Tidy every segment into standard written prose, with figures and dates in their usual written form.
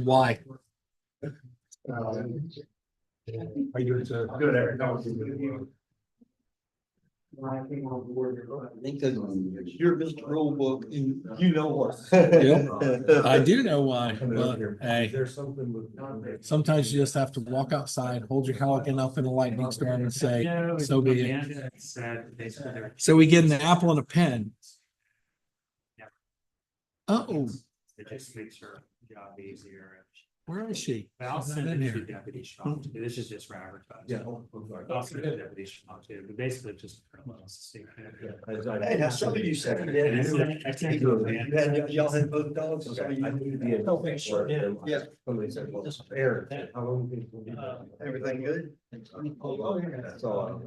Why? Are you good, Eric? I think that you're Mr. Rulebook and you know what. Yep. I do know why, but hey, There's something with. sometimes you just have to walk outside, hold your Pelican up in a lightning storm and say, so be it. So we get an apple and a pen. Oh, It just makes her job easier. where is she? I'll She's send not it in to here. deputy shop. This is just for advertising. Yeah. I'll send it to deputy shop too, but basically just. Hey, now some of you said you did. You had, y'all had both dogs. Some of you- Yeah. Somebody said, well, Eric, how long do you? Everything good? That's all.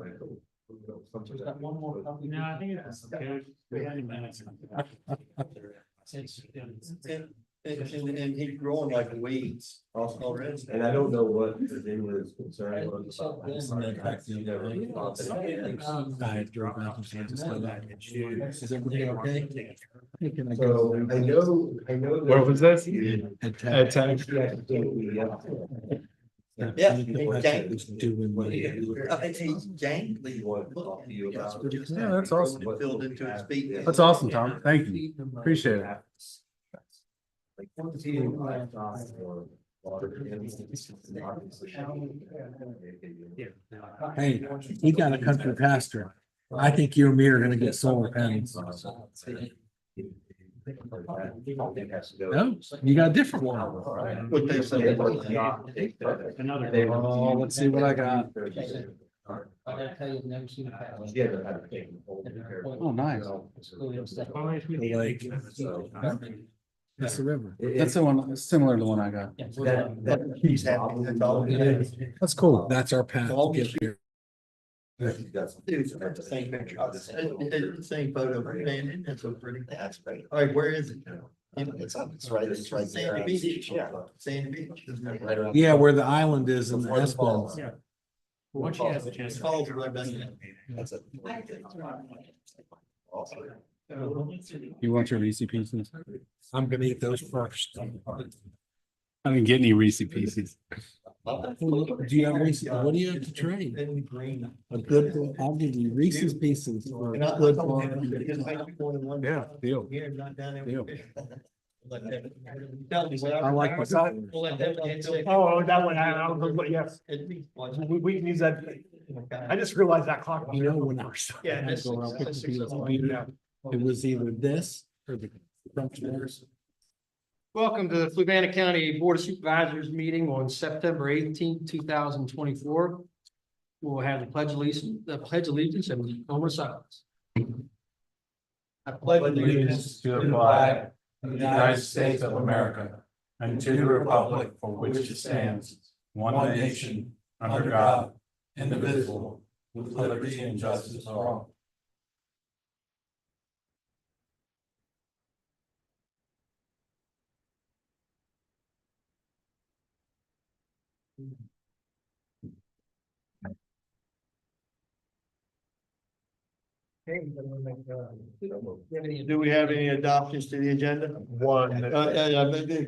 No, I think it's good. And he's growing like weeds already. And I don't know what they were concerned about. I drove out and I just got out. Is everything okay? Hey, can I So go? I know. Where was this? At At Tech. Yeah. Doing what he- He's gangly. Yeah, that's awesome. Filled into his feet. That's awesome, Tom. Thank you. Appreciate it. Hey, he got a country pastor. I think you and me are gonna get solar panels. No, you got a different one. What they say. Oh, let's see what I got. Oh, nice. Lake. That's the river. That's the one, similar to the one I got. He's happy. That's all it is. That's cool. That's our path to get here. Dude, that's the same picture. It's the same photo, man. It's so pretty. That's great. All right, where is it? It's right Sandy Beach. Yeah. Sandy Beach. Yeah, where the island is in the S Bowl. Yeah. Once she has a chance. Falls right back in. That's it. You want your Reese Pieces? I'm gonna eat those first. I didn't get any Reese Pieces. Do you have Reese's? What do you have to trade? A good, I'll give you Reese's Pieces for a good one. Yeah, deal. Here, not down there. Deal. I like what's up. Oh, that one, I don't know, yes, we can use that. I just realized that clock. You know, when I was. Yeah, I this- go around picking this- people's computer, it was either this or the French doors. Welcome to the Fluvanna County Board of Supervisors meeting on September 18th, 2024. We'll have the pledge allegiance and the moment of silence. I pledge Allegiance to the flag of the United States of America and to the republic for which it stands, one nation, under God, indivisible, with liberty and justice for all. Do we have any adoptions to the agenda? one.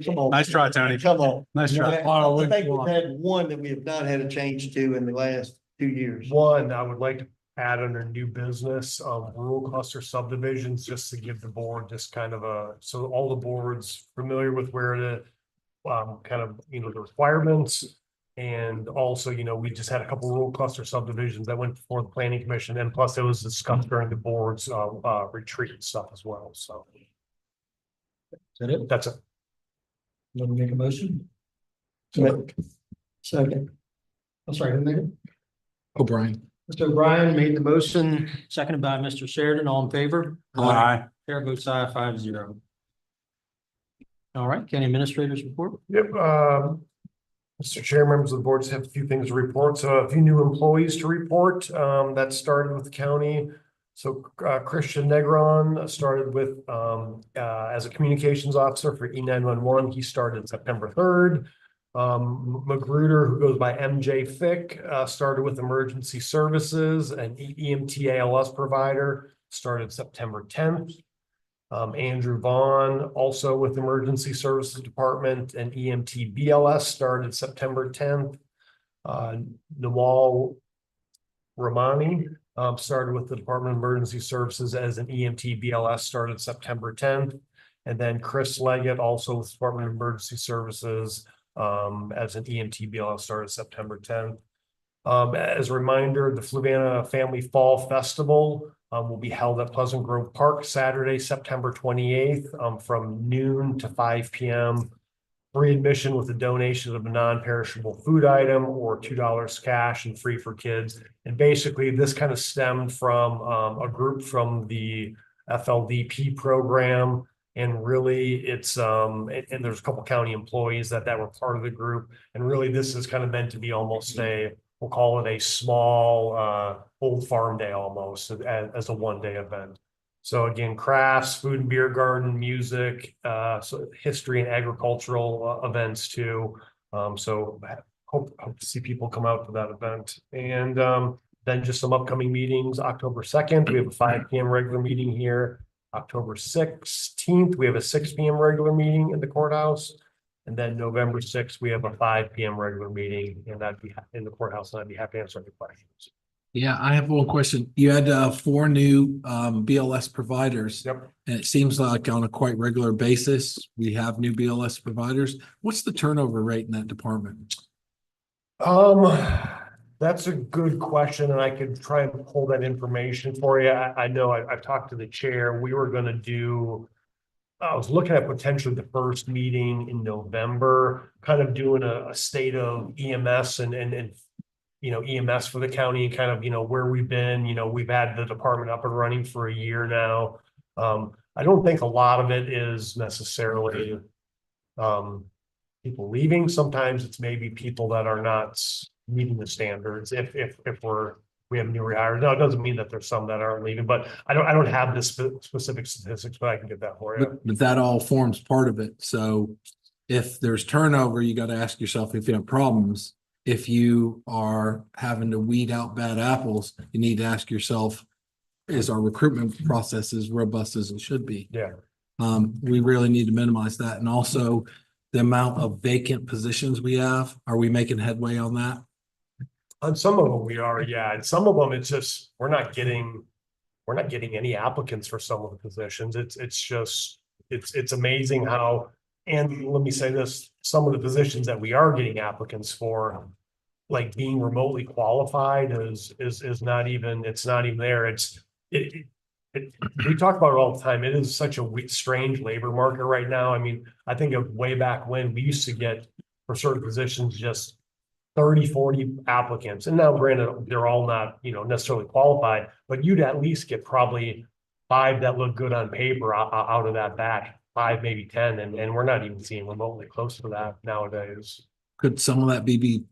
Come on. Nice try, Tony. Come on. Nice try. I think we've had one that we have not had a change to in the last 2 years. One, I would like to add under new business, rural cluster subdivisions, just to give the board just kind of so all the boards familiar with where the kind of, the requirements. And also, we just had a couple rural cluster subdivisions that went before the planning commission, and plus it was discussed during the board's retreat and stuff as well, so. Is that it? That's it. Want to make a motion? Second. I'm sorry, who made it? O'Brien. Mr. O'Brien made the motion, seconded by Mr. Sheridan, all in favor? Aye. Chair votes aye, 5-0. All right, county administrators report. Yep, Mr. Chair, members of the board, just have a few things to report. So a few new employees to report, that started with the county. So Christian Negron started with as a communications officer for E911. He started September 3rd. Magruder, who goes by MJ Fick, started with emergency services, and EMT ALS provider, started September 10th. Andrew Vaughn, also with Emergency Services Department, and EMT BLS started September 10th. Nawal Ramani started with the Department of Emergency Services as an EMT BLS, started September 10th. And then Chris Leggett, also with Department of Emergency Services, as an EMT BLS, started September 10th. As a reminder, the Fluvanna Family Fall Festival will be held at Pleasant Grove Park Saturday, September 28th, from noon to 5 p.m. Free admission with a donation of a non-perishable food item or $2 cash and free for kids. And basically, this kind of stemmed from a group from the FLDP program. And really, it's and there's a couple county employees that were part of the group. And really, this is kind of meant to be almost we'll call it a small old farm day almost, as a one-day event. So again, crafts, food and beer garden, music, so history and agricultural events too. So hope to see people come out for that event. And then just some upcoming meetings. October 2nd, we have a 5 p.m. regular meeting here. October 16th, we have a 6 p.m. regular meeting in the courthouse. And then November 6th, we have a 5 p.m. regular meeting, and that'd be in the courthouse, and I'd be happy to answer any questions. Yeah, I have one question. You had 4 new BLS providers. Yep. And it seems like on a quite regular basis, we have new BLS providers. What's the turnover rate in that department? That's a good question, and I could try and pull that information for you. I know I've talked to the chair. We were going to do, I was looking at potentially the first meeting in November, kind of doing a state of EMS and EMS for the county, and kind of, where we've been. We've had the department up and running for a year now. I don't think a lot of it is necessarily people leaving. Sometimes it's maybe people that are not meeting the standards. If we have new rehires. Now, it doesn't mean that there's some that aren't leaving, but I don't have the specific statistics, but I can get that for you. But that all forms part of it. So if there's turnover, you got to ask yourself if you have problems. If you are having to weed out bad apples, you need to ask yourself, is our recruitment process as robust as it should be? Yeah. We really need to minimize that. And also the amount of vacant positions we have, are we making headway on that? On some of them we are, yeah. And some of them it's just we're not getting any applicants for some of the positions. It's amazing how, and let me say this, some of the positions that we are getting applicants for, like being remotely qualified is not even, it's not even there. We talk about it all the time. It is such a strange labor market right now. I mean, I think of way back when we used to get for certain positions just 30, 40 applicants. And now granted, they're all not, necessarily qualified, but you'd at least get probably 5 that look good on paper out of that batch, 5, maybe 10. And we're not even seeing remotely close to that nowadays. Could some of that be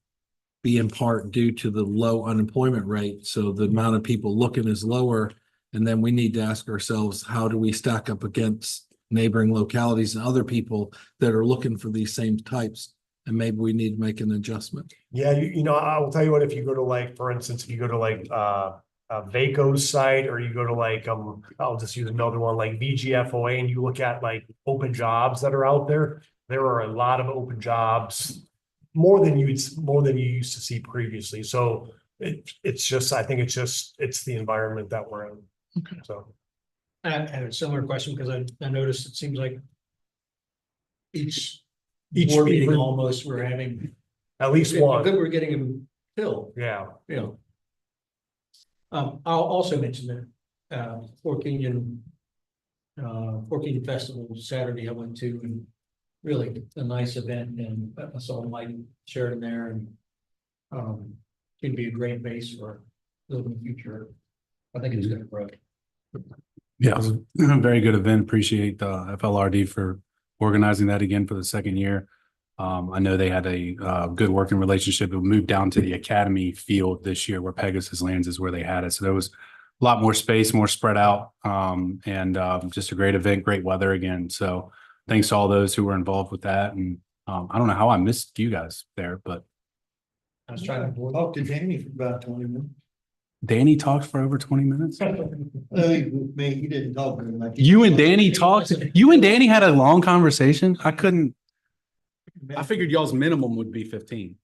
in part due to the low unemployment rate? So the amount of people looking is lower. And then we need to ask ourselves, how do we stack up against neighboring localities and other people that are looking for these same types? And maybe we need to make an adjustment. Yeah, I will tell you what, if you go to for instance, if you go to Vaco's site, or you go to I'll just use another one like VGFOA, and you look at open jobs that are out there, there are a lot of open jobs, more than you used to see previously. So it's just, I think it's the environment that we're in. Okay. So I had a similar question because I noticed it seems like each board meeting almost we're having at least one. Good, we're getting them filled. Yeah. I'll also mention that Fork Union Festival Saturday I went to, and really a nice event, and I saw Mike Sheridan there, and can be a great base for building the future. I think it's going to grow. Yeah, it was a very good event. Appreciate the FLRD for organizing that again for the second year. I know they had a good working relationship. It moved down to the Academy field this year where Pegasus Lands is where they had it. So there was a lot more space, more spread out, and just a great event, great weather again. So thanks to all those who were involved with that. And I don't know how I missed you guys there, but I was trying to talk to Jamie for about 20 minutes. Danny talked for over 20 minutes. Man, he didn't talk very much. You and Danny talked. You and Danny had a long conversation. I couldn't. I figured y'all's minimum would be 15.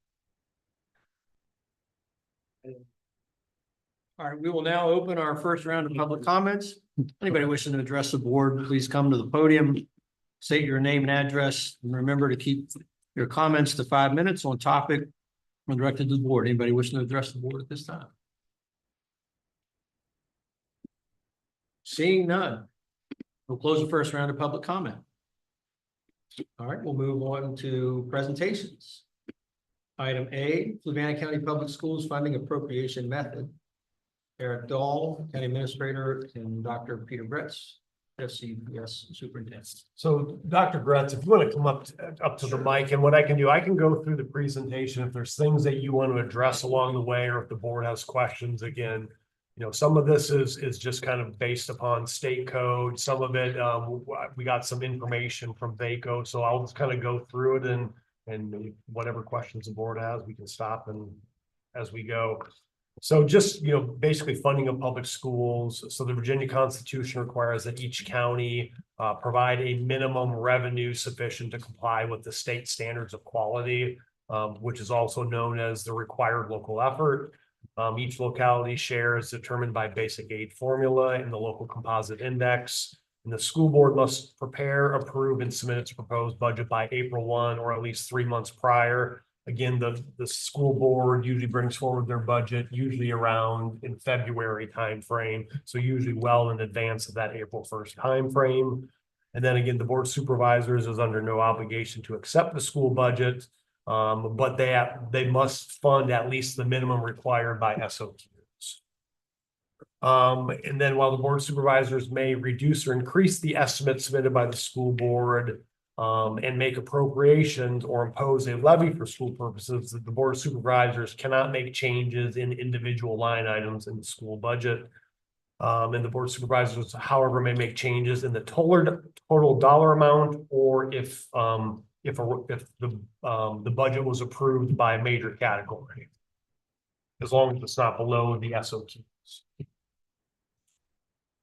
All right, we will now open our first round of public comments. Anybody wishing to address the board, please come to the podium. State your name and address, and remember to keep your comments to 5 minutes on topic when directed to the board. Anybody wishing to address the board at this time? Seeing none, we'll close the first round of public comment. All right, we'll move on to presentations. Item A, Fluvanna County Public Schools Funding Appropriation Method. Eric Dahl, County Administrator, and Dr. Peter Bretz, FCPS Superintendent. So Dr. Gretz, if you want to come up to the mic, and what I can do, I can go through the presentation. If there's things that you want to address along the way, or if the board has questions, again, you know, some of this is just kind of based upon state code. Some of it, we got some information from VACO, so I'll just kind of go through it, and whatever questions the board has, we can stop and as we go. So just, you know, basically funding of public schools. So the Virginia Constitution requires that each county provide a minimum revenue sufficient to comply with the state standards of quality, which is also known as the required local effort. Each locality share is determined by basic aid formula and the local composite index. And the school board must prepare, approve, and submit its proposed budget by April 1 or at least 3 months prior. Again, the school board usually brings forward their budget usually around in February timeframe. So usually well in advance of that April 1st timeframe. And then again, the board of supervisors is under no obligation to accept the school budget. But they must fund at least the minimum required by SOQs. And then while the board of supervisors may reduce or increase the estimate submitted by the school board, and make appropriations or impose a levy for school purposes, that the board of supervisors cannot make changes in individual line items in the school budget. And the board of supervisors, however, may make changes in the total dollar amount, or if the budget was approved by a major category, as long as it's not below the SOQs.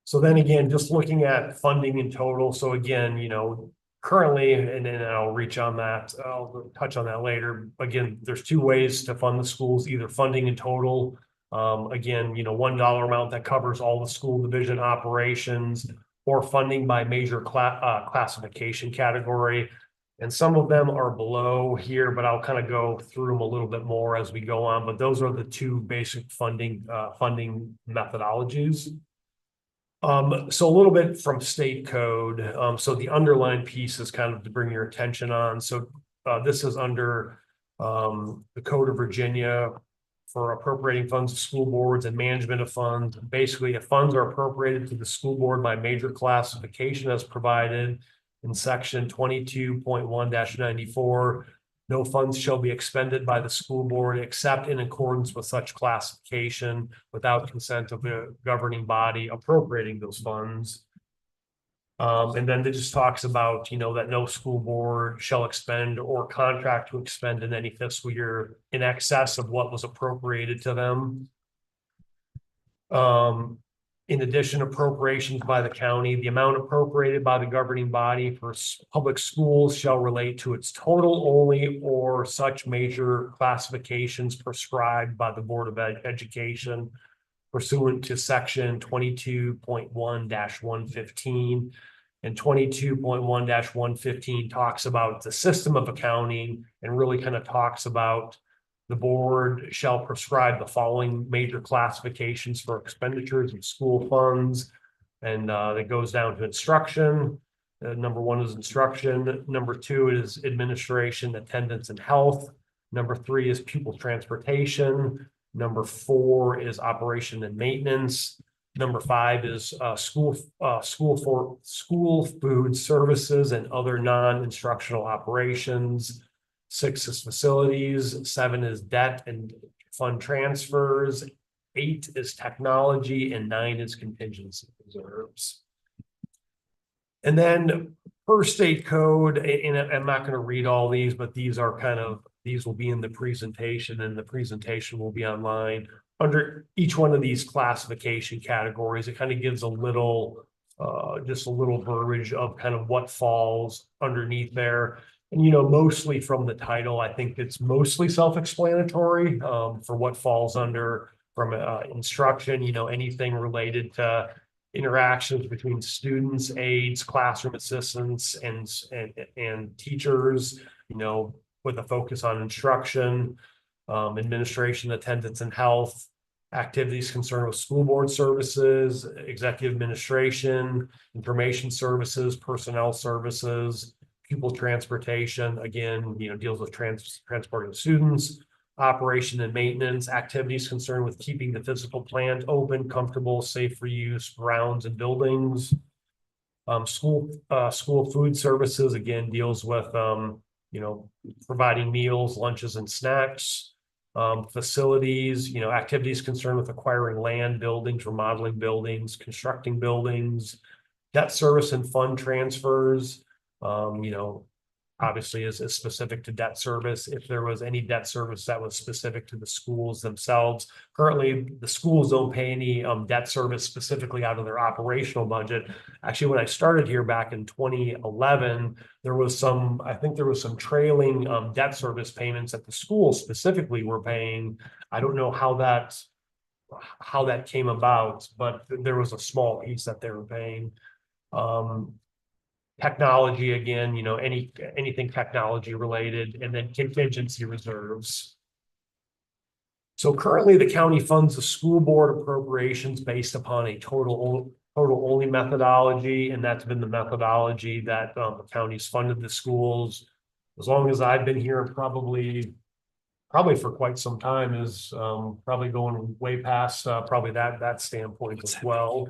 So then again, just looking at funding in total. So again, you know, currently, and then I'll reach on that, I'll touch on that later. Again, there's two ways to fund the schools, either funding in total. Again, you know, $1 amount that covers all the school division operations, or funding by major classification category. And some of them are below here, but I'll kind of go through them a little bit more as we go on. But those are the two basic funding methodologies. So a little bit from state code. So the underlying piece is kind of to bring your attention on. So this is under the Code of Virginia for appropriating funds to school boards and management of funds. Basically, if funds are appropriated to the school board by major classification as provided in section 22.1-94, no funds shall be expended by the school board except in accordance with such classification without consent of the governing body appropriating those funds. And then it just talks about, you know, that no school board shall expend or contract to expend in any fiscal year in excess of what was appropriated to them. In addition, appropriations by the county, the amount appropriated by the governing body for public schools shall relate to its total only, or such major classifications prescribed by the Board of Education pursuant to section 22.1-115. And 22.1-115 talks about the system of accounting and really kind of talks about the board shall prescribe the following major classifications for expenditures of school funds. And that goes down to instruction. Number 1 is instruction. Number 2 is administration, attendance, and health. Number 3 is pupil transportation. Number 4 is operation and maintenance. Number 5 is school food services and other non-instructional operations. 6 is facilities. 7 is debt and fund transfers. 8 is technology, and 9 is contingency reserves. And then per state code, and I'm not going to read all these, but these are these will be in the presentation, and the presentation will be online. under each one of these classification categories, it kind of gives a little, just a little verbiage of kind of what falls underneath there. And, mostly from the title, I think it's mostly self-explanatory, for what falls under from, instruction, anything related to interactions between students, aides, classroom assistants, and teachers, with a focus on instruction, administration, attendance, and health, activities concerned with school board services, executive administration, information services, personnel services, pupil transportation, again, deals with transporting students, operation and maintenance, activities concerned with keeping the physical plant open, comfortable, safe for use, grounds and buildings. School food services, again, deals with, providing meals, lunches and snacks. Facilities, activities concerned with acquiring land, buildings, remodeling buildings, constructing buildings, debt service and fund transfers, obviously is specific to debt service. If there was any debt service that was specific to the schools themselves, currently the schools don't pay any debt service specifically out of their operational budget. Actually, when I started here back in 2011, I think there was some trailing debt service payments that the schools specifically were paying. I don't know how that came about, but there was a small piece that they were paying. Technology, again, anything technology related, and then contingency reserves. So currently the county funds the school board appropriations based upon a total only methodology, and that's been the methodology that the county's funded the schools as long as I've been here, probably for quite some time, is probably going way past probably that standpoint as well.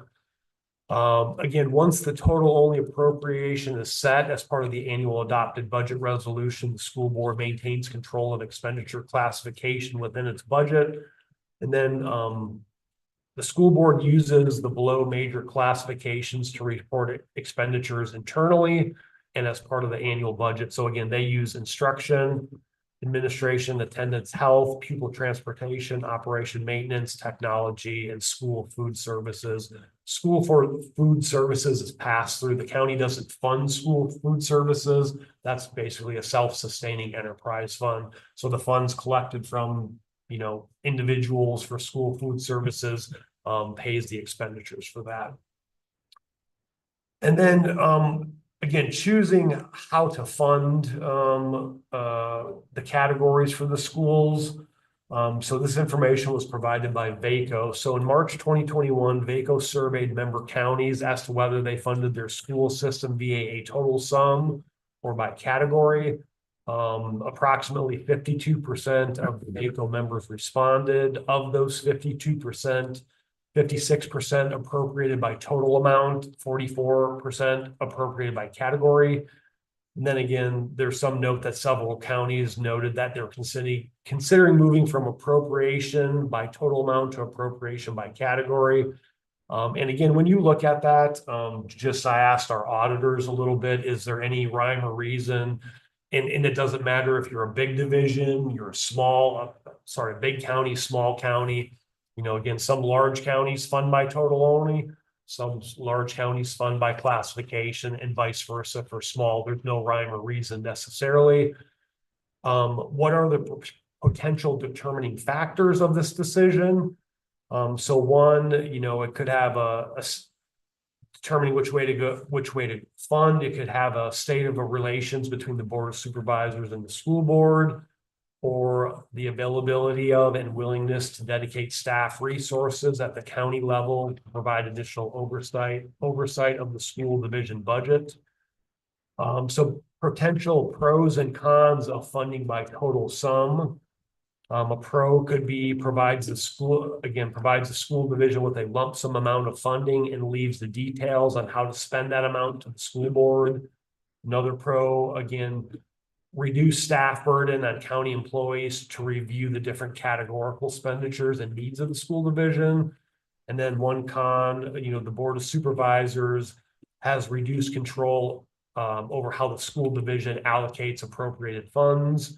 Again, once the total only appropriation is set as part of the annual adopted budget resolution, the school board maintains control of expenditure classification within its budget. And then the school board uses the below major classifications to report expenditures internally and as part of the annual budget. So again, they use instruction, administration, attendance, health, pupil transportation, operation maintenance, technology, and school food services. School for food services is passed through. The county doesn't fund school food services. That's basically a self-sustaining enterprise fund. So the funds collected from, individuals for school food services pays the expenditures for that. And then again, choosing how to fund the categories for the schools. So this information was provided by VACO. So in March 2021, VACO surveyed member counties as to whether they funded their school system via a total sum or by category. Approximately 52% of the VACO members responded. Of those 52%, 56% appropriated by total amount, 44% appropriated by category. And then again, there's some note that several counties noted that they're considering moving from appropriation by total amount to appropriation by category. And again, when you look at that, I asked our auditors a little bit, is there any rhyme or reason? And it doesn't matter if you're a big division, you're a big county, small county. Again, some large counties fund by total only, some large counties fund by classification, and vice versa for small. There's no rhyme or reason necessarily. What are the potential determining factors of this decision? So one, it could have a determining which way to fund. It could have a state of relations between the board of supervisors and the school board, or the availability of and willingness to dedicate staff resources at the county level to provide additional oversight of the school division budget. So potential pros and cons of funding by total sum. A pro could be provides the school division with a lump sum amount of funding and leaves the details on how to spend that amount to the school board. Another pro, again, reduce staff burden on county employees to review the different categorical expenditures and needs of the school division. And then one con, the board of supervisors has reduced control over how the school division allocates appropriated funds.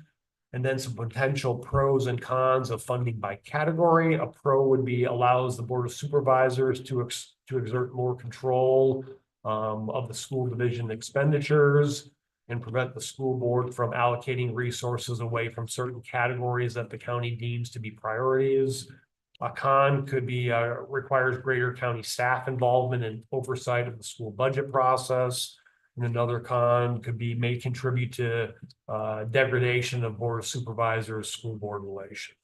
and then some potential pros and cons of funding by category. A pro would be allows the Board of Supervisors to exert more control of the school division expenditures and prevent the school board from allocating resources away from certain categories that the county deems to be priorities. A con could be requires greater county staff involvement and oversight of the school budget process. And another con could be may contribute to degradation of Board of Supervisors, school board relations.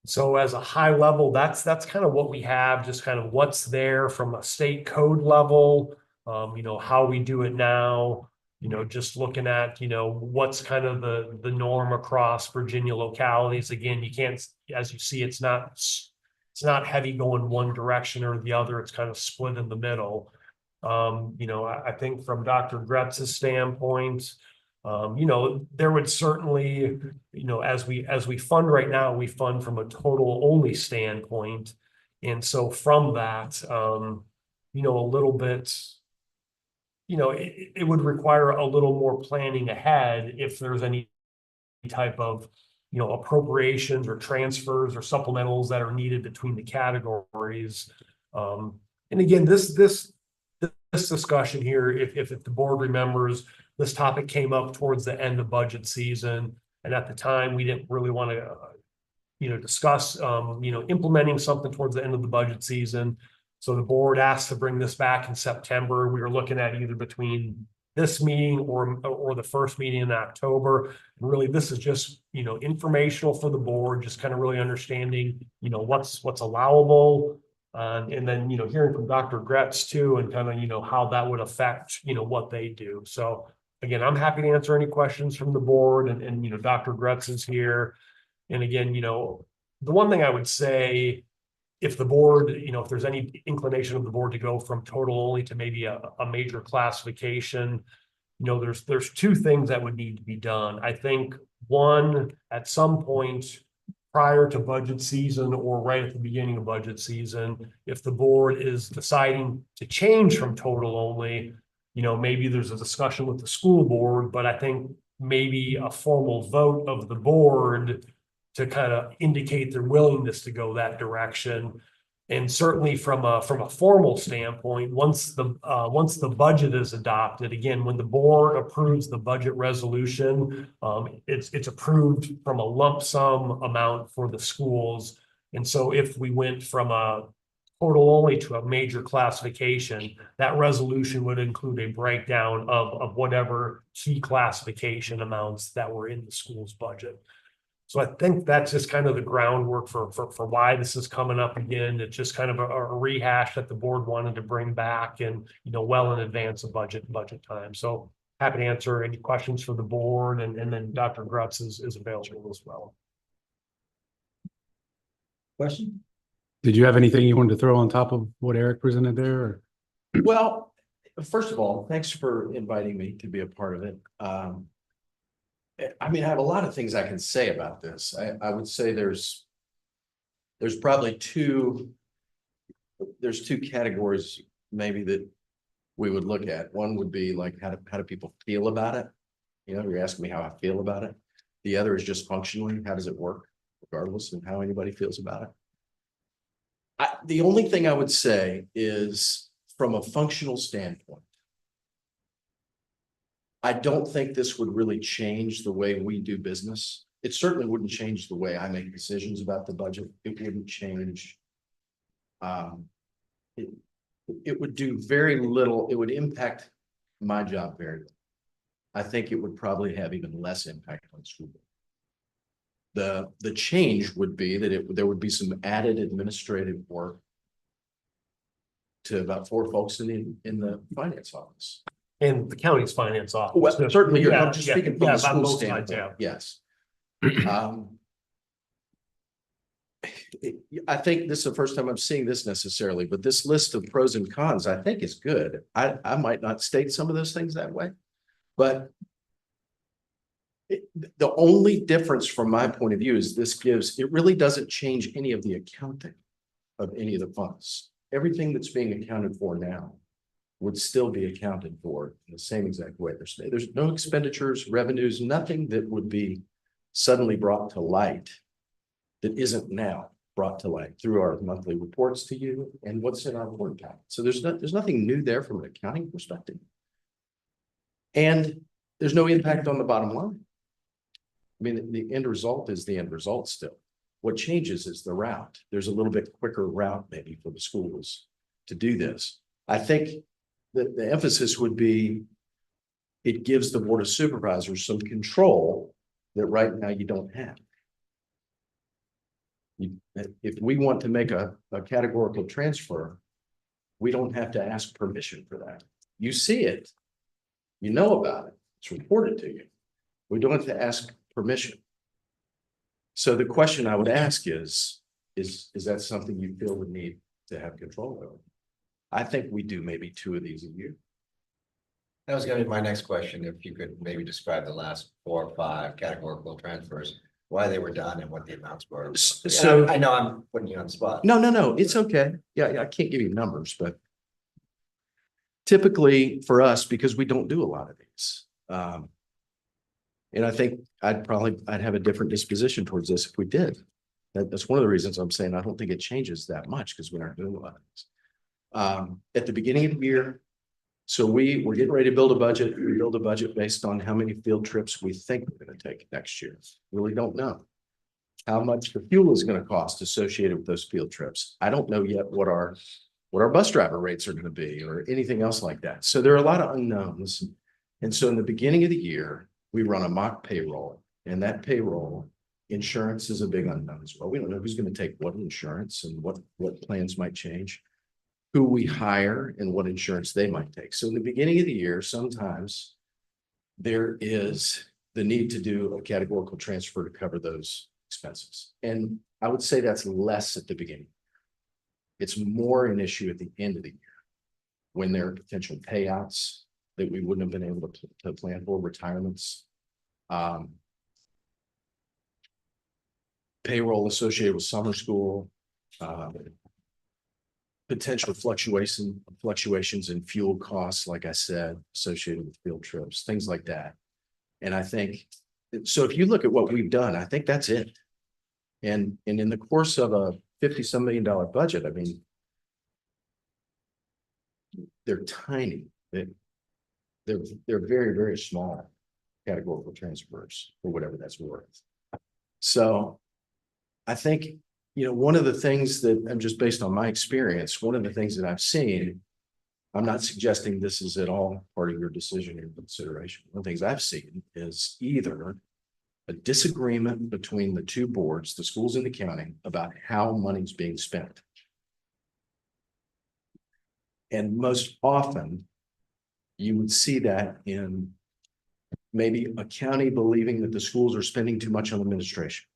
So as a high level, that's kind of what we have, just kind of what's there from a state code level, how we do it now, just looking at, what's kind of the norm across Virginia localities. Again, you can't, as you see, it's not heavy going one direction or the other. It's kind of split in the middle. I think from Dr. Gretz's standpoint, there would certainly, as we fund right now, we fund from a total only standpoint. And so from that, a little bit, it would require a little more planning ahead if there's any type of, appropriations or transfers or supplementals that are needed between the categories. And again, this discussion here, if the board remembers, this topic came up towards the end of budget season. And at the time, we didn't really want to, discuss, implementing something towards the end of the budget season. So the board asked to bring this back in September. We were looking at either between this meeting or the first meeting in October. And really, this is just, informational for the board, just kind of really understanding, what's allowable. And then, hearing from Dr. Gretz too, and kind of, how that would affect, what they do. So again, I'm happy to answer any questions from the board and Dr. Gretz is here. And again, the one thing I would say, if the board, if there's any inclination of the board to go from total only to maybe a major classification, there's two things that would need to be done. I think one, at some point prior to budget season or right at the beginning of budget season, if the board is deciding to change from total only, maybe there's a discussion with the school board, but I think maybe a formal vote of the board to kind of indicate their willingness to go that direction. And certainly from a formal standpoint, once the budget is adopted, again, when the board approves the budget resolution, it's approved from a lump sum amount for the schools. And so if we went from a total only to a major classification, that resolution would include a breakdown of whatever key classification amounts that were in the school's budget. So I think that's just kind of the groundwork for why this is coming up again. It's just kind of a rehash that the board wanted to bring back and, well in advance of budget time. So happy to answer any questions for the board, and then Dr. Grutz is available as well. Question? Did you have anything you wanted to throw on top of what Eric presented there? Or? Well, first of all, thanks for inviting me to be a part of it. I have a lot of things I can say about this. I would say there's probably two categories maybe that we would look at. One would be like, how do people feel about it? You're asking me how I feel about it. The other is just functionally, how does it work, regardless of how anybody feels about it. The only thing I would say is, from a functional standpoint, I don't think this would really change the way we do business. It certainly wouldn't change the way I make decisions about the budget. It wouldn't change. It would do very little. It would impact my job very little. I think it would probably have even less impact on school board. The change would be that there would be some added administrative work to about 4 folks in the finance office. And the county's finance office. Well, certainly, I'm just Yeah, speaking from yeah, the about school both sides, standpoint, yes. I think this is the first time I'm seeing this necessarily, but this list of pros and cons, I think, is good. I might not state some of those things that way, but the only difference from my point of view is it really doesn't change any of the accounting of any of the funds. Everything that's being accounted for now would still be accounted for in the same exact way. There's no expenditures, revenues, nothing that would be suddenly brought to light that isn't now brought to light through our monthly reports to you and what's in our board packet. So there's nothing new there from an accounting perspective. And there's no impact on the bottom line. I mean, the end result is the end result still. What changes is the route. There's a little bit quicker route maybe for the schools to do this. I think that the emphasis would be it gives the Board of Supervisors some control that right now you don't have. If we want to make a categorical transfer, we don't have to ask permission for that. You see it, you know about it, it's reported to you. We don't have to ask permission. So the question I would ask is that something you feel the need to have control over? I think we do maybe 2 of these a year. That was gonna be my next question, if you could maybe describe the last 4 or 5 categorical transfers, why they were done and what the amounts were. So I know I'm putting you on the spot. no, it's okay. Yeah, I can't give you numbers, but typically for us, because we don't do a lot of these. And I think I'd have a different disposition towards this if we did. That's one of the reasons I'm saying I don't think it changes that much because we aren't doing a lot of these. At the beginning of the year, so we're getting ready to build a budget. We build a budget based on how many field trips we think we're going to take next year. Really don't know how much the fuel is going to cost associated with those field trips. I don't know yet what our bus driver rates are going to be or anything else like that. So there are a lot of unknowns. And so in the beginning of the year, we run a mock payroll, and that payroll insurance is a big unknown as well. We don't know who's going to take what insurance and what plans might change, who we hire and what insurance they might take. So in the beginning of the year, sometimes there is the need to do a categorical transfer to cover those expenses. And I would say that's less at the beginning. It's more an issue at the end of the year when there are potential payouts that we wouldn't have been able to plan for, retirements, payroll associated with summer school, potential fluctuations in fuel costs, like I said, associated with field trips, things like that. And I think, so if you look at what we've done, I think that's it. And in the course of a $50-some million budget, I mean, they're tiny. They're very, very small categorical transfers for whatever that's worth. So I think, one of the things that I'm just based on my experience, one of the things that I've seen, I'm not suggesting this is at all part of your decision or consideration. One of the things I've seen is either a disagreement between the 2 boards, the schools and the county, about how money's being spent. And most often, you would see that in maybe a county believing that the schools are spending too much on administration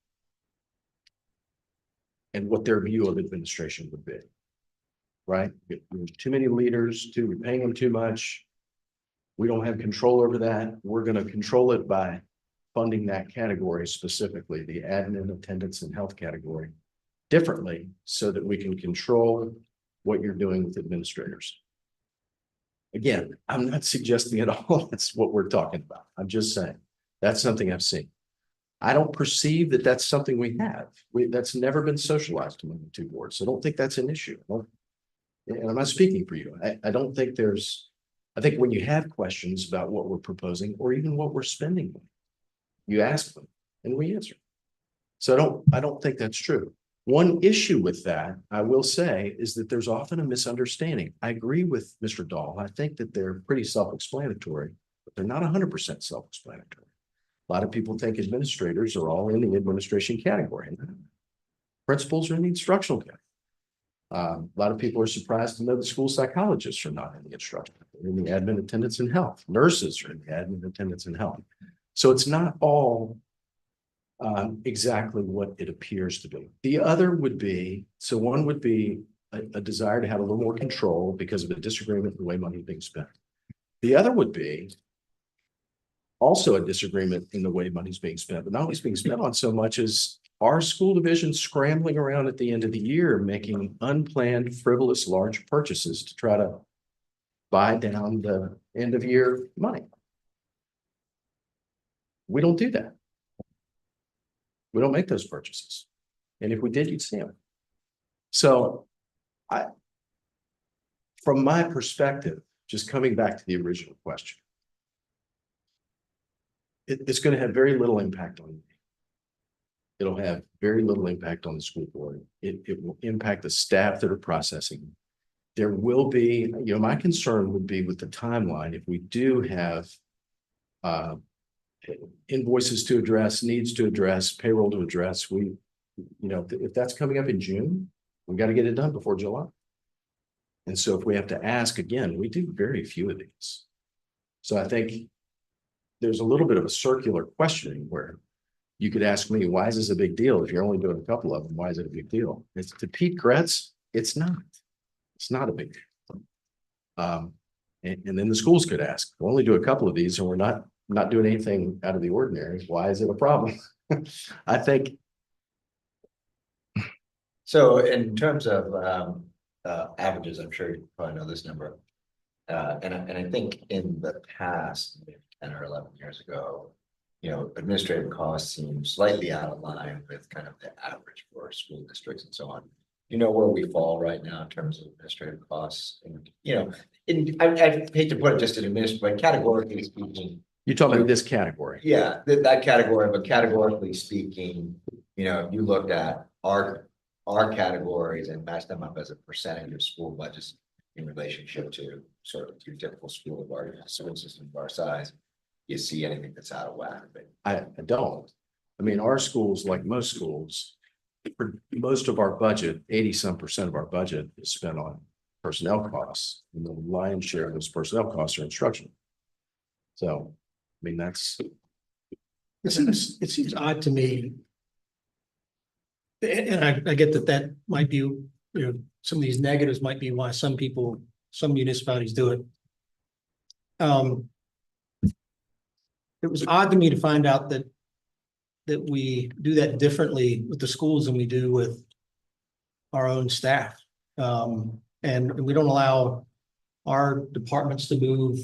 and what their view of administration would be, right? There's too many leaders, we're paying them too much. We don't have control over that. We're going to control it by funding that category, specifically the admin, attendance, and health category, differently so that we can control what you're doing with administrators. Again, I'm not suggesting at all that's what we're talking about. I'm just saying that's something I've seen. I don't perceive that that's something we have. That's never been socialized among the 2 boards. So I don't think that's an issue. And I'm not speaking for you. I don't think I think when you have questions about what we're proposing or even what we're spending, you ask them and we answer. So I don't think that's true. One issue with that, I will say, is that there's often a misunderstanding. I agree with Mr. Dahl. I think that they're pretty self-explanatory, but they're not 100% self-explanatory. A lot of people think administrators are all in the administration category. Principals are in the instructional category. A lot of people are surprised to know the school psychologists are not in the instruction. They're in the admin, attendance, and health. Nurses are in the admin, attendance, and health. So it's not all exactly what it appears to be. The other would be, so one would be a desire to have a little more control because of a disagreement in the way money is being spent. The other would be also a disagreement in the way money's being spent, but not only being spent on so much as our school division scrambling around at the end of the year, making unplanned, frivolous, large purchases to try to buy down the end of year money. We don't do that. We don't make those purchases. And if we did, you'd see them. So from my perspective, just coming back to the original question, it's going to have very little impact on me. It'll have very little impact on the school board. It will impact the staff that are processing. There will be, my concern would be with the timeline. If we do have invoices to address, needs to address, payroll to address, if that's coming up in June, we got to get it done before July. And so if we have to ask again, we do very few of these. So I think there's a little bit of a circular questioning where you could ask me, why is this a big deal? If you're only doing a couple of them, why is it a big deal? It's to Pete Gretz, it's not. It's not a big deal. And then the schools could ask, we'll only do a couple of these and we're not doing anything out of the ordinary. Why is it a problem? I think. So in terms of averages, I'm sure you probably know this number. And I think in the past, maybe 10 or 11 years ago, administrative costs seem slightly out of line with kind of the average for school districts and so on. You know where we fall right now in terms of administrative costs? And, I hate to put it just in administrative, but categorically speaking. You're talking about this category. Yeah, that category, but categorically speaking, if you looked at our categories and matched them up as a percentage of school budgets in relationship to sort of your typical school system of our size, you see anything that's out of whack? I don't. I mean, our schools, like most schools, for most of our budget, 80% of our budget is spent on personnel costs. And the lion's share of those personnel costs are instructional. So, I mean, It seems odd to me. And I get that might be, some of these negatives might be why some municipalities do it. It was odd to me to find out that we do that differently with the schools than we do with our own staff. And we don't allow our departments to move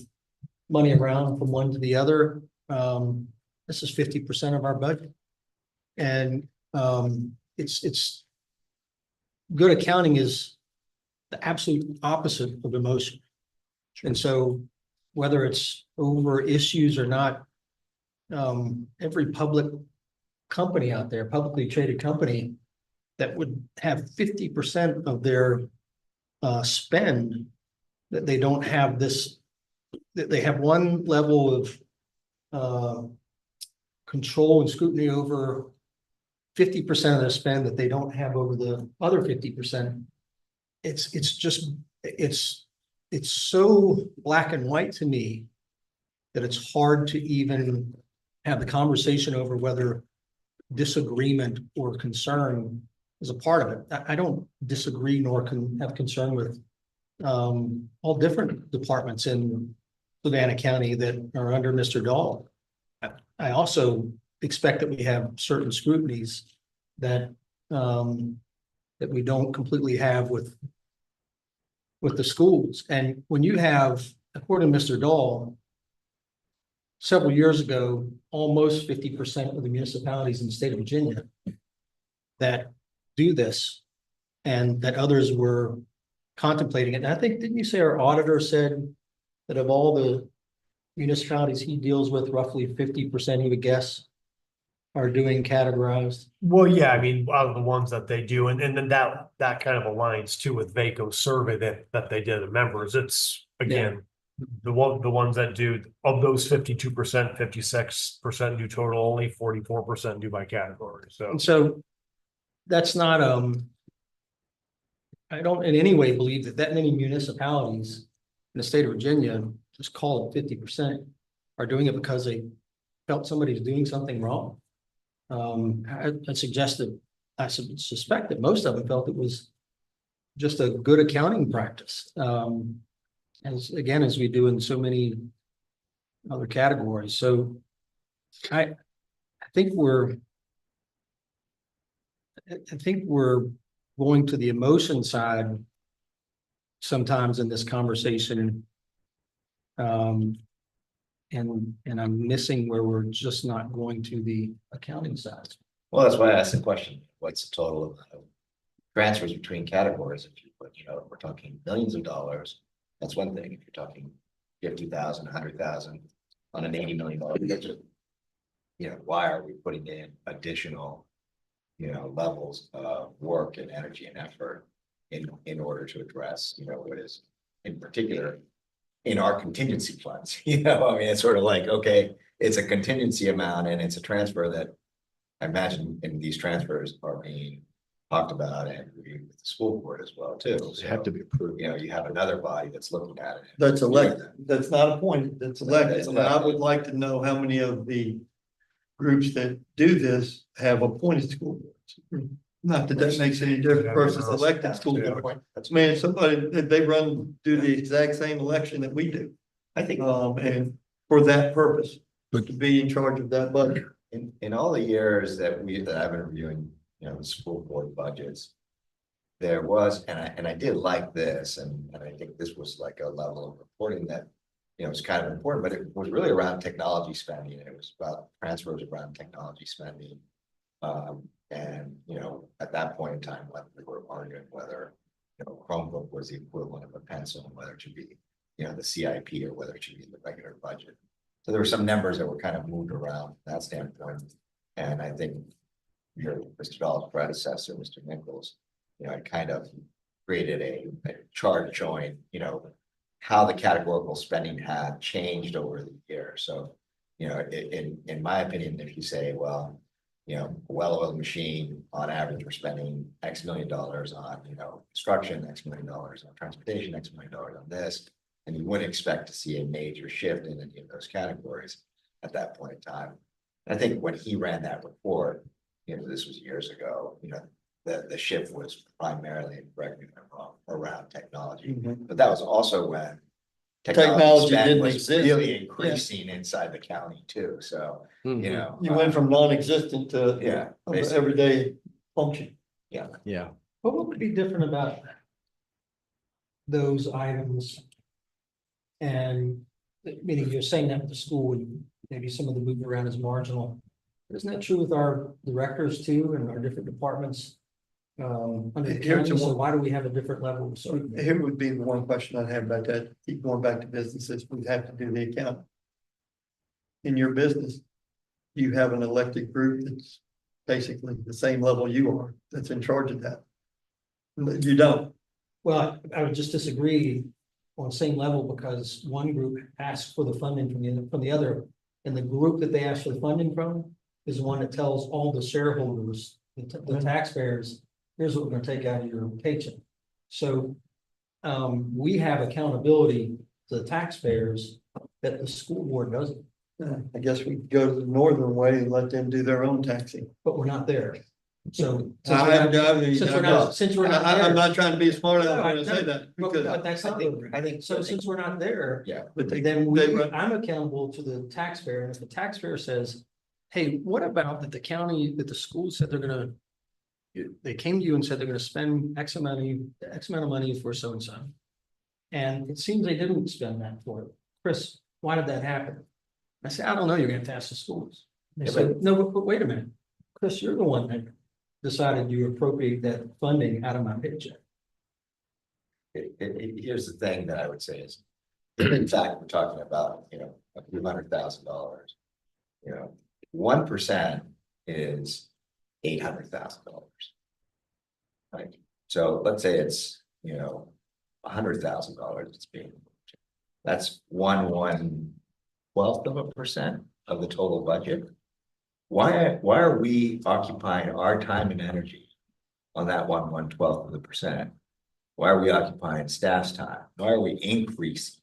money around from one to the other. This is 50% of our budget. And it's good accounting is the absolute opposite of emotion. And so whether it's over issues or not, every public company out there, publicly traded company that would have 50% of their spend, that they don't have this, that they have one level of control and scrutiny over 50% of their spend that they don't have over the other 50%. It's so black and white to me that it's hard to even have the conversation over whether disagreement or concern is a part of it. I don't disagree nor have concern with all different departments in Fluvanna County that are under Mr. Dahl. I also expect that we have certain scrutinies that that we don't completely have with the schools. And when you have, according to Mr. Dahl, several years ago, almost 50% of the municipalities in the state of Virginia that do this, and that others were contemplating it. And I think, didn't you say our auditor said that of all the municipalities he deals with, roughly 50% he would guess are doing categorized? Well, yeah, I mean, out of the ones that they do, and then that kind of aligns too with VACO's survey that they did of members. It's again, the ones that do, of those 52%, 56% do total only, 44% do by category. And so that's not, I don't in any way believe that many municipalities in the state of Virginia, just call it 50%, are doing it because they felt somebody's doing something wrong. I suggested, I suspect that most of them felt it was just a good accounting practice. As we do in so many other categories. So I think we're going to the emotion side sometimes in this conversation. And I'm missing where we're just not going to the accounting side. Well, that's why I asked the question, what's the total of transfers between categories? If you put, if we're talking millions of dollars, that's one thing. If you're talking 50,000, 100,000 on an $80 million budget, why are we putting in additional, levels of work and energy and effort in order to address, what is in particular in our contingency funds, I mean, it's sort of like, okay, it's a contingency amount and it's a transfer that I imagine in these transfers are being talked about and reviewed with the school board as well, too. They have to be approved. You have another body that's looking at it. That's elected, that's not appointed, that's elected, That's and I elected. would like to know how many of the groups that do this have appointed school boards. Not that that makes any difference versus elected school board. Man, somebody, they do the exact same election that we do. I think And for that purpose, But- to be in charge of that budget. in all the years that I've been reviewing, the school board budgets, there was, and I did like this, and I think this was like a level of reporting that, was kind of important, but it was really around technology spending, and it was about transfers around technology spending. And, at that point in time, like we were arguing whether, Chromebook was the equivalent of a pencil, and whether it should be, the CIP or whether it should be in the regular budget. So there were some numbers that were kind of moved around from that standpoint. And I think Mr. Dahl's predecessor, Mr. Nichols, I kind of created a chart showing, how the categorical spending had changed over the year. So, in my opinion, if you say, well, a well-oiled machine, on average, we're spending X million dollars on, construction, X million dollars on transportation, X million dollars on this. And you wouldn't expect to see a major shift in any of those categories at that point in time. I think when he ran that report, this was years ago, the shift was primarily, correct me if I'm wrong, around technology. But that was also when Technology spend didn't was exist. really increasing inside the county too. So, You went from non-existent to yeah, basically, everyday function. Yeah. But what would be different about those items? And meaning you're saying that with the school, and maybe some of the movement around is marginal. Isn't that true with our directors too, and our different departments? Under the Here's county, so one- why do we have a different level of service? Here would be the one question I'd have about that, keep going back to businesses, we have to do the account. In your business, you have an elected group that's basically the same level you are, that's in charge of that. You don't. Well, I would just disagree on the same level, because one group asks for the funding from the other. And the group that they ask for the funding from is the one that tells all the shareholders, the taxpayers, here's what we're gonna take out of your paycheck. So we have accountability to the taxpayers that the school board doesn't, I guess we go to the northern way and let them do their own taxing. but we're not there. So I'm since we're not there. not trying to be smart enough when I say that, But because. that's not, I think so since we're not there, yeah. But they, then they run- I'm accountable to the taxpayer, and if the taxpayer says, hey, what about that the county, that the school said they're gonna. They came to you and said they're gonna spend X amount of money for so-and-so. And it seems they didn't spend that for it. Chris, why did that happen? I said, I don't know, you're gonna have to ask the schools. They Yeah, said, no, but wait a minute, Chris, you're the one that decided you appropriate that funding out of my paycheck. Here's the thing that I would say is, in fact, we're talking about, a few $100,000. 1% is $800,000. Right, so let's say it's, $100,000 it's being, that's 1/12% of the total budget. Why are we occupying our time and energy on that 1/12%? Why are we occupying staff's time? Why are we increasing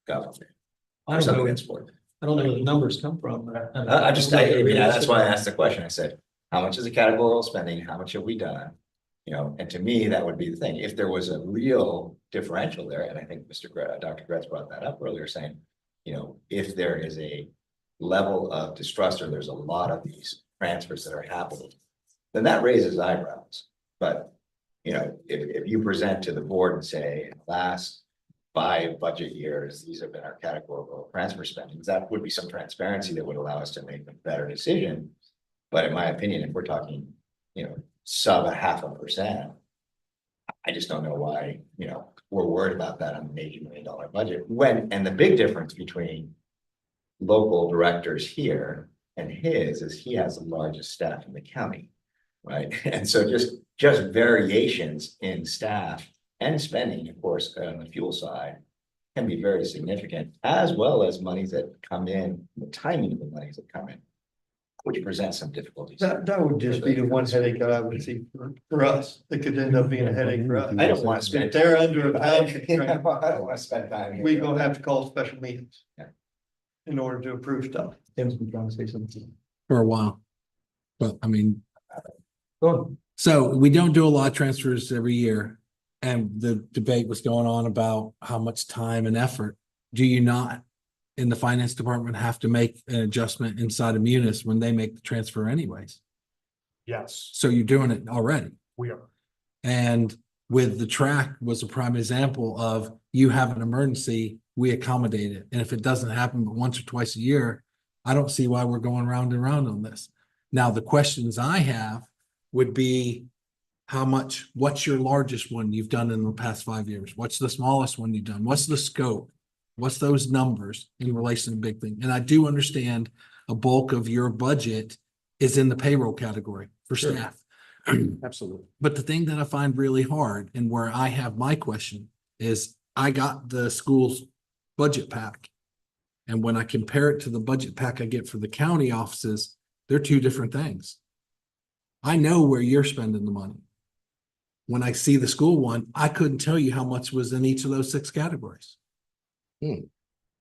government? I Or don't something know, that's important. I don't know where the numbers come from, but. That's why I asked the question. I said, how much is the categorical spending? How much have we done? And to me, that would be the thing. If there was a real differential there, and I think Dr. Gretz brought that up earlier, saying, if there is a level of distrust or there's a lot of these transfers that are happening, then that raises eyebrows. But, if you present to the board and say, in the last 5 budget years, these have been our categorical transfer spendings, that would be some transparency that would allow us to make a better decision. But in my opinion, if we're talking, sub 0.5%. I just don't know why, we're worried about that on an $80 million budget and the big difference between local directors here and his is he has the largest staff in the county, right? And so just variations in staff and spending, of course, on the fuel side can be very significant, as well as monies that come in, the timing of the monies that come in, which presents some difficulties. That would just be the one headache that I would see for us. It could end up being a headache for us. I don't want to spend. If they're under a I time don't constraint, want to spend time here. we're gonna have to call special meetings. Yeah. In order to approve stuff. Tim's been trying to say something. For a while. But I mean, Go on. so we don't do a lot of transfers every year. And the debate was going on about how much time and effort do you not in the finance department have to make an adjustment inside of Munis when they make the transfer anyways? Yes, So you're doing it already. we are. And with the track was a prime example of you have an emergency, we accommodate it. And if it doesn't happen but once or twice a year, I don't see why we're going round and round on this. Now, the questions I have would be what's your largest one you've done in the past 5 years? What's the smallest one you've done? What's the scope? What's those numbers in relation to the big thing? And I do understand a bulk of your budget is in the payroll category for Sure. staff. Absolutely. But the thing that I find really hard and where I have my question is I got the school's budget pack. And when I compare it to the budget pack I get for the county offices, they're two different things. I know where you're spending the money. When I see the school one, I couldn't tell you how much was in each of those 6 categories.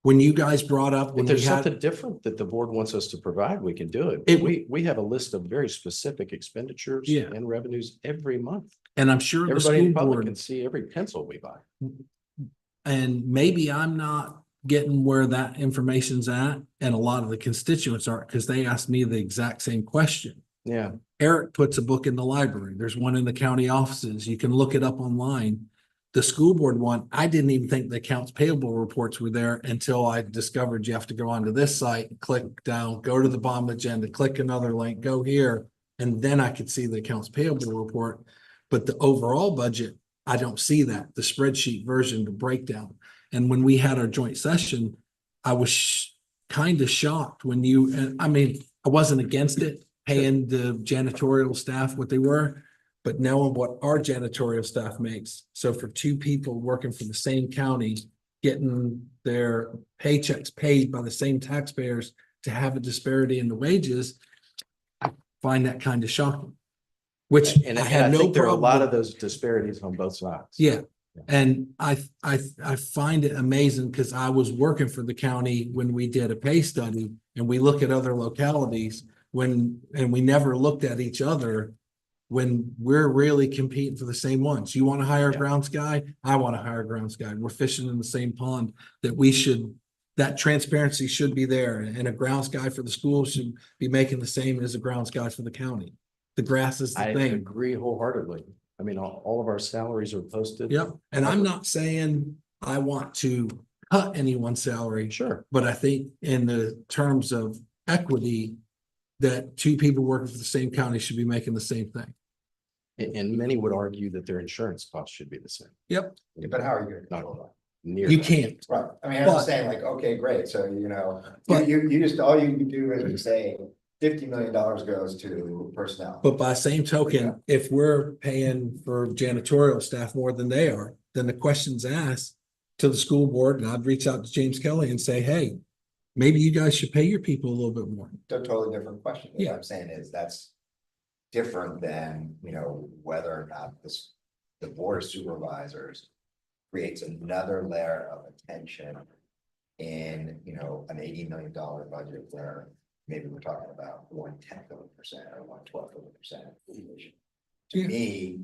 When you guys brought up, If when we there's had, something different that the board wants us to provide, we can do it. It- We have a list of very specific expenditures Yeah. and revenues every month. and I'm sure the Everybody in school the public board, can see every pencil we buy. and maybe I'm not getting where that information's at, and a lot of the constituents are, because they asked me the exact same question. Yeah. Eric puts a book in the library. There's one in the county offices. You can look it up online. The school board one, I didn't even think the accounts payable reports were there until I discovered you have to go onto this site, click down, go to the bottom agenda, click another link, go here. And then I could see the accounts payable report. But the overall budget, I don't see that, the spreadsheet version, the breakdown. And when we had our joint session, I was kind of shocked when and I mean, I wasn't against it, paying the janitorial staff what they were, but knowing what our janitorial staff makes. So for 2 people working for the same county, getting their paychecks paid by the same taxpayers to have a disparity in the wages, I find that kind of shocking. Which And I I had no think there are a lot problem. of those disparities on both sides. Yeah, and I find it amazing because I was working for the county when we did a pay study and we look at other localities and we never looked at each other when we're really competing for the same ones. You want to hire a Yeah. grounds guy? I want to hire a grounds guy. We're fishing in the same pond that transparency should be there. And a grounds guy for the school should be making the same as a grounds guy for the county. The grass is the I thing. agree wholeheartedly. I mean, all of our salaries are posted. Yep, and I'm not saying I want to cut anyone's salary, Sure. but I think in the terms of equity, that 2 people working for the same county should be making the same thing. And many would argue that their insurance costs should be the same. Yep, But how are you gonna Not control that? near. you that. Right, can't. I mean, I'm just But- saying like, okay, great, so But- you just, all you can do is say $50 million goes to personnel. But by same token, if we're paying for janitorial staff more than they are, then the question's asked to the school board, and I'd reach out to James Kelly and say, hey, maybe you guys should pay your people a little bit more. A totally different question. What Yeah. I'm saying is that's different than, whether or not the board of supervisors creates another layer of attention in, an $80 million budget where maybe we're talking about 1/10% or 1/12%. To Yeah. me,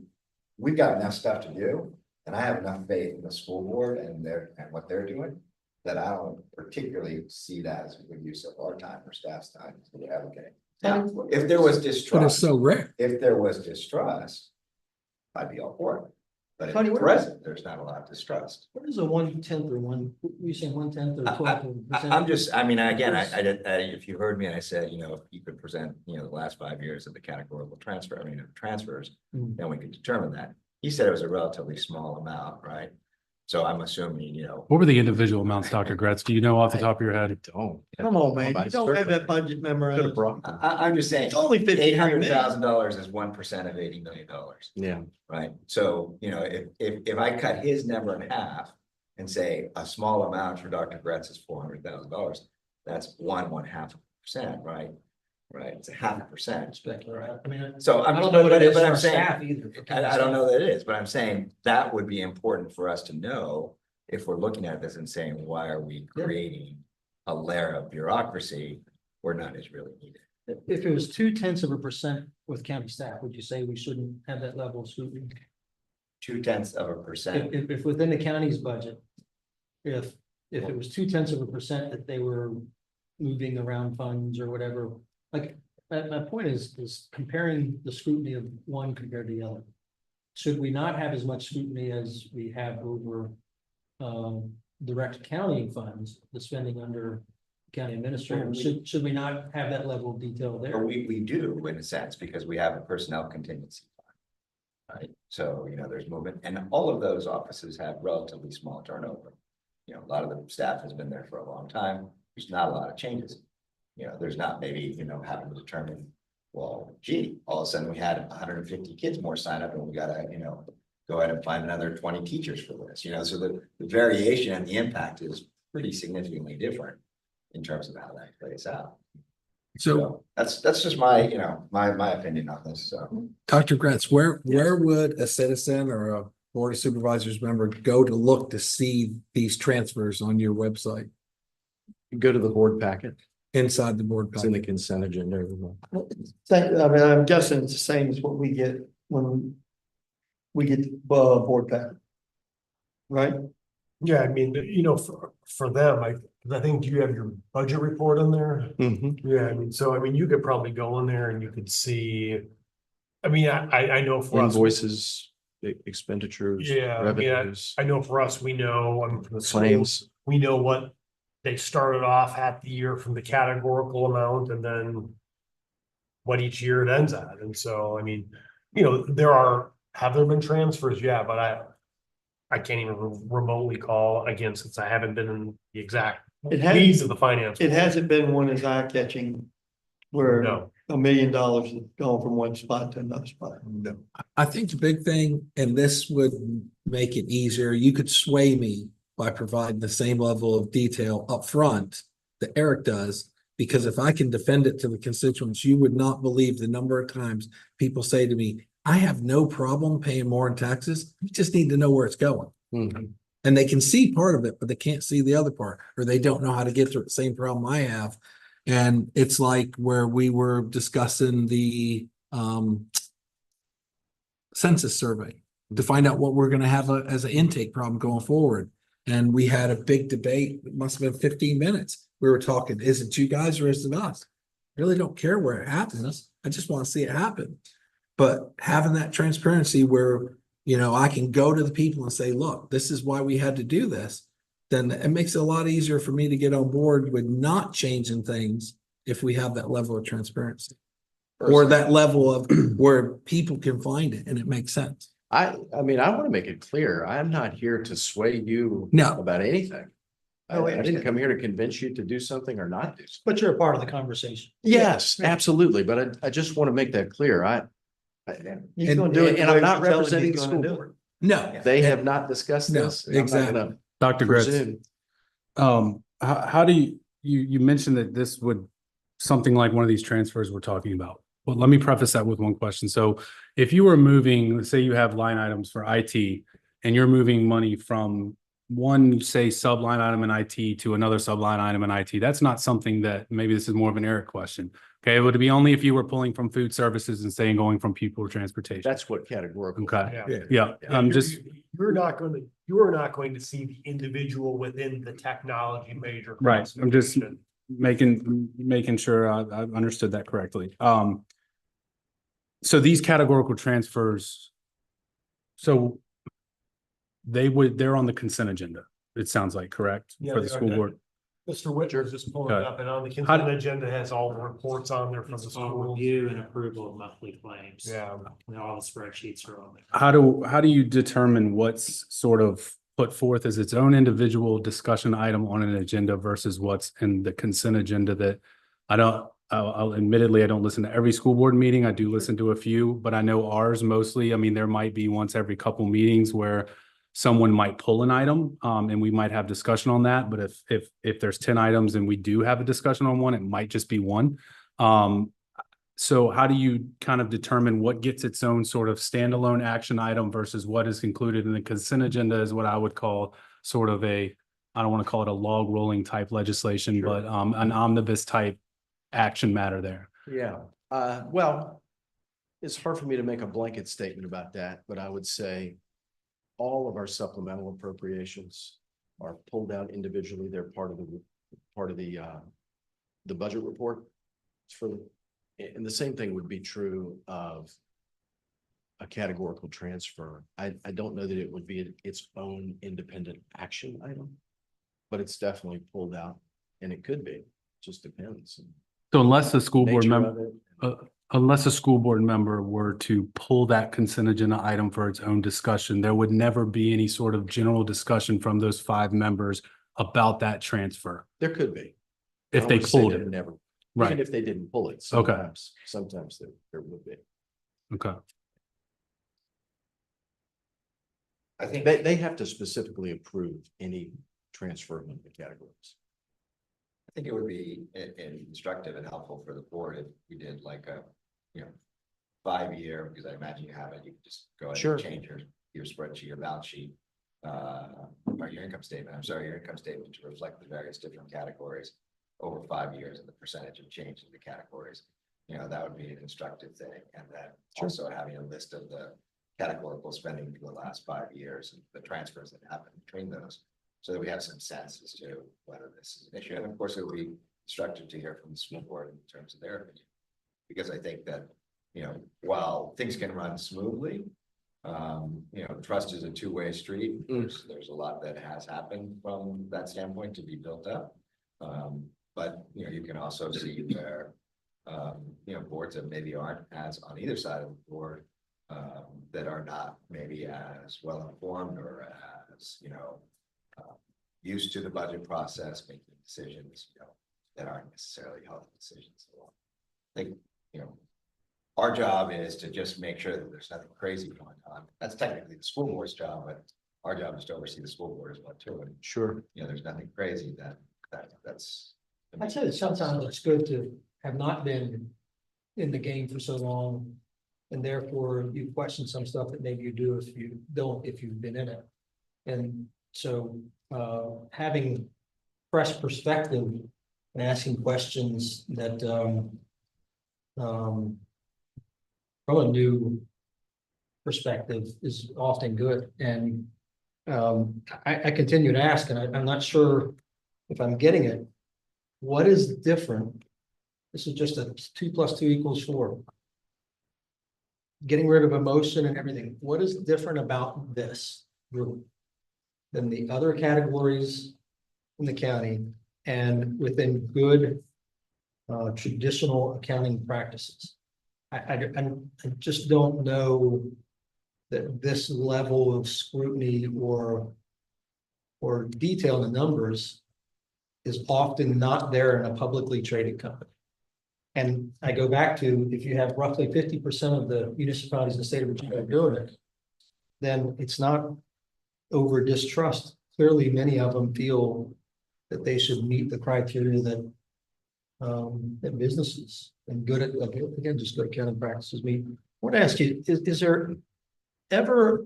we've got enough stuff to do, and I have enough faith in the school board and what they're doing, that I don't particularly see that as a good use of our time or staff's time to be advocating. Now, if there was But it's distrust, so rare. if there was distrust, I'd be all for it. But Tony, at what- present, there's not a lot of distrust. What is a 1/10 or you saying 1/10 or 12%? I'm just, I mean, again, if you heard me, and I said, if you could present, the last 5 years of the categorical transfer, of transfers, Mm. then we could determine that. He said it was a relatively small amount, right? So I'm assuming, What were the individual amounts, Dr. Gretz? Do you know off the top of your head? Don't. Come on, man, By you don't have that budget Could have memorized. brought them. I'm just saying, It's only $800,000 is 1% of $80 million. Yeah. Right, so, if I cut his number in half and say a small amount for Dr. Gretz is $400,000, that's 1/2%, right? Right, it's a 0.5%. Speculate. I mean, So I don't know what it is but for I'm our saying, staff either. for county I don't staff. know that it is, but I'm saying that would be important for us to know if we're looking at this and saying, why are we Yeah. creating a layer of bureaucracy where none is really needed? If it was 0.2% with county staff, would you say we shouldn't have that level of scrutiny? 0.2%. If within the county's budget, if it was 0.2% that they were moving around funds or whatever, like, my point is comparing the scrutiny of one compared to the other. Should we not have as much scrutiny as we have over direct county funds, the spending under county administrator? Should we not have that level of detail Or there? we do in a sense, because we have a personnel contingency fund. Right, so, there's movement, and all of those offices have relatively small turnover. A lot of the staff has been there for a long time, there's not a lot of changes. There's not maybe, having to determine, well, gee, all of a sudden we had 150 kids more sign up and we gotta, go ahead and find another 20 teachers for this, so the variation and the impact is pretty significantly different in terms of how that plays out. So, That's just my, my opinion on this, so. Dr. Gretz, where would a citizen or a board of supervisors member go to look to see these transfers on your website Go to the board packet. inside the board? It's in the packet? consent agenda. Everyone. I mean, I'm guessing it's the same as what we get when we get board packet. Right? Yeah, I mean, for them, I think you have your budget report in there. Yeah, I mean, so I mean, you could probably go in there and you could see. I mean, I know for us. Invoices, expenditures, Yeah, I mean, revenues, I know for us, we know, from the schools, claims. we know what they started off at the year from the categorical amount and then what each year it ends at. And so, I mean, have there been transfers? Yeah, but I can't even remotely call again, since I haven't been in the exact weeds of the finance. It hasn't been one as eye-catching where No. $1 million has gone from one spot to another spot. No. I think the big thing, and this would make it easier, you could sway me by providing the same level of detail up front that Eric does. Because if I can defend it to the constituents, you would not believe the number of times people say to me, I have no problem paying more in taxes. You just need to know where it's going. Mhm. And they can see part of it, but they can't see the other part, or they don't know how to get through the same problem I have. And it's like where we were discussing the census survey to find out what we're going to have as an intake problem going forward. And we had a big debate. It must have been 15 minutes. We were talking, is it you guys or is it us? Really don't care where it happens. I just want to see it happen. But having that transparency where, I can go to the people and say, look, this is why we had to do this. Then it makes it a lot easier for me to get on board with not changing things if we have that level of transparency. Or that level of where people can find it and it makes sense. I mean, I want to make it clear, I'm not here to sway you No. about anything. I No, I didn't understand. come here to convince you to do something or not do. something. But you're a part of the conversation. Yes, absolutely, but I just want to make that clear. He's gonna do it. And the way I'm not we tell him representing the he's school gonna do it. board. No. They have not discussed No, this. I'm not exactly. gonna Dr. Gretz, presume. how do you mentioned that this would, something like one of these transfers we're talking about. Well, let me preface that with one question. So if you were moving, let's say you have line items for IT and you're moving money from one, say, sub line item in IT to another sub line item in IT, that's not something that, maybe this is more of an Eric question. Okay, it would be only if you were pulling from food services and saying going from people to transportation. That's what categorical. Okay. Yeah. Yeah, I'm just, You are not going to see the individual within the technology major. right. I'm just classification. making sure I've understood that correctly. So these categorical transfers, so they're on the consent agenda. It sounds like, correct? Yeah, For the they are. school board. Mr. Whitmer's just pulling it Okay. up, and on the How consent agenda has all the reports on there from the It's all school. review and approval of monthly claims. Yeah. And all the spreadsheets are on there. How do you determine what's sort of put forth as its own individual discussion item on an agenda versus what's in the consent agenda that I'll admittedly, I don't listen to every school board meeting. I do listen to a few, but I know ours mostly. I mean, there might be once every couple meetings where someone might pull an item, and we might have discussion on that. But if there's 10 items and we do have a discussion on one, it might just be one. So how do you kind of determine what gets its own sort of standalone action item versus what is included in the consent agenda is what I would call sort of I don't want to call it a log rolling type legislation, but an omnibus type action matter there. Yeah, well, it's hard for me to make a blanket statement about that, but I would say all of our supplemental appropriations are pulled out individually. They're part of the budget report. And the same thing would be true of a categorical transfer. I don't know that it would be its own independent action item, but it's definitely pulled out, and it could be, just depends. So unless the school board Nature member, of it. unless a school board member were to pull that consent agenda item for its own discussion, there would never be any sort of general discussion from those 5 members about that transfer. There could be. If I they would say pulled there it, Never, right? even if they didn't pull it, Okay. sometimes there would be. Okay. I think. They have to specifically approve any transfer of the categories. I think it would be instructive and helpful for the board if we did like a, 5-year, because I imagine you have it, you can just go ahead Sure. and change your spreadsheet, your balance sheet. Or your income statement, your income statement to reflect the various different categories over 5 years and the percentage of change in the categories. That would be an instructive thing, and then also having a list of the categorical spending for the last 5 years and the transfers that happen between those, so that we have some sense as to whether this is an issue. And of course, it would be instructive to hear from the school board in terms of their opinion, because I think that, while things can run smoothly, trust is a two-way street. There's a lot that has happened from that standpoint to be built up. But, you can also see where, boards that maybe aren't as on either side of the board, that are not maybe as well informed or as, used to the budget process, making decisions, that aren't necessarily healthy decisions. So I think, our job is to just make sure that there's nothing crazy going on. That's technically the school board's job, but our job is to oversee the school board as well too. And Sure. there's nothing crazy that's. I'd say that sometimes it's good to have not been in the game for so long. And therefore you question some stuff that maybe you do if you've been in it. And so having fresh perspective and asking questions that from a new perspective is often good. And I continue to ask, and I'm not sure if I'm getting it. What is different? This is just a 2 + 2 = 4. Getting rid of emotion and everything. What is different about this group than the other categories in the county and within good traditional accounting practices? I just don't know that this level of scrutiny or detail in the numbers is often not there in a publicly traded company. And I go back to, if you have roughly 50% of the municipalities in the state of Virginia doing it, then it's not over distrust. Clearly, many of them feel that they should meet the criteria that businesses and good accounting practices meet. I want to ask you, is there ever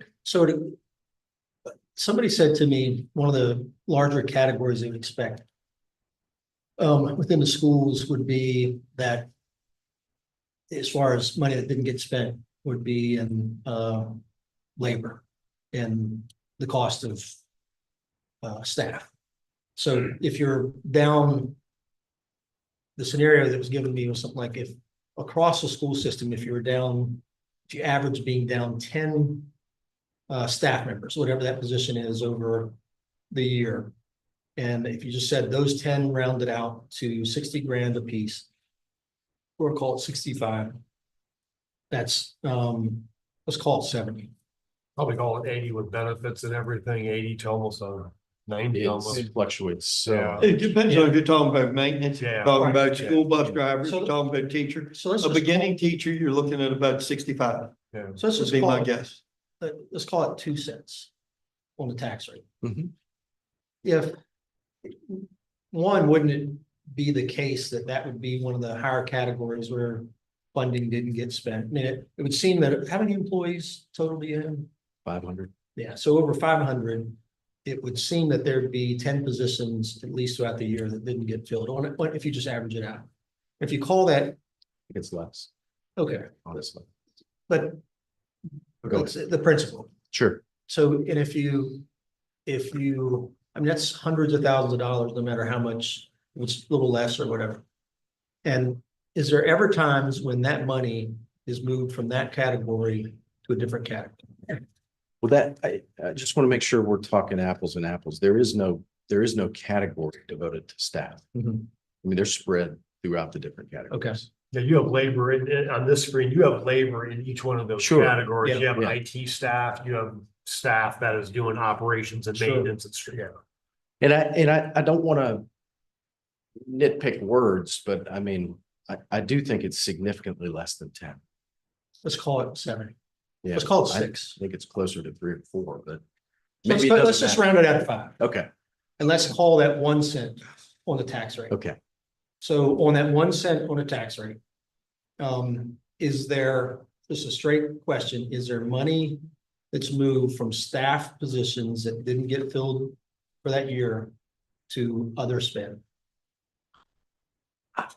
somebody said to me, one of the larger categories they would expect within the schools would be that, as far as money that didn't get spent, would be in labor and the cost of staff. So if you're down, the scenario that was given me was something like, if across the school system, if you average being down 10 staff members, whatever that position is over the year. And if you just said those 10 rounded out to 60 grand apiece, or call it 65, that's, let's call it 70. Probably call it 80 with benefits and everything, 80 to almost 90 almost. It fluctuates so. Yeah. It depends on if you're talking about maintenance, if you're Yeah. talking Right. about school bus drivers, So- you're talking about teacher. So let's A just beginning teacher, you're looking at about 65, Yeah. So let's would just be my call it, guess. let's call it 2 cents on the tax rate. Mhm. If one, wouldn't it be the case that that would be one of the higher categories where funding didn't get spent? I mean, it would seem that, how many employees total do you have? 500. Yeah, so over 500, it would seem that there'd be 10 positions at least throughout the year that didn't get filled if you just average it out. If you call that, It's less, okay, honestly. but Go it's the principle. Sure. So, and if you, I mean, that's hundreds of thousands of dollars, no matter how much, it's a little less or whatever. And is there ever times when that money is moved from that category to a different category? Well, I just want to make sure we're talking apples and apples. There is no category devoted to staff. Mhm. I mean, they're spread throughout the different categories. Yeah, you have labor on this screen, you have labor in each one of those Sure. categories. You have Yeah. IT staff, you have staff that is doing operations and Sure. maintenance and yeah. And I don't want to nitpick words, but I mean, I do think it's significantly less than 10. Let's call it 70. Yeah, Let's call it I 6. think it's closer to 3 or 4, but Let's maybe it let's doesn't just matter. round it out to 5. Okay, And let's call that 1 cent on the tax rate. okay. So on that 1 cent on a tax rate, is there, just a straight question, is there money that's moved from staff positions that didn't get filled for that year to other spend?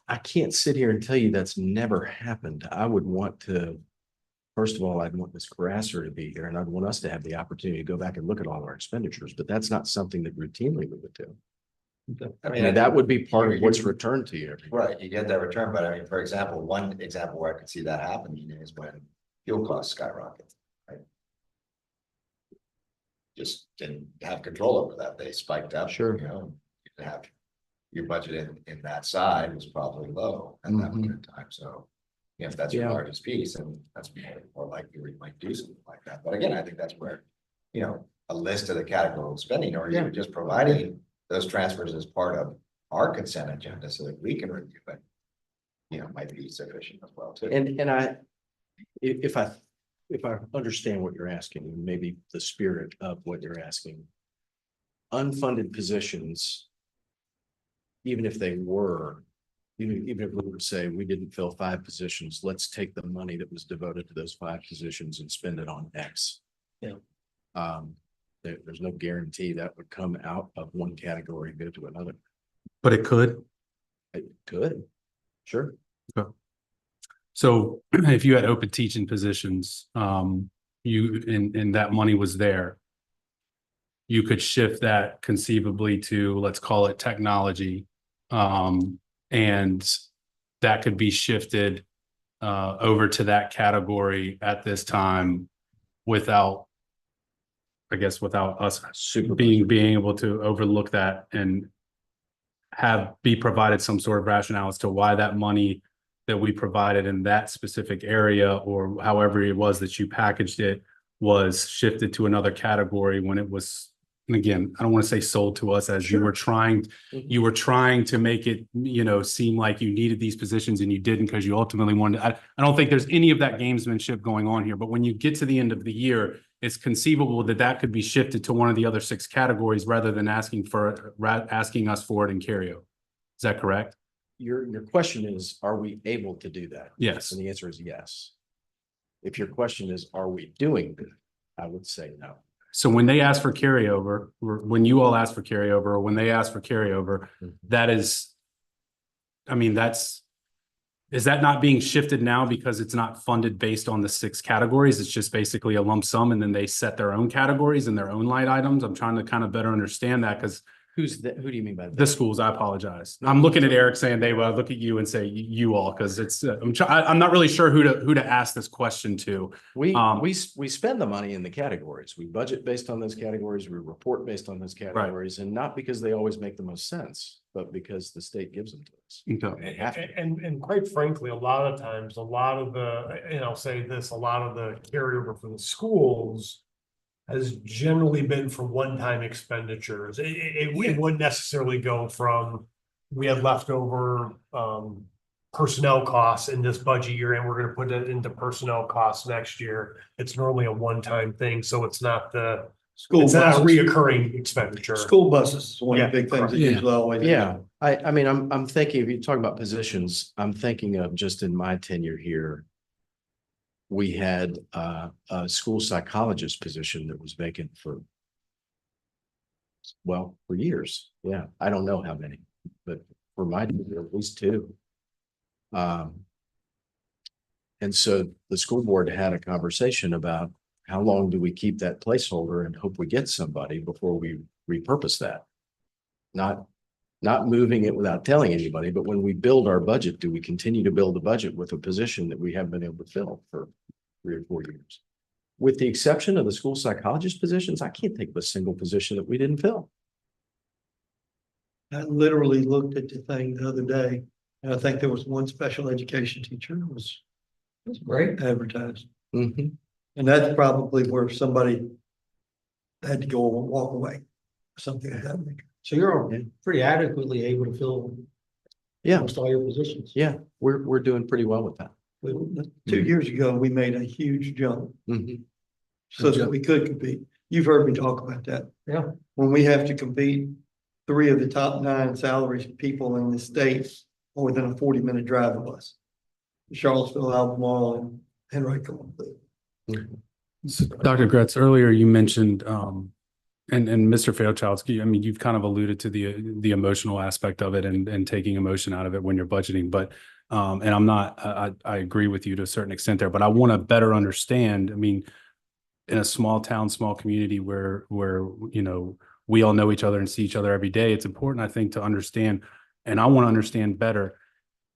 I can't sit here and tell you that's never happened. I would want to, first of all, I'd want Ms. Grasser to be here and I'd want us to have the opportunity to go back and look at all our expenditures, but that's not something that routinely we would do. I And that would be part of what's returned to you. every year. Right, you get that return, but I mean, for example, one example where I could see that happening is when fuel costs skyrocket, right? Just didn't have control over that, they spiked up. Sure. You know, you could have your budget in that side was probably low at that point in time, so. If that's your Yeah. largest piece, and that's more likely we might do something like that, but again, I think that's where, you know, a list of the category of spending, or Yeah. you're just providing those transfers as part of our consent agenda so that we can review it. You know, might be sufficient as well too. And if I understand what you're asking, and maybe the spirit of what you're asking. Unfunded positions. Even if they were, even if we would say we didn't fill 5 positions, let's take the money that was devoted to those 5 positions and spend it on X. Yeah. There's no guarantee that would come out of one category and go to another. But it could. It could, sure. So if you had open teaching positions, and that money was there, you could shift that conceivably to, let's call it technology. And that could be shifted over to that category at this time without, I guess, without us being able to overlook that and be provided some sort of rationale as to why that money that we provided in that specific area, or however it was that you packaged it, was shifted to another category when it was, and again, I don't want to say sold to us as you were trying to make it, seem like you needed these positions and you didn't because you ultimately wanted, I don't think there's any of that gamesmanship going on here, but when you get to the end of the year, it's conceivable that could be shifted to one of the other 6 categories rather than asking us for it in carryover. Is that correct? Your question is, are we able to do that? Yes. And the answer is yes. If your question is, are we doing that? I would say no. So when they ask for carryover, or when you all ask for carryover, or when they ask for carryover, that is, is that not being shifted now because it's not funded based on the 6 categories? It's just basically a lump sum and then they set their own categories and their own line items. I'm trying to kind of better understand that because Who's that? Who do you mean by that? The schools, I apologize. I'm looking at Eric saying they will look at you and say you all, because it's, I'm not really sure who to ask this question to. We Um, spend the money in the categories. We budget based on those categories. We report based on those categories, and not because they always make the most sense, but because the state gives them to us. Okay. We have to. And quite frankly, a lot of times, a lot of the, and I'll say this, a lot of the carryover for the schools has generally been for one-time expenditures. It wouldn't necessarily go from, we had leftover personnel costs in this budget year, and we're gonna put it into personnel costs next year. It's normally a one-time thing, so it's not School it's not a buses, reoccurring expenditure. school buses is one of the Yeah, big things that correct. usually always. Yeah, I mean, I'm thinking, if you talk about positions, I'm thinking of just in my tenure here. We had a school psychologist position that was vacant for. Well, for years. Yeah, I don't know how many, but for my, at least two. And so the school board had a conversation about how long do we keep that placeholder and hope we get somebody before we repurpose that? Not moving it without telling anybody, but when we build our budget, do we continue to build a budget with a position that we haven't been able to fill for 3 or 4 years? With the exception of the school psychologist positions, I can't think of a single position that we didn't fill. I literally looked at the thing the other day, and I think there was one special education teacher that was Great. advertised. Mhm. And that's probably where somebody had to go and walk away, something like that. So you're pretty adequately able to fill Yeah, almost all your positions. yeah, we're doing pretty well with that. 2 years ago, we made a huge jump Mhm. so that we could compete. You've heard me talk about that. Yeah. When we have to compete, 3 of the top 9 salaries people in the state are within a 40-minute drive of us. Charlottesville, Albemarle, and Henrico. So, Dr. Gretz, earlier you mentioned, and Mr. Fairchild, I mean, you've kind of alluded to the emotional aspect of it and taking emotion out of it when you're budgeting, but, and I'm not, I agree with you to a certain extent there, but I want to better understand, I mean, in a small town, small community where, you know, we all know each other and see each other every day, it's important, I think, to understand, and I want to understand better.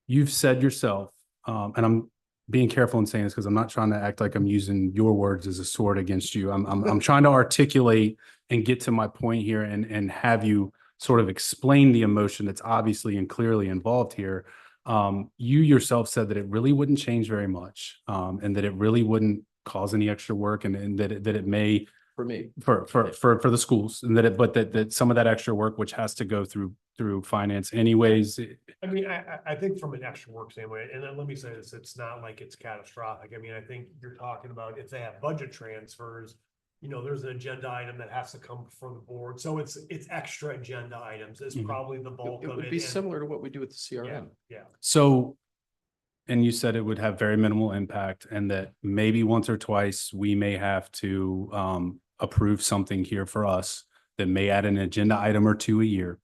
You've said yourself, and I'm being careful in saying this because I'm not trying to act like I'm using your words as a sword against you. I'm trying to articulate and get to my point here and have you sort of explain the emotion that's obviously and clearly involved here. You yourself said that it really wouldn't change very much, and that it really wouldn't cause any extra work, and that it may For me. for the schools, and that some of that extra work, which has to go through finance anyways. I mean, I think from an extra work standpoint, and then let me say this, it's not like it's catastrophic. I mean, I think you're talking about if they have budget transfers, you know, there's an agenda item that has to come before the board. So it's extra agenda items is Mhm. probably the bulk It of would it. be and- similar to what we do with the Yeah, CRM. yeah. So, and you said it would have very minimal impact, and that maybe once or twice we may have to approve something here for us that may add an agenda item or two a year.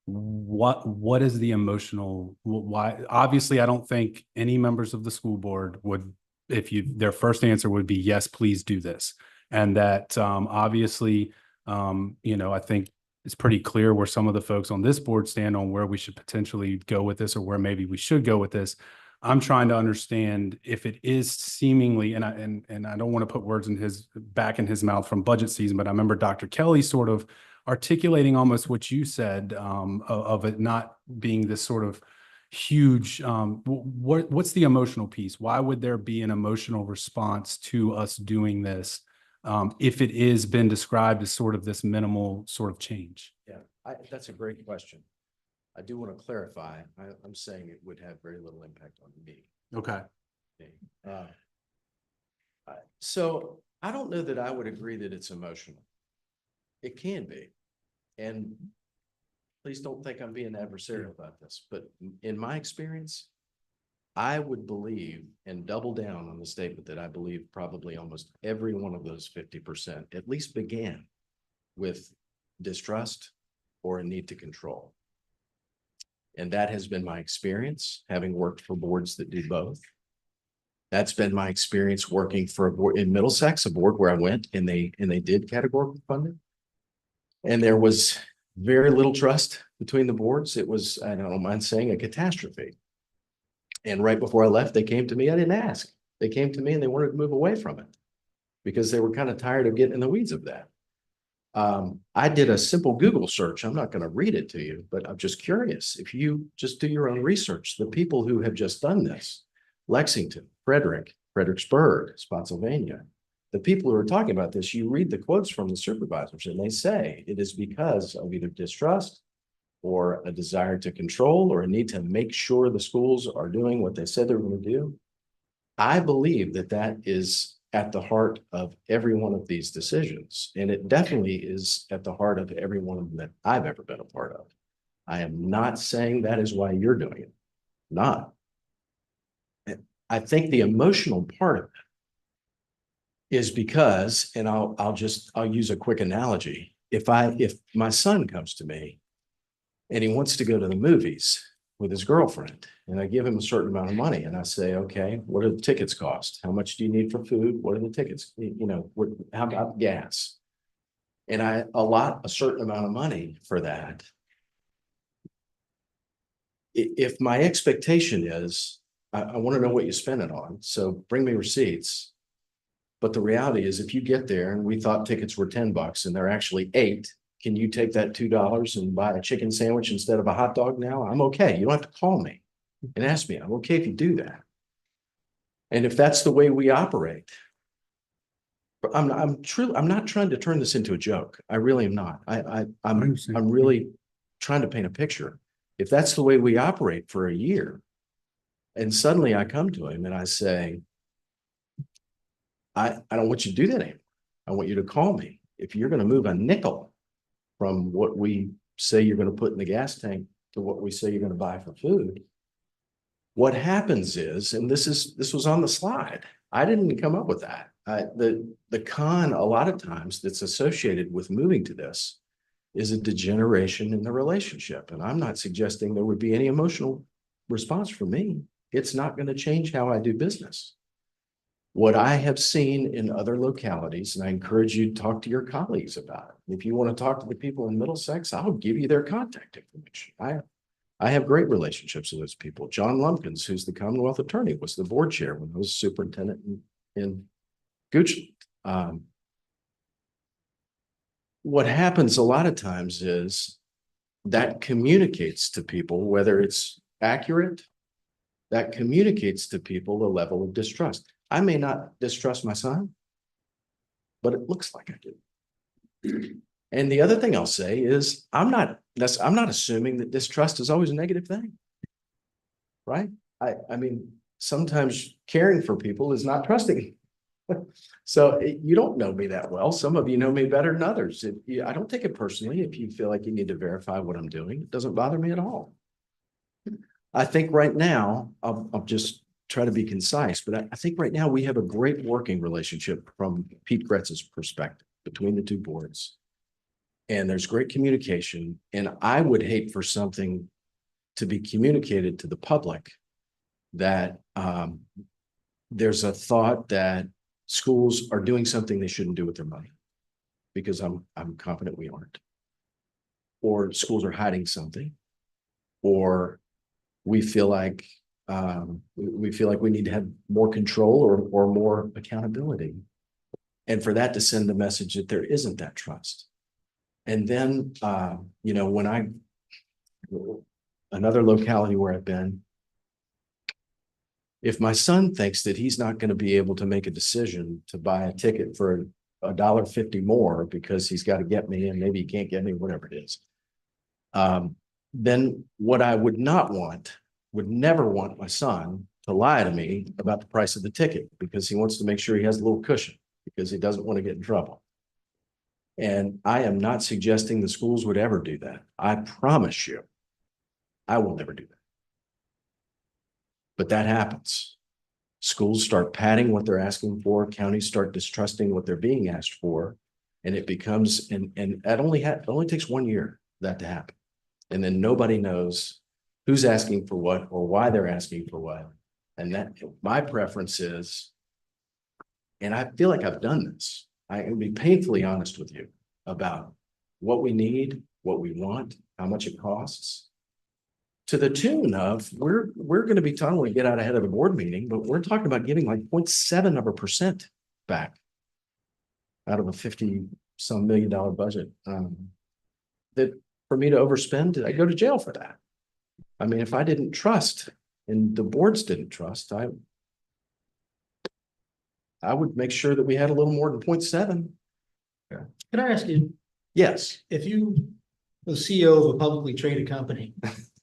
What is the emotional, why? Obviously, I don't think any members of the school board would, their first answer would be, yes, please do this. And that obviously, you know, I think it's pretty clear where some of the folks on this board stand on where we should potentially go with this, or where maybe we should go with this. I'm trying to understand if it is seemingly, and I don't want to put words back in his mouth from budget season, but I remember Dr. Kelly sort of articulating almost what you said, of it not being this sort of huge, what's the emotional piece? Why would there be an emotional response to us doing this, if it is been described as sort of this minimal sort of change? Yeah, that's a great question. I do want to clarify, I'm saying it would have very little impact on me. Okay. So I don't know that I would agree that it's emotional. It can be. And please don't think I'm being adversarial about this, but in my experience, I would believe and double down on the statement that I believe probably almost every one of those 50% at least began with distrust or a need to control. And that has been my experience, having worked for boards that do both. That's been my experience working for a board in Middlesex, a board where I went and they did categorical funding. And there was very little trust between the boards. It was, I don't mind saying, a catastrophe. And right before I left, they came to me. I didn't ask. They came to me and they wanted to move away from it because they were kind of tired of getting in the weeds of that. I did a simple Google search. I'm not going to read it to you, but I'm just curious. If you just do your own research, the people who have just done this, Lexington, Fredericksburg, Spotsylvania, the people who are talking about this, you read the quotes from the supervisors and they say it is because of either distrust or a desire to control or a need to make sure the schools are doing what they said they're going to do. I believe that that is at the heart of every one of these decisions. And it definitely is at the heart of every one of them that I've ever been a part of. I am not saying that is why you're doing it. Not. I think the emotional part of it is because, and I'll use a quick analogy. If my son comes to me and he wants to go to the movies with his girlfriend, and I give him a certain amount of money and I say, okay, what do the tickets cost? How much do you need for food? What are the tickets? How about gas? And I allot a certain amount of money for that. If my expectation is, I want to know what you spend it on, so bring me receipts. But the reality is if you get there and we thought tickets were $10 and they're actually $8, can you take that $2 and buy a chicken sandwich instead of a hot dog now? I'm okay. You don't have to call me and ask me. I'm okay if you do that. And if that's the way we operate, but I'm not trying to turn this into a joke. I really am not. I'm really trying to paint a picture. If that's the way we operate for a year, and suddenly I come to him and I say, I don't want you to do that anymore. I want you to call me. If you're going to move a nickel from what we say you're going to put in the gas tank to what we say you're going to buy for food, what happens is, and this was on the slide, I didn't come up with that. The con a lot of times that's associated with moving to this is a degeneration in the relationship. And I'm not suggesting there would be any emotional response from me. It's not going to change how I do business. What I have seen in other localities, and I encourage you to talk to your colleagues about it. If you want to talk to the people in Middlesex, I'll give you their contact information. I have great relationships with those people. John Lumpkins, who's the Commonwealth attorney, was the board chair when I was superintendent in Goochland. What happens a lot of times is that communicates to people, whether it's accurate, that communicates to people a level of distrust. I may not distrust my son, but it looks like I do. And the other thing I'll say is I'm not assuming that distrust is always a negative thing. Right? I mean, sometimes caring for people is not trusting. So you don't know me that well. Some of you know me better than others. I don't take it personally if you feel like you need to verify what I'm doing. It doesn't bother me at all. I think right now, I'll just try to be concise, but I think right now we have a great working relationship from Pete Gretz's perspective between the two boards. And there's great communication. And I would hate for something to be communicated to the public that there's a thought that schools are doing something they shouldn't do with their money, because I'm confident we aren't. Or schools are hiding something, or we feel like we need to have more control or more accountability. And for that to send the message that there isn't that trust. And then, when another locality where I've been, if my son thinks that he's not going to be able to make a decision to buy a ticket for $1.50 more because he's got to get me and maybe he can't get me, whatever it is, then what I would never want my son to lie to me about the price of the ticket because he wants to make sure he has a little cushion because he doesn't want to get in trouble. And I am not suggesting the schools would ever do that. I promise you, I will never do that. But that happens. Schools start padding what they're asking for. Counties start distrusting what they're being asked for. And it becomes, and it only takes 1 year for that to happen. And then nobody knows who's asking for what or why they're asking for what. And that my preference is, and I feel like I've done this, I can be painfully honest with you about what we need, what we want, how much it costs. To the tune of, we're gonna be talking, we get out ahead of the board meeting, but we're talking about giving like 0.7% back out of a 50-some million dollar budget. That for me to overspend, I go to jail for that. I mean, if I didn't trust and the boards didn't trust, I would make sure that we had a little more than 0.7. Can I ask you, Yes, if you, the CEO of a publicly traded company,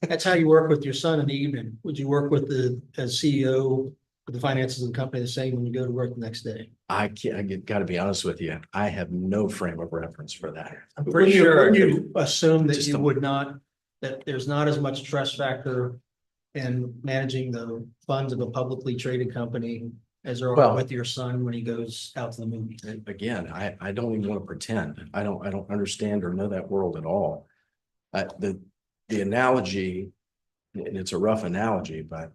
that's how you work with your son in the evening, would you work with as CEO with the finances of the company the same when you go to work the next day? I gotta be honest with you. I have no frame of reference for that. I'm pretty sure. Wouldn't you assume that Just you a- would not, that there's not as much trust factor in managing the funds of a publicly traded company as there Well- are with your son when he goes out to the movies? And again, I don't even want to pretend. I don't understand or know that world at all. The analogy, and it's a rough analogy, but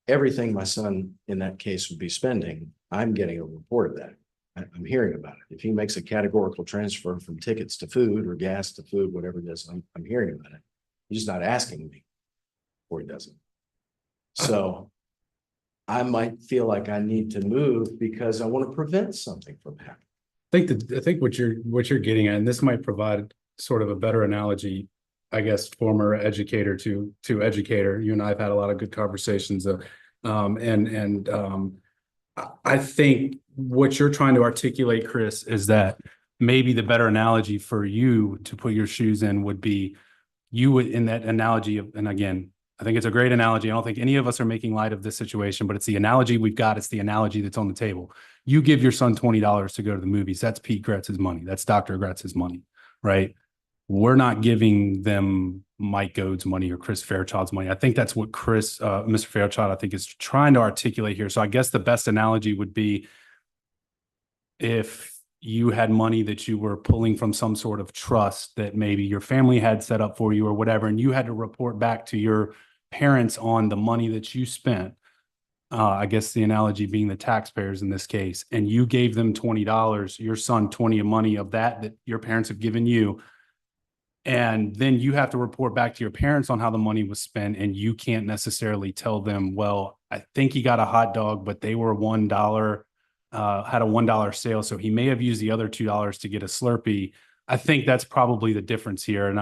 everything my son in that case would be spending, I'm getting a report of that. I'm hearing about it. If he makes a categorical transfer from tickets to food or gas to food, whatever it is, I'm hearing about it. He's not asking me, or he doesn't. So I might feel like I need to move because I want to prevent something from happening. I think what you're getting at, and this might provide sort of a better analogy, I guess, former educator to educator. You and I have had a lot of good conversations I think what you're trying to articulate, Chris, is that maybe the better analogy for you to put your shoes in would be you would, in that analogy of, and again, I think it's a great analogy. I don't think any of us are making light of this situation, but it's the analogy we've got. It's the analogy that's on the table. You give your son $20 to go to the movies. That's Pete Gretz's money. That's Dr. Gretz's money, right? We're not giving them Mike Goad's money or Chris Fairchild's money. I think that's what Mr. Fairchild, I think, is trying to articulate here. So I guess the best analogy would be if you had money that you were pulling from some sort of trust that maybe your family had set up for you or whatever, and you had to report back to your parents on the money that you spent. I guess the analogy being the taxpayers in this case, and you gave them $20, your son 20 of money of that your parents have given you. And then you have to report back to your parents on how the money was spent. And you can't necessarily tell them, well, I think he got a hot dog, but they were $1, had a $1 sale. So he may have used the other $2 to get a Slurpee. I think that's probably the difference here. And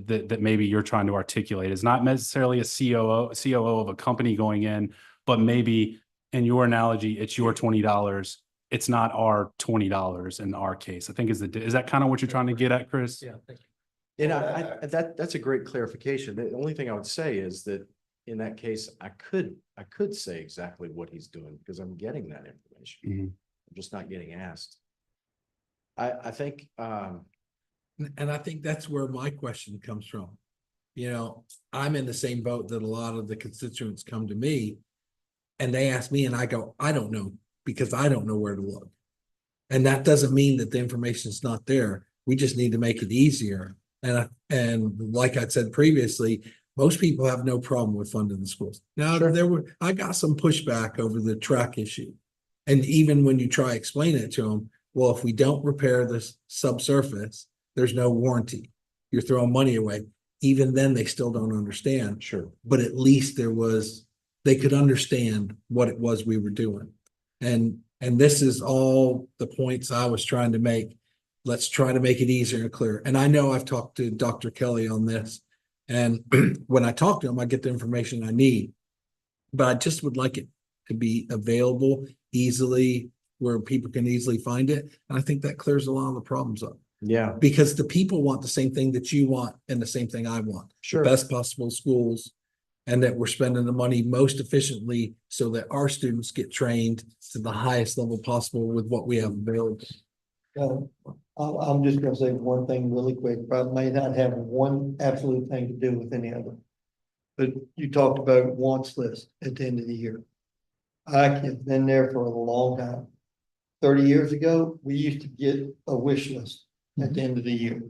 that maybe you're trying to articulate is not necessarily a COO of a company going in, but maybe in your analogy, it's your $20. It's not our $20 in our case. I think is that kind of what you're trying to get at, Chris? Yeah, thank you. And that's a great clarification. The only thing I would say is that in that case, I could say exactly what he's doing because I'm getting that information. Mhm. I'm just not getting asked. I think, And I think that's where my question comes from. You know, I'm in the same boat that a lot of the constituents come to me and they ask me and I go, I don't know, because I don't know where to look. And that doesn't mean that the information is not there. We just need to make it easier. And like I said previously, most people have no problem with funding the schools. Now, I got some pushback over the track issue. And even when you try explaining it to them, well, if we don't repair this subsurface, there's no warranty. You're throwing money away. Even then, they still don't understand. sure. But at least they could understand what it was we were doing. And this is all the points I was trying to make. Let's try to make it easier and clearer. And I know I've talked to Dr. Kelly on this. And when I talk to him, I get the information I need. But I just would like it to be available easily where people can easily find it. And I think that clears a lot of the problems up. Yeah, Because the people want the same thing that you want and the same thing I want. sure. The best possible schools. And that we're spending the money most efficiently so that our students get trained to the highest level possible with what we have available. I'm just gonna say one thing really quick, probably may not have one absolute thing to do with any other. But you talked about wants list at the end of the year. I have been there for a long time. 30 years ago, we used to get a wish list at the end of the year.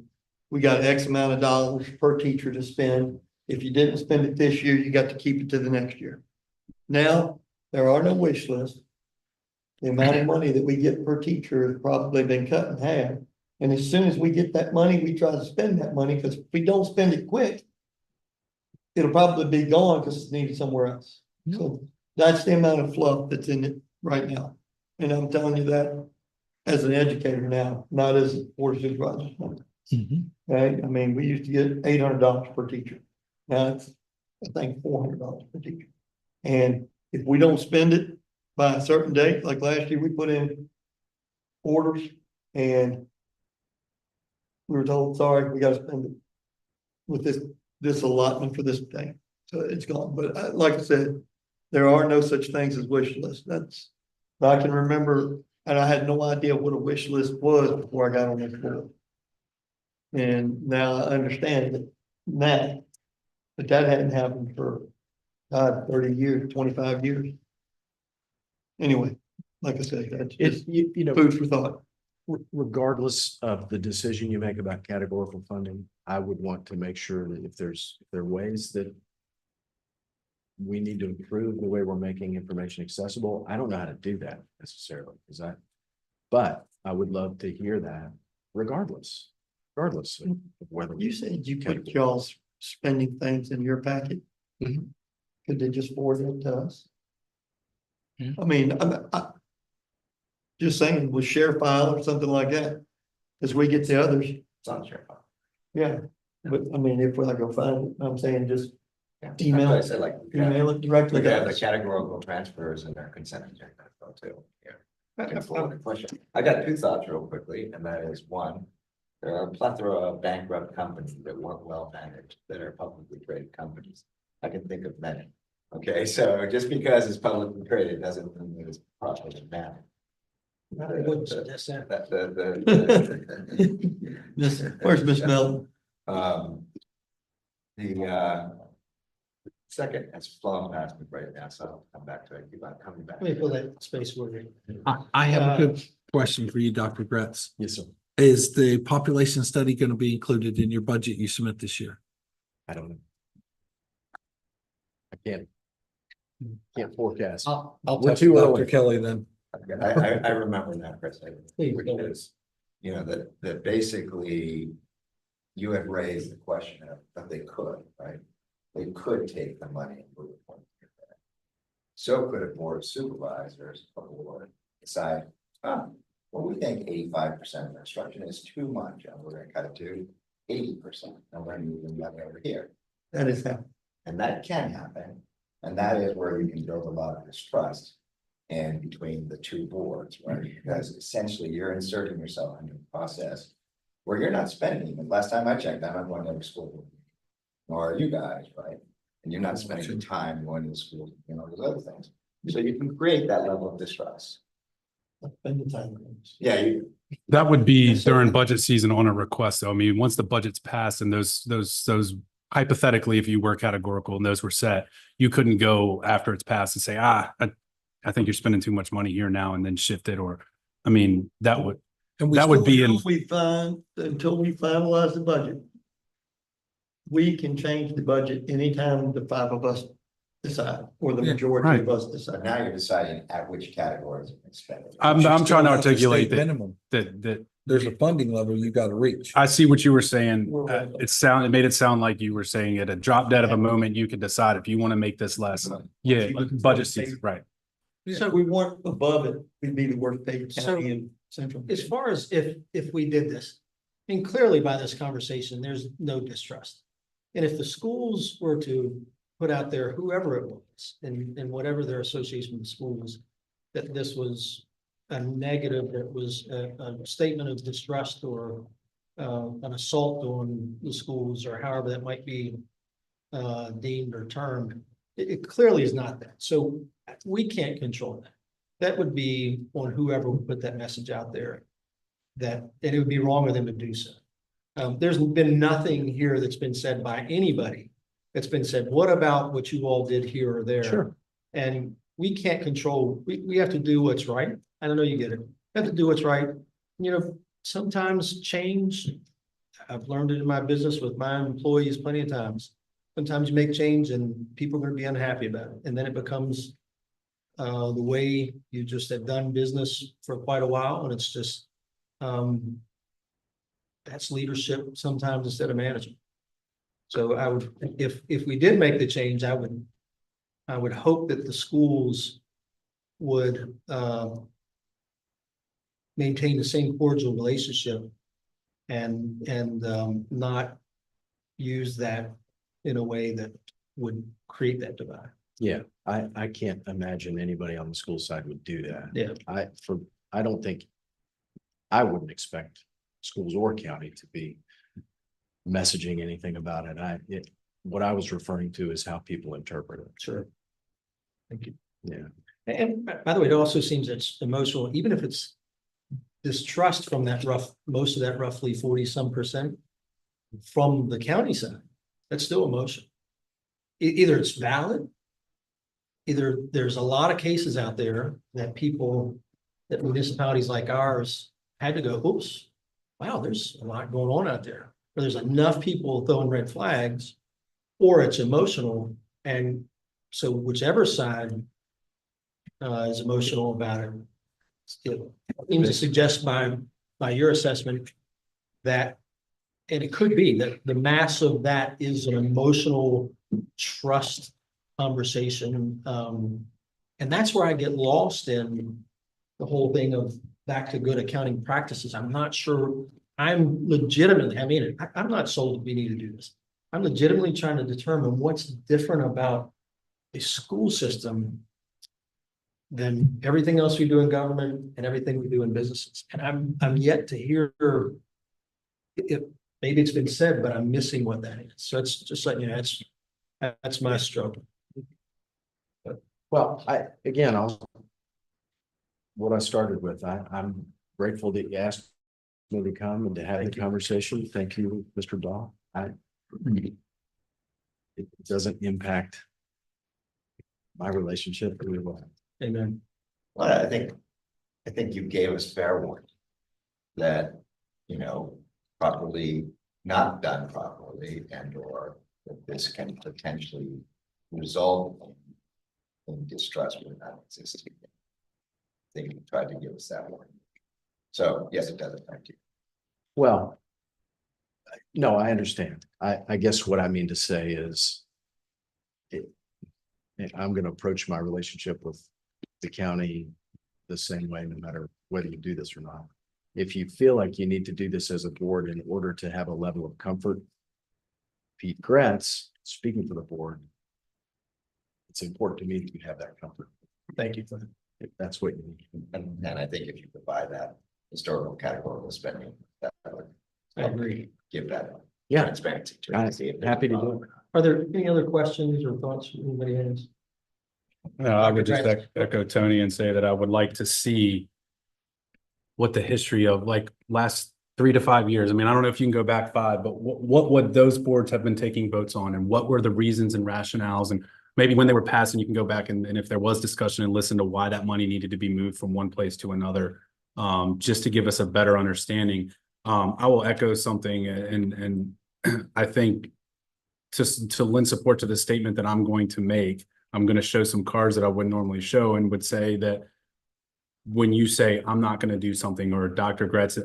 We got X amount of dollars per teacher to spend. If you didn't spend it this year, you got to keep it to the next year. Now, there are no wish lists. The amount of money that we get per teacher has probably been cut in half. And as soon as we get that money, we try to spend that money, because if we don't spend it quick, it'll probably be gone because it's needed somewhere else. So that's the amount of fluff that's in it right now. And I'm telling you that as an educator now, not as a board of supervisor. Right? I mean, we used to get $800 per teacher. Now it's, I think, $400 per teacher. And if we don't spend it by a certain date, like last year, we put in orders and we were told, sorry, we gotta spend it with this allotment for this thing. So it's gone. But like I said, there are no such things as wish lists. I can remember, and I had no idea what a wish list was before I got on this board. And now I understand it now, but that hadn't happened for 30 years, 25 years. Anyway, like I said, that's just You know, food for thought. regardless of the decision you make about categorical funding, I would want to make sure that if there are ways that we need to improve the way we're making information accessible. I don't know how to do that necessarily, but I would love to hear that regardless of whether. You said you put y'all's spending things in your packet. Mhm. Could they just forward it to us? Yeah. I mean, I'm just saying with share file or something like that, as we get the others, It's on share file. yeah. But I mean, if I go find it, I'm saying just Yeah. Email. That's why I said, like, email it directly. we have to the us. categorical transfers and their consent agenda though too. Yeah. I can I- forward the question. I got two thoughts real quickly, and that is one, there are a plethora of bankrupt companies that weren't well managed, that are publicly traded companies. I can think of many. Okay, so just because it's publicly traded doesn't mean that it's properly managed. I wouldn't suggest that. Where's Miss Mel? The second has flown past me right now, so I'll come back to it, keep on coming back. Let me fill that space where you. I have a good question for you, Dr. Gretz. Yes, sir. Is the population study going to be included in your budget you submit this year? I don't know. I can't forecast. I'll We're text too Dr. early. Kelly then. I remember that, Chris, Please, which go. is, you know, that basically you had raised the question of, that they could, right? They could take the money and move it. So could a board of supervisors or decide, well, we think 85% of instruction is too much, and we're gonna cut it to 80%, and we're gonna move them over here. That is how. And that can happen, and that is where you can build a lot of distrust in between the two boards, right? Because essentially you're inserting yourself into a process where you're not spending, and last time I checked, I'm not going to every school board, nor are you guys, right? And you're not spending the time going to the school, you know, those other things. So you can create that level of distrust. Spend the time. Yeah, That would be Yes, sir. during budget season on a request. though. I mean, once the budget's passed and those hypothetically, if you were categorical and those were set, you couldn't go after it's passed and say, I think you're spending too much money here now and then shift it. Or, I mean, that would be in, Until we finalize the budget. We can change the budget anytime the five of us decide, or the Yeah, majority of us but decide. now you're deciding at which categories you can spend it. I'm You trying still to have the articulate state minimum. that There's a funding level you got to reach. I see what you were saying. We're right. It made it sound like you were saying at a drop dead of a moment, you could decide if you want to make this less. Yeah, budget season, right. So we weren't above it, we'd be the worst paid county in central. As far as if we did this, and clearly by this conversation, there's no distrust. And if the schools were to put out there, whoever it was, and whatever their association with schools, that this was a negative, that was a statement of distrust or an assault on the schools, or however that might be deemed or termed, it clearly is not that. So we can't control that. That would be on whoever would put that message out there, and it would be wrong of them to do so. There's been nothing here that's been said by anybody that's been said, what about what you all did here or there? Sure. And we can't control, we have to do what's right. I don't know, you get it. We have to do what's right. You know, sometimes change, I've learned it in my business with my employees plenty of times. Sometimes you make change and people are going to be unhappy about it. And then it becomes the way you just have done business for quite a while. And it's just, that's leadership sometimes instead of management. So I would, if we did make the change, I would hope that the schools would, maintain the same cordial relationship and not use that in a way that would create that divide. Yeah, I can't imagine anybody on the school side would do that. Yeah. I don't think, I wouldn't expect schools or county to be messaging anything about it. What I was referring to is how people interpret it. Sure. Thank you. Yeah. And by the way, it also seems it's emotional, even if it's distrust from most of that roughly 40-some% from the county side, that's still emotional. Either it's valid, either there's a lot of cases out there that municipalities like ours had to go, oops, wow, there's a lot going on out there. Or there's enough people throwing red flags, or it's emotional. And so whichever side is emotional about it, it seems to suggest by your assessment that, and it could be that the mass of that is an emotional trust conversation. And that's where I get lost in the whole thing of back to good accounting practices. I'm not sure. I'm not sold that we need to do this. I'm legitimately trying to determine what's different about a school system than everything else we do in government and everything we do in businesses. And I'm yet to hear if maybe it's been said, but I'm missing what that is. So it's just like, that's my struggle. Well, what I started with, I'm grateful that you asked me to come and to have the conversation. Thank you, Mr. Dahl. It doesn't impact my relationship really well. Amen. Well, I think you gave us fair warning that, properly, not done properly, and or that this can potentially result in distrust with non-existing. I think you tried to give us that warning. So yes, it does affect you. Well, no, I understand. I guess what I mean to say is I'm going to approach my relationship with the county the same way, no matter whether you do this or not. If you feel like you need to do this as a board in order to have a level of comfort, Pete Gratz, speaking for the board, it's important to me that you have that comfort. Thank you for that. If that's what you need. And I think if you provide that historical categorical spending, that would I agree. give that Yeah, transparency to it. I'm to see if happy to there's a do problem it. or not. Are there any other questions or thoughts anybody has? No, I would Dr. just Grant. echo Tony and say that I would like to see what the history of like last 3 to 5 years. I mean, I don't know if you can go back 5, but what would those boards have been taking votes on, and what were the reasons and rationales, and maybe when they were passing, you can go back and if there was discussion and listen to why that money needed to be moved from one place to another, just to give us a better understanding. I will echo something, and I think to lend support to the statement that I'm going to make, I'm going to show some cards that I wouldn't normally show, and would say that when you say I'm not going to do something, or Dr. Gretz,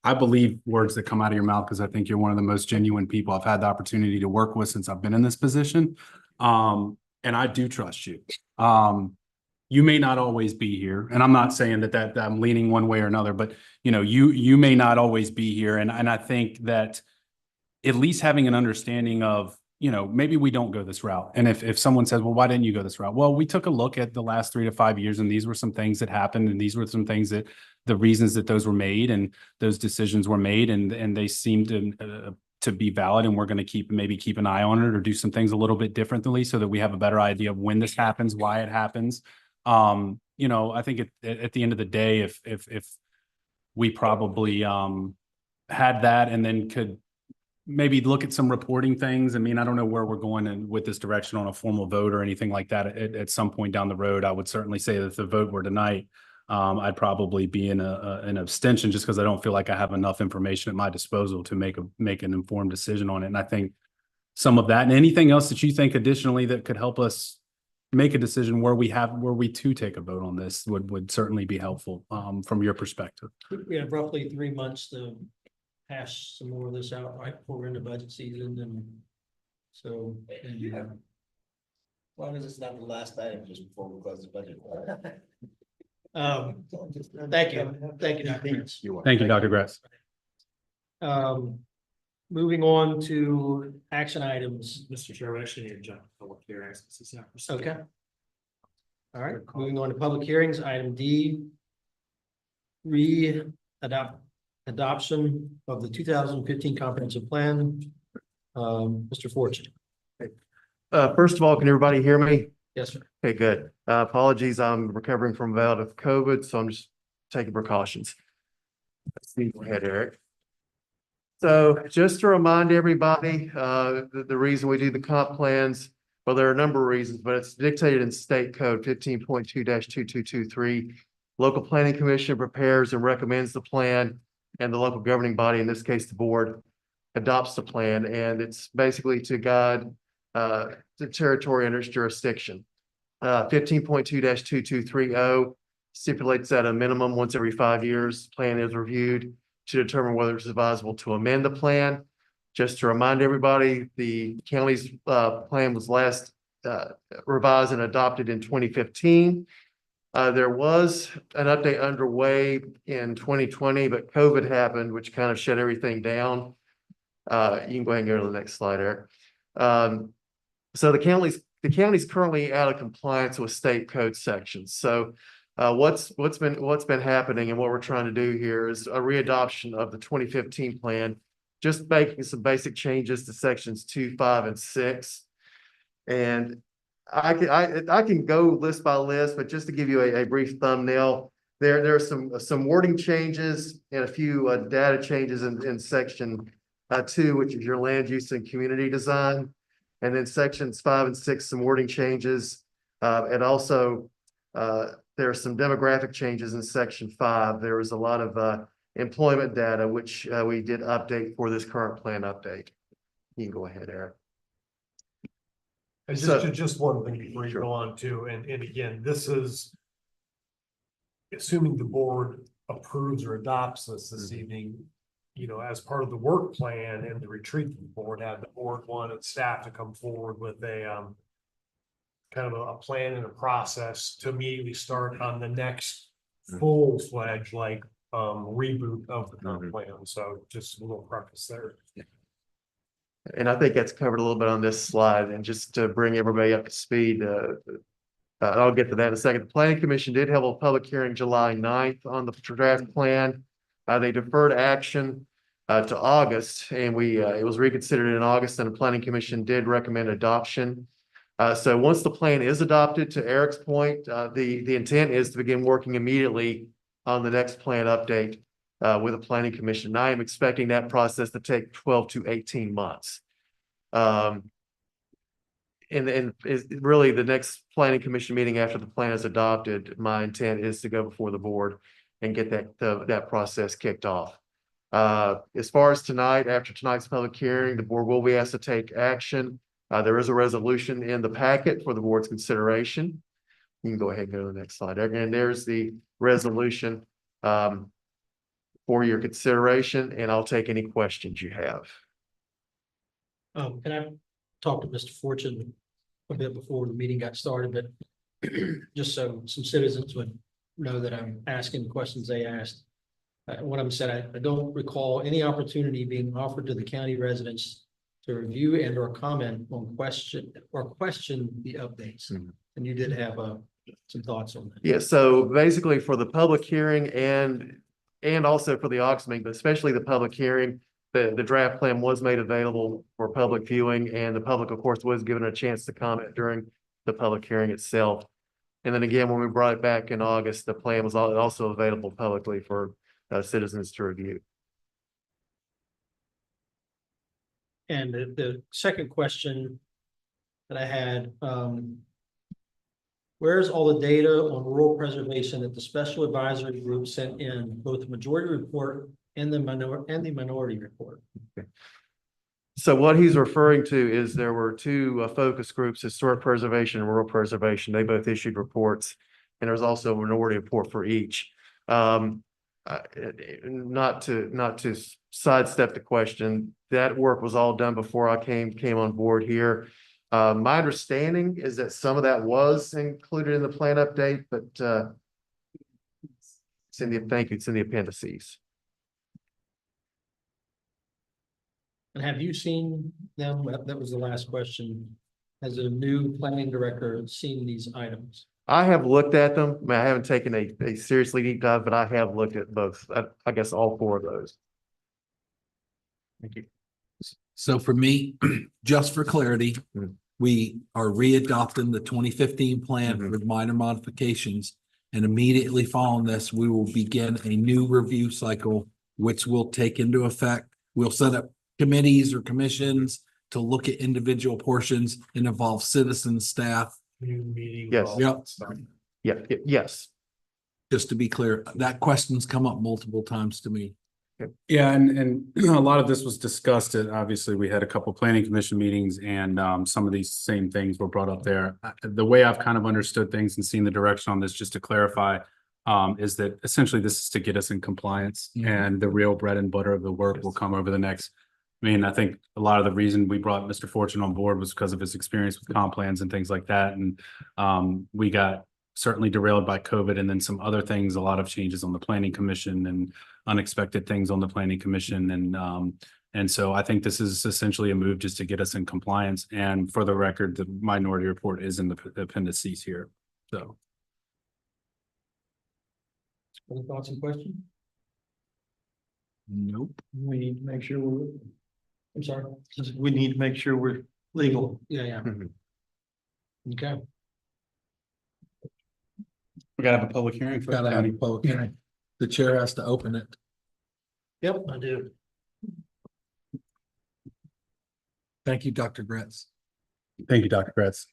I believe words that come out of your mouth, because I think you're one of the most genuine people I've had the opportunity to work with since I've been in this position. And I do trust you. You may not always be here, and I'm not saying that I'm leaning one way or another, but you may not always be here. And I think that at least having an understanding of, maybe we don't go this route. And if someone says, well, why didn't you go this route? Well, we took a look at the last 3 to 5 years, and these were some things that happened. And these were some things that the reasons that those were made and those decisions were made, and they seemed to be valid. And we're going to maybe keep an eye on it, or do some things a little bit differently so that we have a better idea of when this happens, why it happens. I think at the end of the day, if we probably had that, and then could maybe look at some reporting things. I mean, I don't know where we're going with this direction on a formal vote or anything like that at some point down the road. I would certainly say that if the vote were tonight, I'd probably be in an abstention, just because I don't feel like I have enough information at my disposal to make an informed decision on it. And I think some of that, and anything else that you think additionally that could help us make a decision where we to take a vote on this would certainly be helpful from your perspective. We have roughly 3 months to hash some more of this out right before we're into budget season and so. and, As long as it's not the last item just before we close the budget. Thank you, Dr. Prince. Thank you, Dr. Grass. Moving on to action items. Mr. Chair, we actually need to jump to public hearings. This is not proceeding. Okay. All right, moving on to public hearings, item D. Adoption of the 2015 comprehensive plan. Mr. Fortune. First of all, can everybody hear me? Yes, sir. Okay, good. Apologies, I'm recovering from a bout of COVID, so I'm just taking precautions. Go ahead, Eric. So just to remind everybody, the reason we do the comp plans, well, there are a number of reasons, but it's dictated in state code 15.2-2223. Local planning commission prepares and recommends the plan, and the local governing body, in this case, the board, adopts the plan, and it's basically to guide the territory under its jurisdiction. 15.2-2230 stipulates that a minimum once every 5 years, plan is reviewed to determine whether it's advisable to amend the plan. Just to remind everybody, the county's plan was last revised and adopted in 2015. There was an update underway in 2020, but COVID happened, which kind of shut everything down. You can go ahead and go to the next slide, Eric. So the county's currently out of compliance with state code sections. So what's been happening and what we're trying to do here is a readoption of the 2015 plan, just making some basic changes to sections 2, 5, and 6. And I can go list by list, but just to give you a brief thumbnail, there are some wording changes and a few data changes in section 2, which is your land use and community design. And then sections 5 and 6, some wording changes. And also there are some demographic changes in section 5. There was a lot of employment data, which we did update for this current plan update. You can go ahead, Eric. And just one thing before you go on to, and again, this is assuming the board approves or adopts this evening, you know, as part of the work plan and the retreat that the board had, the board wanted staff to come forward with a kind of a plan and a process to immediately start on the next full-fledged reboot of the comp plan. So just a little preface there. And I think that's covered a little bit on this slide. And just to bring everybody up to speed, I'll get to that in a second. The Planning Commission did have a public hearing July 9th on the draft plan. They deferred action to August, and it was reconsidered in August, and the Planning Commission did recommend adoption. So once the plan is adopted, to Eric's point, the intent is to begin working immediately on the next plan update with the Planning Commission. And I am expecting that process to take 12 to 18 months. And is really the next Planning Commission meeting after the plan is adopted, my intent is to go before the board and get that process kicked off. As far as tonight, after tonight's public hearing, the board will be asked to take action. There is a resolution in the packet for the board's consideration. You can go ahead and go to the next slide. And there's the resolution for your consideration, and I'll take any questions you have. Can I talk to Mr. Fortune a bit before the meeting got started, but just so some citizens would know that I'm asking the questions they asked. What I'm saying, I don't recall any opportunity being offered to the county residents to review and or comment on question the updates. And you did have some thoughts on that. Yeah, so basically for the public hearing and also for the August meeting, but especially the public hearing, the draft plan was made available for public viewing, and the public, of course, was given a chance to comment during the public hearing itself. And then again, when we brought it back in August, the plan was also available publicly for citizens to review. And the second question that I had, where's all the data on rural preservation that the special advisory group sent in, both the majority report and the minority report? Okay. So what he's referring to is there were two focus groups, historic preservation and rural preservation. They both issued reports, and there's also a minority report for each. not to sidestep the question, that work was all done before I came on board here. My understanding is that some of that was included in the plan update, but thank you, it's in the appendices. And have you seen them? That was the last question. Has a new planning director seen these items? I have looked at them. I mean, I haven't taken a seriously deep dive, but I have looked at both, I guess all four of those. Thank you. So for me, just for clarity, Mhm. we are readopting the 2015 plan Mhm. with minor modifications. And immediately following this, we will begin a new review cycle, which will take into effect. We'll set up committees or commissions to look at individual portions and involve citizens, staff. New meeting. Yes. all Yep. that stuff. Yeah, yes. Just to be clear, that question's come up multiple times to me. Yeah, and a lot of this was discussed at, obviously, we had a couple planning commission meetings and some of these same things were brought up there. The way I've kind of understood things and seen the direction on this, just to clarify, is that essentially this is to get us in compliance Mhm. and the real bread and butter of the work will come over the next. I mean, I think a lot of the reason we brought Mr. Fortune on board was because of his experience with comp plans and things like that. And we got certainly derailed by COVID and then some other things, a lot of changes on the planning commission and unexpected things on the planning commission. And so I think this is essentially a move just to get us in compliance. And for the record, the minority report is in the appendices here. So. Any thoughts and questions? Nope. We need to make sure I'm sorry. we need to make sure we're legal. Yeah. Mhm. Okay. We gotta have a public hearing for Gotta have a that. public hearing. The chair has to open it. Yep, I do. Thank you, Dr. Gretz. Thank you, Dr. Kretz.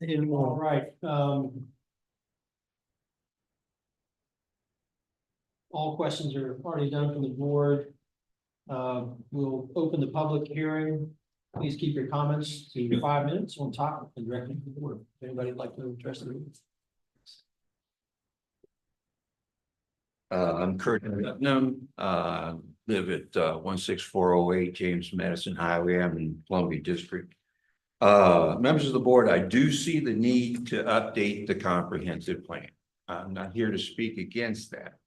All right, all questions are already done from the board. We'll open the public hearing. Please keep your comments to 5 minutes on topic and directly to the board. If anybody would like to address the meeting. I'm Kurt Putnam, live at 16408 James Madison Highway. I'm in Columbia District. Members of the board, I do see the need to update the comprehensive plan. I'm not here to speak against that.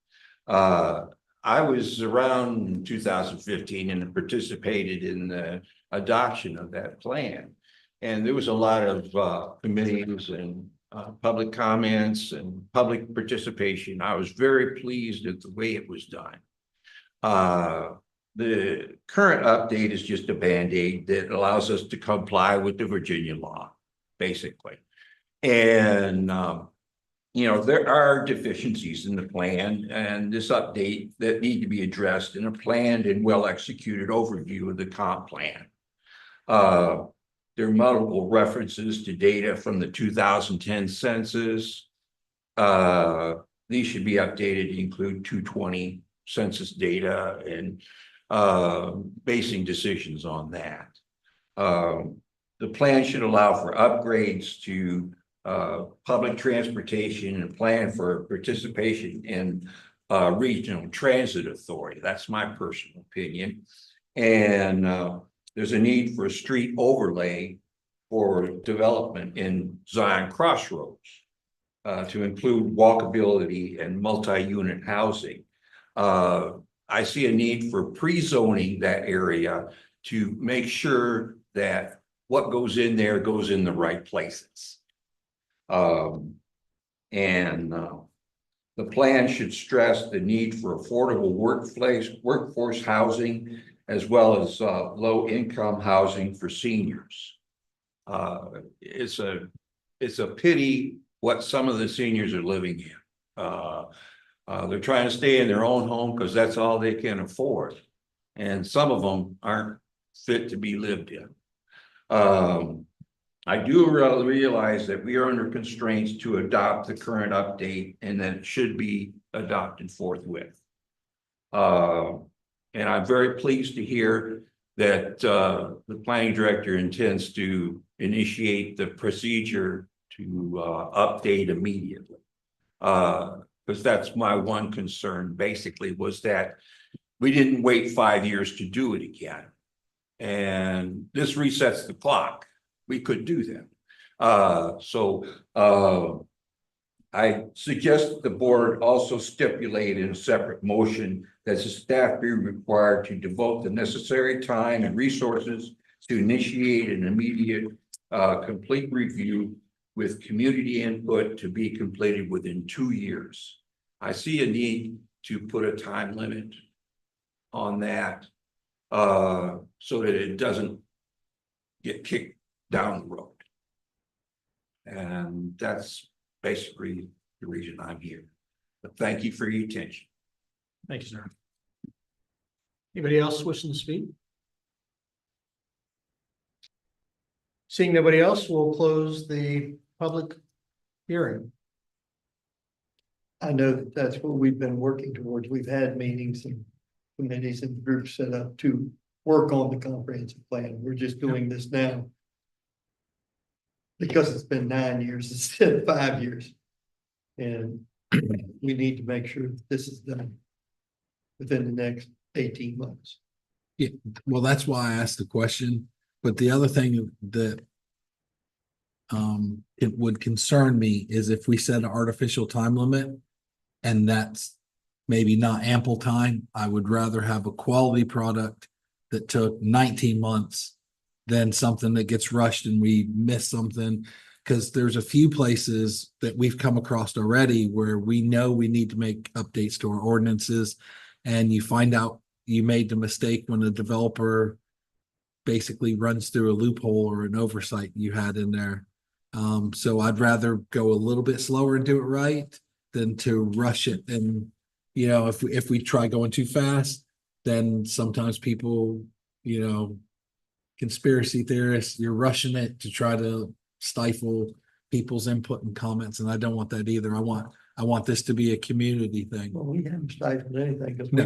I was around in 2015 and participated in the adoption of that plan. And there was a lot of committees and public comments and public participation. I was very pleased at the way it was done. The current update is just a Band-Aid that allows us to comply with the Virginia law, basically. And, you know, there are deficiencies in the plan and this update that need to be addressed in a planned and well-executed overview of the comp plan. There are multiple references to data from the 2010 census. These should be updated to include 2020 census data and basing decisions on that. The plan should allow for upgrades to public transportation and plan for participation in regional transit authority. That's my personal opinion. And there's a need for a street overlay for development in Zion Crossroads to include walkability and multi-unit housing. I see a need for pre-zoning that area to make sure that what goes in there goes in the right places. The plan should stress the need for affordable workforce housing, as well as low-income housing for seniors. It's a pity what some of the seniors are living in. They're trying to stay in their own home because that's all they can afford. And some of them aren't fit to be lived in. I do realize that we are under constraints to adopt the current update and that it should be adopted forthwith. And I'm very pleased to hear that the planning director intends to initiate the procedure to update immediately. Because that's my one concern, basically, was that we didn't wait 5 years to do it again. And this resets the clock. We could do that. I suggest the board also stipulate in a separate motion that the staff be required to devote the necessary time and resources to initiate an immediate complete review with community input to be completed within 2 years. I see a need to put a time limit on that so that it doesn't get kicked down the road. And that's basically the reason I'm here. But thank you for your attention. Thank you, sir. Anybody else wishing to speak? Seeing nobody else, we'll close the public hearing. I know that that's what we've been working towards. We've had meetings and committees and groups set up to work on the comprehensive plan. We're just doing this now because it's been 9 years instead of 5 years. And we need to make sure that this is done within the next 18 months. Yeah, well, that's why I asked the question, but the other thing that it would concern me is if we set an artificial time limit and that's maybe not ample time. I would rather have a quality product that took 19 months than something that gets rushed and we miss something. Because there's a few places that we've come across already where we know we need to make updates to our ordinances, and you find out you made the mistake when the developer basically runs through a loophole or an oversight you had in there. So I'd rather go a little bit slower and do it right than to rush it. And, you know, if we try going too fast, then sometimes people, you know, conspiracy theorists, you're rushing it to try to stifle people's input and comments. And I don't want that either. I want this to be a community thing. Well, we haven't stifled anything because No.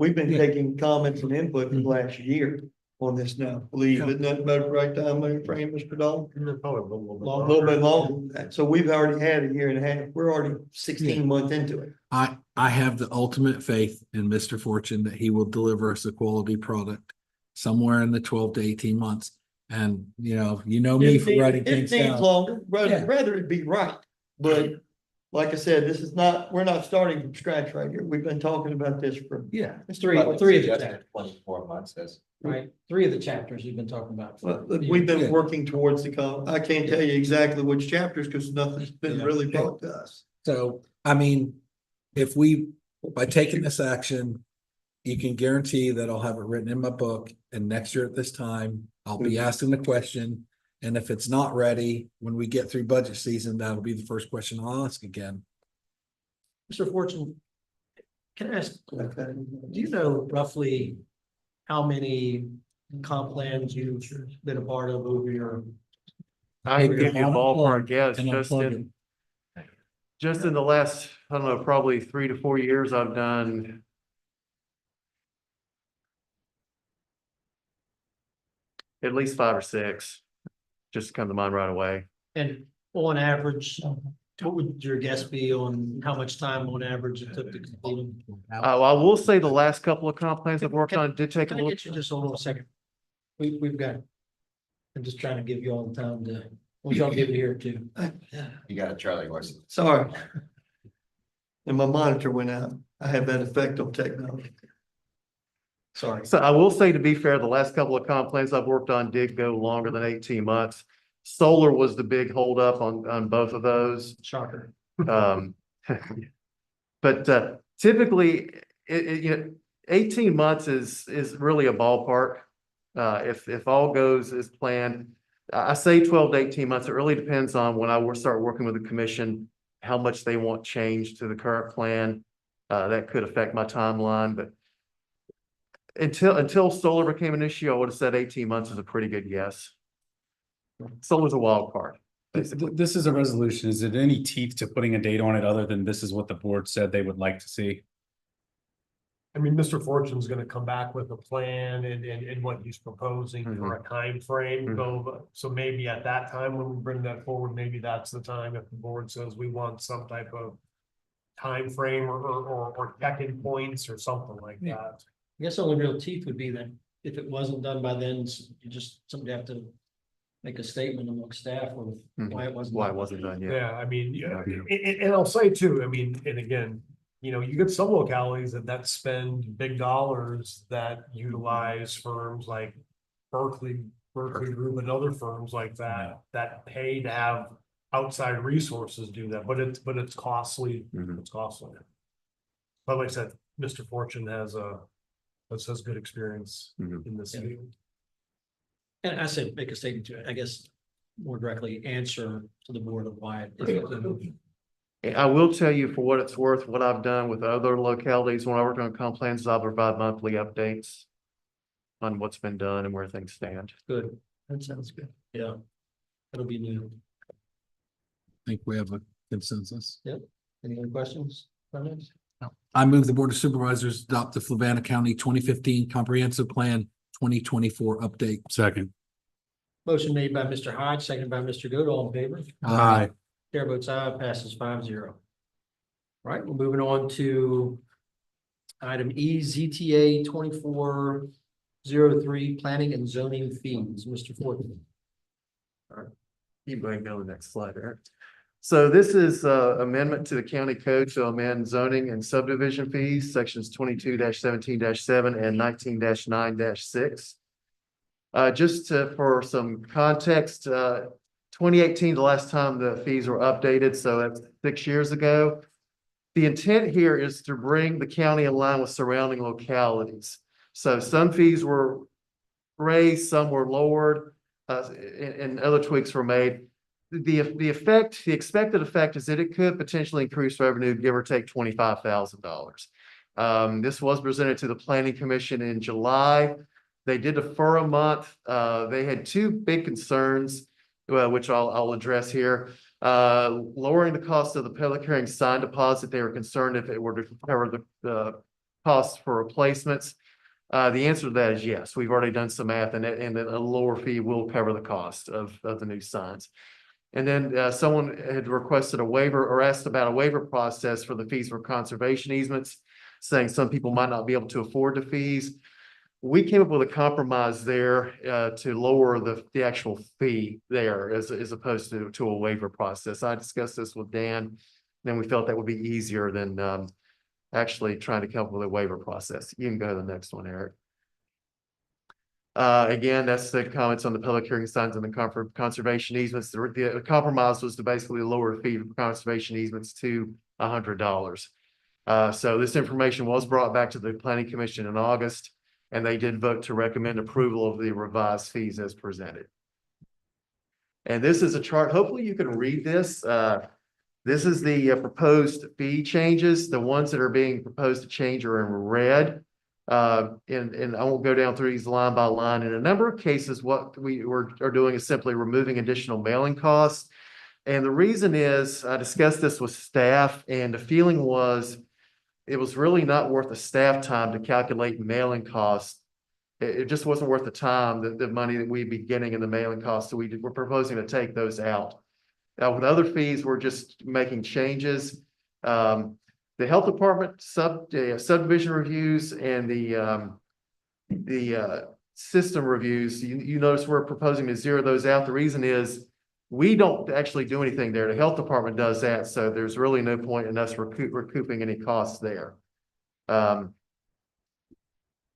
we've been Yeah. taking comments and input for the last year on this now. Believe Yeah. it, not about the right time frame, Mr. Dahl. Probably a little bit. A little bit longer than that. So we've already had a year and a half. We're already 16 months into it. I have the ultimate faith in Mr. Fortune that he will deliver us a quality product somewhere in the 12 to 18 months. And you know me for writing It things needs down. longer, Yeah. rather it be right. But like I said, we're not starting from scratch right here. We've been talking about this for. Yeah. It's three of the Suggested chapters, 24 months as. right? 3 of the chapters you've been talking about. Well, we've been Yeah. working towards I can't tell you exactly which chapters because nothing's been Yeah. really brought to us. So, I mean, by taking this action, you can guarantee that I'll have it written in my book, and next year at this time, I'll be asking the question. And if it's not ready, when we get through budget season, that'll be the first question I'll ask again. Mr. Fortune, can I ask, Okay. do you know roughly how many comp plans you've been a part of over your? I can give you a ballpark, yes, And just in the last, I don't know, probably 3 to 4 years, I've done at least 5 or 6, just come to mind right away. And on average, what would your guess be on how much time on average it took to complete them? I will say the last couple of comp plans I've worked on did take a Can I little. get you just hold on a second? We've got, I'm just trying to give you all the time to, we y'all give it here too. You got a Charlie horse. Sorry. And my monitor went out. I have that effect on technology. Sorry. So I will say, to be fair, the last couple of comp plans I've worked on did go longer than 18 months. Solar was the big holdup on both of those. Shocker. But typically, 18 months is really a ballpark. If all goes as planned, I say 12 to 18 months. It really depends on when I will start working with the commission, how much they want changed to the current plan. That could affect my timeline, but until solar became an issue, I would have said 18 months is a pretty good guess. Solar's a wild card, basically. This is a resolution. Is it any teeth to putting a date on it other than this is what the board said they would like to see? I mean, Mr. Fortune's gonna come back with a plan and what he's proposing for a time frame. So maybe at that time, when we bring that forward, maybe that's the time if the board says we want some type of timeframe or check-in points or something like that. I guess the only real teeth would be that if it wasn't done by then, you just, somebody have to make a statement among staff of why it wasn't. Why it wasn't done yet. Yeah, I mean, yeah, Yeah. and I'll say too, I mean, and again, you know, you get some localities that spend big dollars that utilize firms like Berkeley Group and other firms like that pay to have outside resources do that, but it's costly, Mhm. it's costly. But like I said, Mr. Fortune has good experience Mhm. in this Yeah. field. And I said, make a statement to it, I guess, more directly answer to the board of why. it- I will tell you for what it's worth, what I've done with other localities, when I work on comp plans, I'll provide monthly updates on what's been done and where things stand. Good, that sounds good, yeah. That'll be new. I think we have a consensus. Any other questions, comments? I move the Board of Supervisors adopt the Fluvanna County 2015 Comprehensive Plan 2024 update. Second. Motion made by Mr. Hodge, seconded by Mr. Good, all in favor? Aye. Chair votes aye, passes 5-0. All right, we're moving on to item E, ZTA 2403, planning and zoning fees, Mr. Fortune. You go ahead and go to the next slide, Eric. So this is amendment to the county code to amend zoning and subdivision fees, sections 22-17-7 and 19-9-6. For some context, 2018, the last time the fees were updated, so that's 6 years ago. The intent here is to bring the county in line with surrounding localities. So some fees were raised, some were lowered, and other tweaks were made. The expected effect is that it could potentially increase revenue, give or take $25,000. This was presented to the Planning Commission in July. They did defer a month. They had two big concerns, which I'll address here. Lowering the cost of the public hearing sign deposit. They were concerned if it were to cover the costs for replacements. The answer to that is yes. We've already done some math, and a lower fee will cover the cost of the new signs. And then someone had requested a waiver or asked about a waiver process for the fees for conservation easements, saying some people might not be able to afford the fees. We came up with a compromise there to lower the actual fee there as opposed to a waiver process. I discussed this with Dan, and we felt that would be easier than actually trying to come up with a waiver process. You can go to the next one, Eric. Again, that's the comments on the public hearing signs and the conservation easements. The compromise was to basically lower the fee for conservation easements to $100. So this information was brought back to the Planning Commission in August, and they did vote to recommend approval of the revised fees as presented. And this is a chart. Hopefully you can read this. This is the proposed fee changes. The ones that are being proposed to change are in red. And I won't go down through these line by line. In a number of cases, what we are doing is simply removing additional mailing costs. And the reason is, I discussed this with staff, and the feeling was it was really not worth the staff time to calculate mailing costs. It just wasn't worth the time, the money that we'd be getting in the mailing costs. So we're proposing to take those out. Now, with other fees, we're just making changes. The health department subdivision reviews and the system reviews, you notice we're proposing to zero those out. The reason is we don't actually do anything there. The health department does that. So there's really no point in us recouping any costs there. Other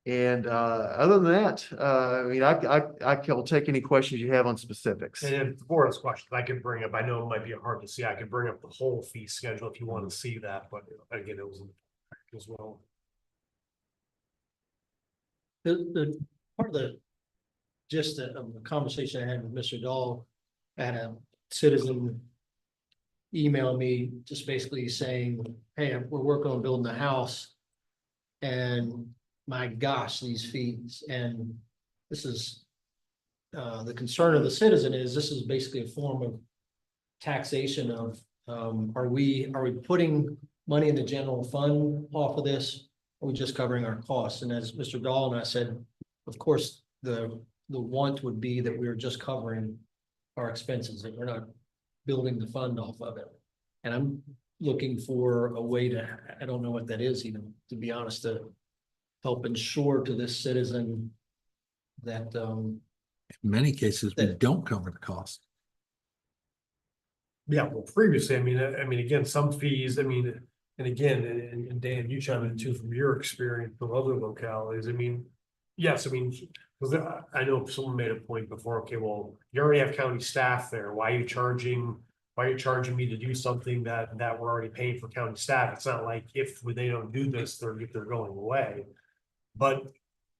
than that, I mean, I will take any questions you have on specifics. And if the board has questions, I can bring up, I know it might be hard to see, I can bring up the whole fee schedule if you want to see that, but again, it was in the pack as well. The part of the gist of the conversation I had with Mr. Dahl, I had a citizen email me just basically saying, hey, we're working on building a house. And my gosh, these fees, and this is the concern of the citizen is this is basically a form of taxation of are we putting money in the general fund off of this? Or are we just covering our costs? And as Mr. Dahl and I said, of course, the want would be that we are just covering our expenses, that we're not building the fund off of it. And looking for a way to, I don't know what that is even, to be honest, to help ensure to this citizen that, In many cases, we That- don't cover the cost. Yeah, well, previously, I mean, again, some fees, I mean, and again, and Dan, you chime in too from your experience from other localities, I mean. Yes, I mean, because I know someone made a point before, okay, well, you already have county staff there, why are you charging me to do something that we're already paying for county staff? It's not like if they don't do this, they're going away. But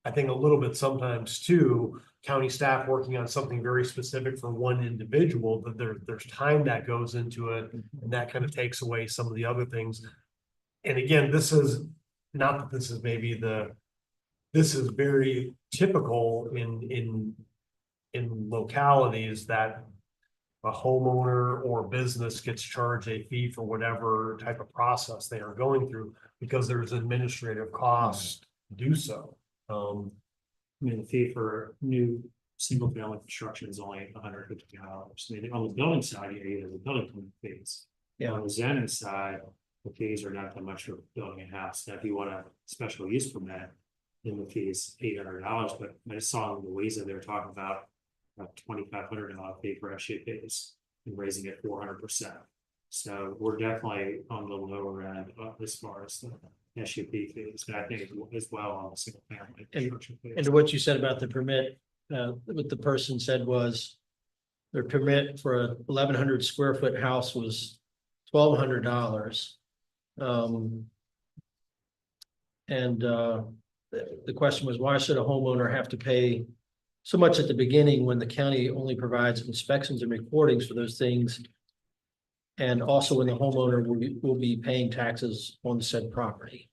I think a little bit sometimes too, county staff working on something very specific for one individual, that there's time that goes into it, and that kind of takes away some of the other things. And again, this is not that this is maybe this is very typical in localities that a homeowner or business gets charged a fee for whatever type of process they are going through, because there's administrative costs to do so. I mean, the fee for new single family construction is only $150. I mean, on the building side, you get the building permit fees. Yeah. On the zoning side, the fees are not that much for building a house. Now, if you want a special use permit, then the fee is $800, but I just saw in Louisa, they were talking about a $2,500 fee for SUPs and raising it 400%. So we're definitely on the lower end as far as the SUP fees, but I think as well on the single family construction fees. and to what you said about the permit, what the person said was their permit for a 1,100 square foot house was $1,200. And the question was, why should a homeowner have to pay so much at the beginning when the county only provides inspections and recordings for those things? And also when the homeowner will be paying taxes on said property.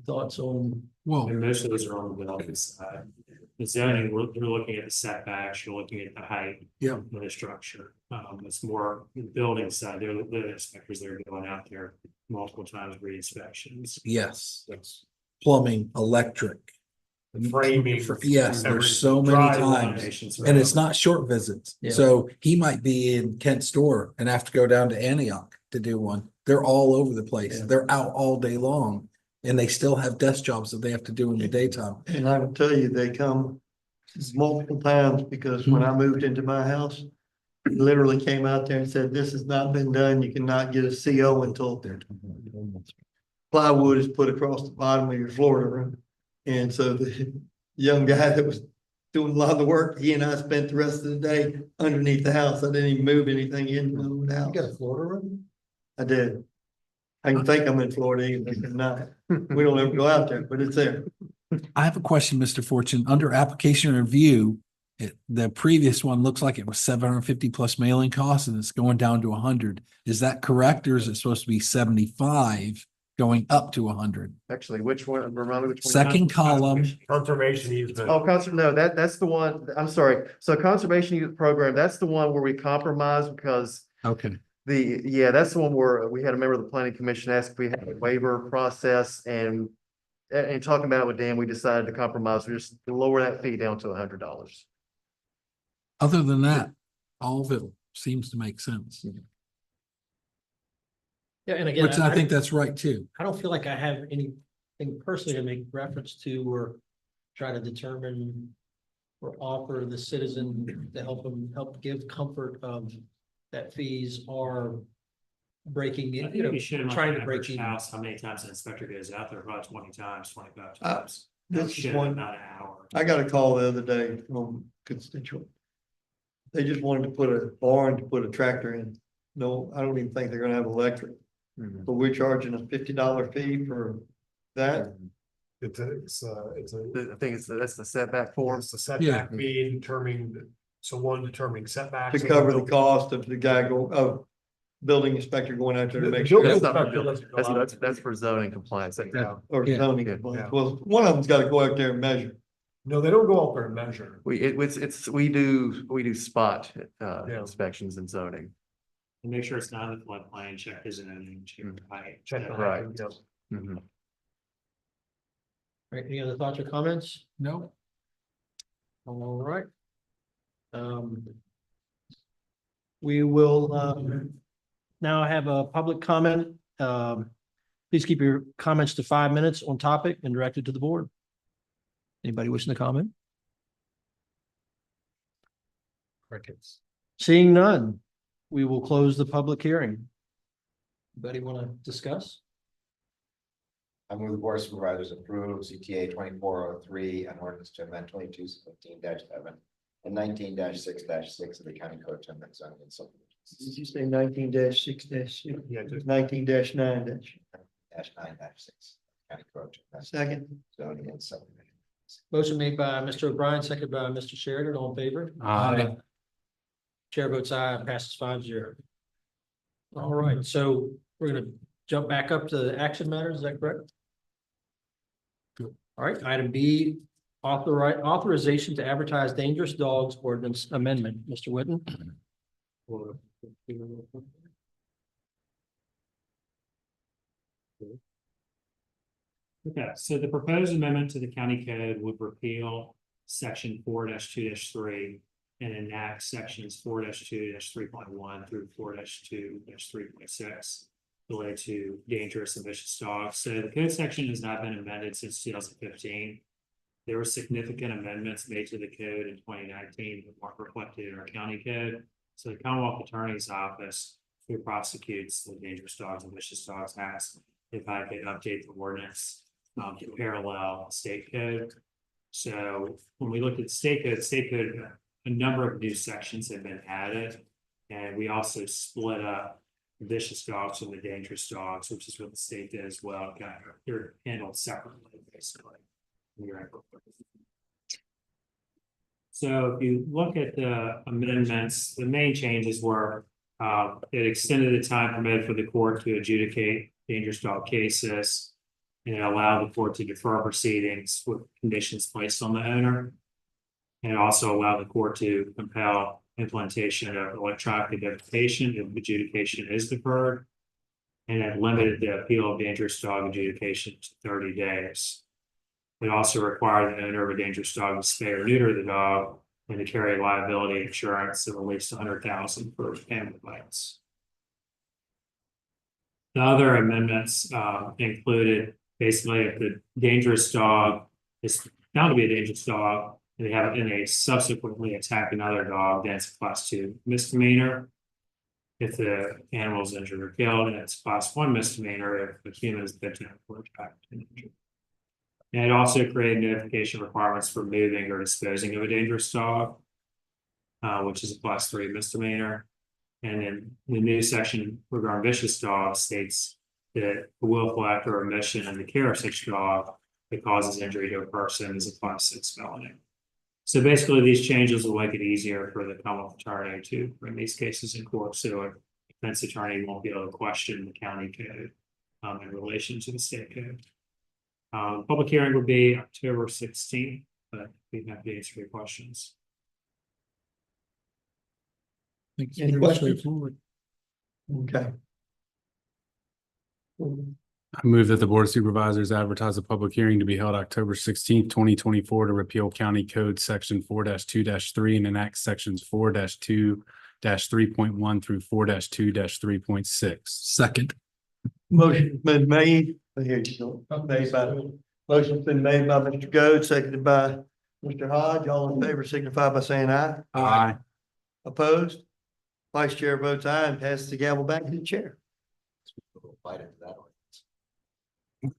Thoughts on? Well, And most of those are on the building side. The zoning, you're looking at the setbacks, you're looking at the height. Yeah. Of the structure. It's more the building side, they're the inspectors that are going out there multiple times, re-inspections. yes, plumbing, electric. Framing. Yes, every there's so many driveway. times. Donations, And it's not short visits. Yeah. So he might be in Kent's store and have to go down to Antioch to do one. They're all over the place. Yeah. They're out all day long. And they still have desk jobs that they have to do in the daytime. And I can tell you, they come multiple times, because when I moved into my house, he literally came out there and said, this has not been done. You cannot get a CO until plywood is put across the bottom of your Florida room. And so the young guy that was doing a lot of the work, he and I spent the rest of the day underneath the house. I didn't even move anything into my own house. You got a Florida room? I did. I can think I'm in Florida, even if I'm not. We don't ever go out there, but it's there. I have a question, Mr. Fortune. Under application review, the previous one looks like it was 750 plus mailing costs and it's going down to 100. Is that correct? Or is it supposed to be 75 going up to 100? Actually, which one, remind me which one? Second column, Conservation easement. Oh, no, that's the one, I'm sorry. So conservation youth program, that's the one where we compromise because okay. that's the one where we had a member of the planning commission ask if we had a waiver process and talking about it with Dan, we decided to compromise, we just lower that fee down to $100. Other than that, all of it seems to make sense. Yeah, and again, Which I think that's right too. I don't feel like I have anything personally to make reference to or try to determine or offer the citizen to help give comfort of that fees are breaking, I think you should trying to break even. house, how many times the inspector goes out there, about 20 times, 25 Uh, times. This is Shit, one, not an hour. I got a call the other day from a constituent. They just wanted to put a barn to put a tractor in. No, I don't even think they're gonna have electric, but we're charging a $50 fee for that. It's a, I think that's the setback form. it's a setback fee determining, determining setbacks. To cover the cost of the guy building inspector going out there to make The sure. building That's not for inspector building, doesn't go out. that's for zoning compliance. Yeah. Or Yeah. zoning. Yeah. Well, one of them's gotta go out there and measure. No, they don't go out there and measure. We do spot Yeah. inspections and zoning. And make sure it's not in the floodplain, check his own, check the height. Check the Right. height, yes. Mhm. Right, any other thoughts or comments? No, All right. now have a public comment. Please keep your comments to 5 minutes on topic and directed to the board. Anybody wishing to comment? Crickets. Seeing none, we will close the public hearing. Anybody want to discuss? I move the board of supervisors approve CTA 2403 and ordinance to amend 2217-7 and 19-6-6 of the county code to amend zoning and subdivisions. Did you say 19-6-6? Yeah, just 19-9 -9-6 county code to amend Second. zoning and subdivisions. Motion made by Mr. O'Brien, seconded by Mr. Sheridan. All in favor? Chair votes aye, passes 5-0. All right, so we're gonna jump back up to action matters, is that correct? All right, item B, authorization to advertise dangerous dogs ordinance amendment. Mr. Whitten? Okay, so the proposed amendment to the county code would repeal section 4-2-3 and enact sections 4-2-3.1 through 4-2-3.6 related to dangerous and vicious dogs. So the code section has not been amended since 2015. There were significant amendments made to the code in 2019 that weren't reflected in our county code. So the Commonwealth Attorney's Office, who prosecutes the dangerous dogs and vicious dogs, asked if I could update the ordinance to parallel state code. So when we look at state code, a number of new sections have been added. And we also split up vicious dogs from the dangerous dogs, which is what the state did as well. They're handled separately, basically. So if you look at the amendments, the main changes were it extended the time permitted for the court to adjudicate dangerous dog cases, and it allowed the court to defer proceedings with conditions placed on the owner. And it also allowed the court to compel implementation of electronic identification if adjudication is deferred. And it limited the appeal of dangerous dog adjudication to 30 days. It also required the owner of a dangerous dog to spay or neuter the dog and to carry liability insurance of at least $100,000 for family bites. The other amendments included basically if the dangerous dog is found to be a dangerous dog and they subsequently attack another dog, then it's a class 2 misdemeanor. If the animal is injured or killed, and it's class 1 misdemeanor if the human is victim or attacked and injured. And it also created notification requirements for moving or disposing of a dangerous dog, which is a class 3 misdemeanor. And then the new section regarding vicious dogs states that the willful act or omission in the care of such dog that causes injury to a person is a class 6 felony. So basically, these changes will make it easier for the Commonwealth Attorney to bring these cases in court. So a defense attorney won't be able to question the county code in relation to the state code. Public hearing will be October 16th, but we'd have to answer your questions. Any questions? Okay. I move that the Board of Supervisors advertise a public hearing to be held October 16th, 2024 to repeal County Code Section 4-2-3 and enact sections 4-2-3.1 through 4-2-3.6. Second. Motion's been made. Here you go. Motion's been made by Mr. Goode, seconded by Mr. Hodge. All in favor signify by saying aye. Aye. Opposed? Vice Chair votes aye and passes the gavel back to the chair. Fight into that one.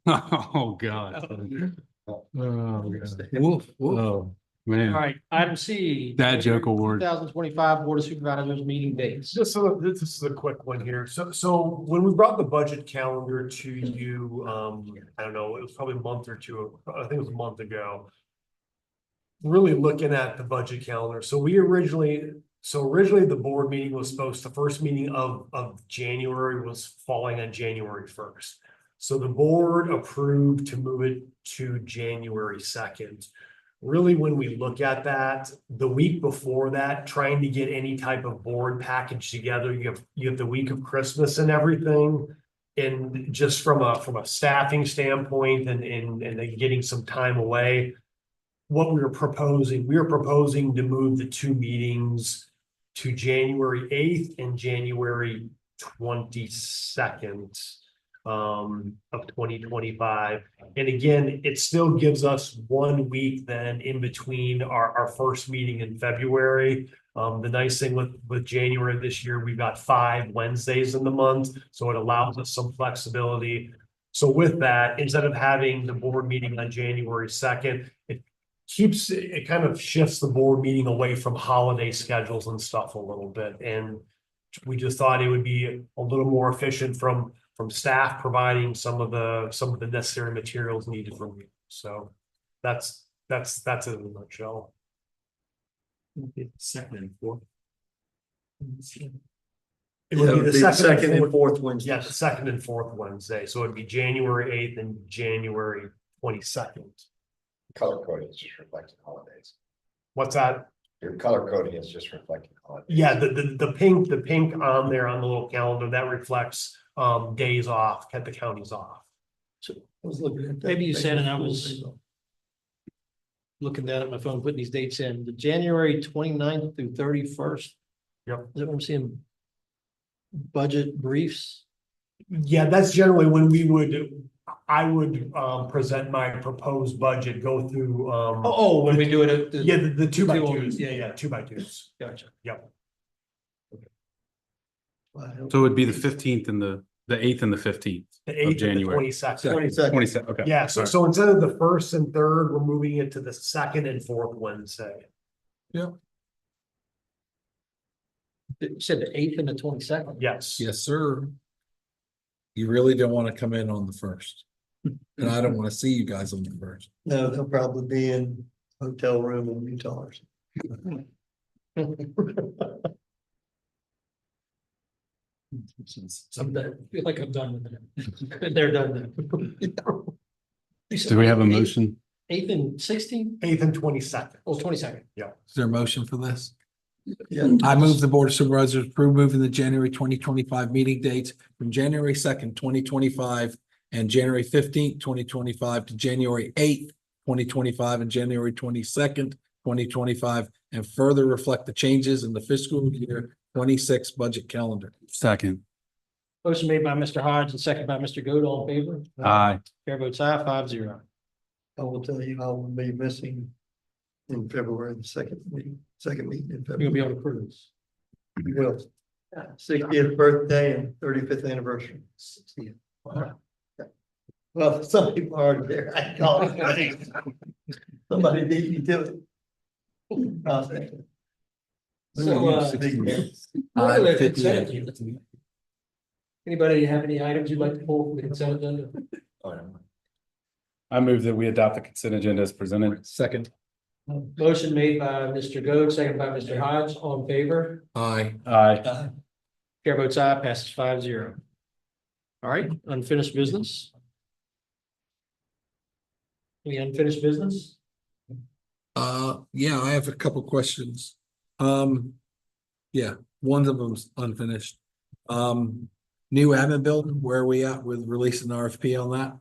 Oh, God. Woof, woof. Oh, man. All right, item C. Dad joke award. 2025 Board of Supervisors meeting dates. Just so this is a quick one here. So when we brought the budget calendar to you, I don't know, it was probably a month or two, I think it was a month ago. Really looking at the budget calendar. So originally the board meeting was the first meeting of January was falling on January 1st. So the board approved to move it to January 2nd. Really, when we look at that, the week before that, trying to get any type of board package together, you have the week of Christmas and everything. And just from a staffing standpoint and getting some time away, what we were proposing to move the two meetings to January 8th and January 22nd of 2025. And again, it still gives us 1 week then in between our first meeting in February. The nice thing with January this year, we've got 5 Wednesdays in the month, so it allows us some flexibility. So with that, instead of having the board meeting on January 2nd, it kind of shifts the board meeting away from holiday schedules and stuff a little bit. And we just thought it would be a little more efficient from staff providing some of the necessary materials needed from you. So that's it in a nutshell. Second and fourth. It would be the second and fourth. fourth Wednesday. Yeah, the second and fourth Wednesday. So it'd be January 8th and January 22nd. Color coding is just reflecting holidays. What's that? Your color coding is just reflecting holidays. Yeah, the pink on there on the little calendar, that reflects days off, the county's off. I was looking at that. Maybe you said, and I was looking down at my phone, putting these dates in, the January 29th through 31st. Yep. Is that what I'm seeing? Budget briefs. Yeah, that's generally when I would present my proposed budget, go through When we do it at the. yeah, the 2x2s. Yeah. Yeah, 2x2s. Gotcha. Yep. So it would be the 15th and the 8th and the 15th. The 8th and the January. 22nd. 22nd, okay. Yeah, so instead of the first and third, we're moving it to the second and fourth Wednesday. You said the 8th and the 22nd. Yes. Yes, sir. You really don't want to come in on the first. And I don't want to see you guys on the first. No, they'll probably be in hotel room in Utah or something. I'm done. I feel like I'm done with it. They're done then. Do we have a motion? 8th and 16th? 8th and 22nd. Oh, 22nd. Is there a motion for this? Yeah. I move the Board of Supervisors approve moving the January 2025 meeting dates from January 2nd, 2025 and January 15th, 2025 to January 8th, 2025 and January 22nd, 2025, and further reflect the changes in the fiscal year 26 budget calendar. Second. Motion made by Mr. Hodge and second by Mr. Goode. All in favor? Aye. Chair votes aye, 5-0. I will tell you, I will be missing in February, the second meeting in You're gonna be February. on a cruise. Will. 60th birthday and 35th anniversary. Well, some people are already there. I call it. Somebody beat me to it. Anybody have any items you'd like to pull from the consent agenda? Oh, no. I move that we adopt the consent agenda as presented. Second. Motion made by Mr. Goode, second by Mr. Hodge. All in favor? Aye. Aye. Chair votes aye, passes 5-0. All right, unfinished business. Any unfinished business? Yeah, I have a couple questions. Yeah, one of them's unfinished. New admin building, where are we at with releasing the RFP on that?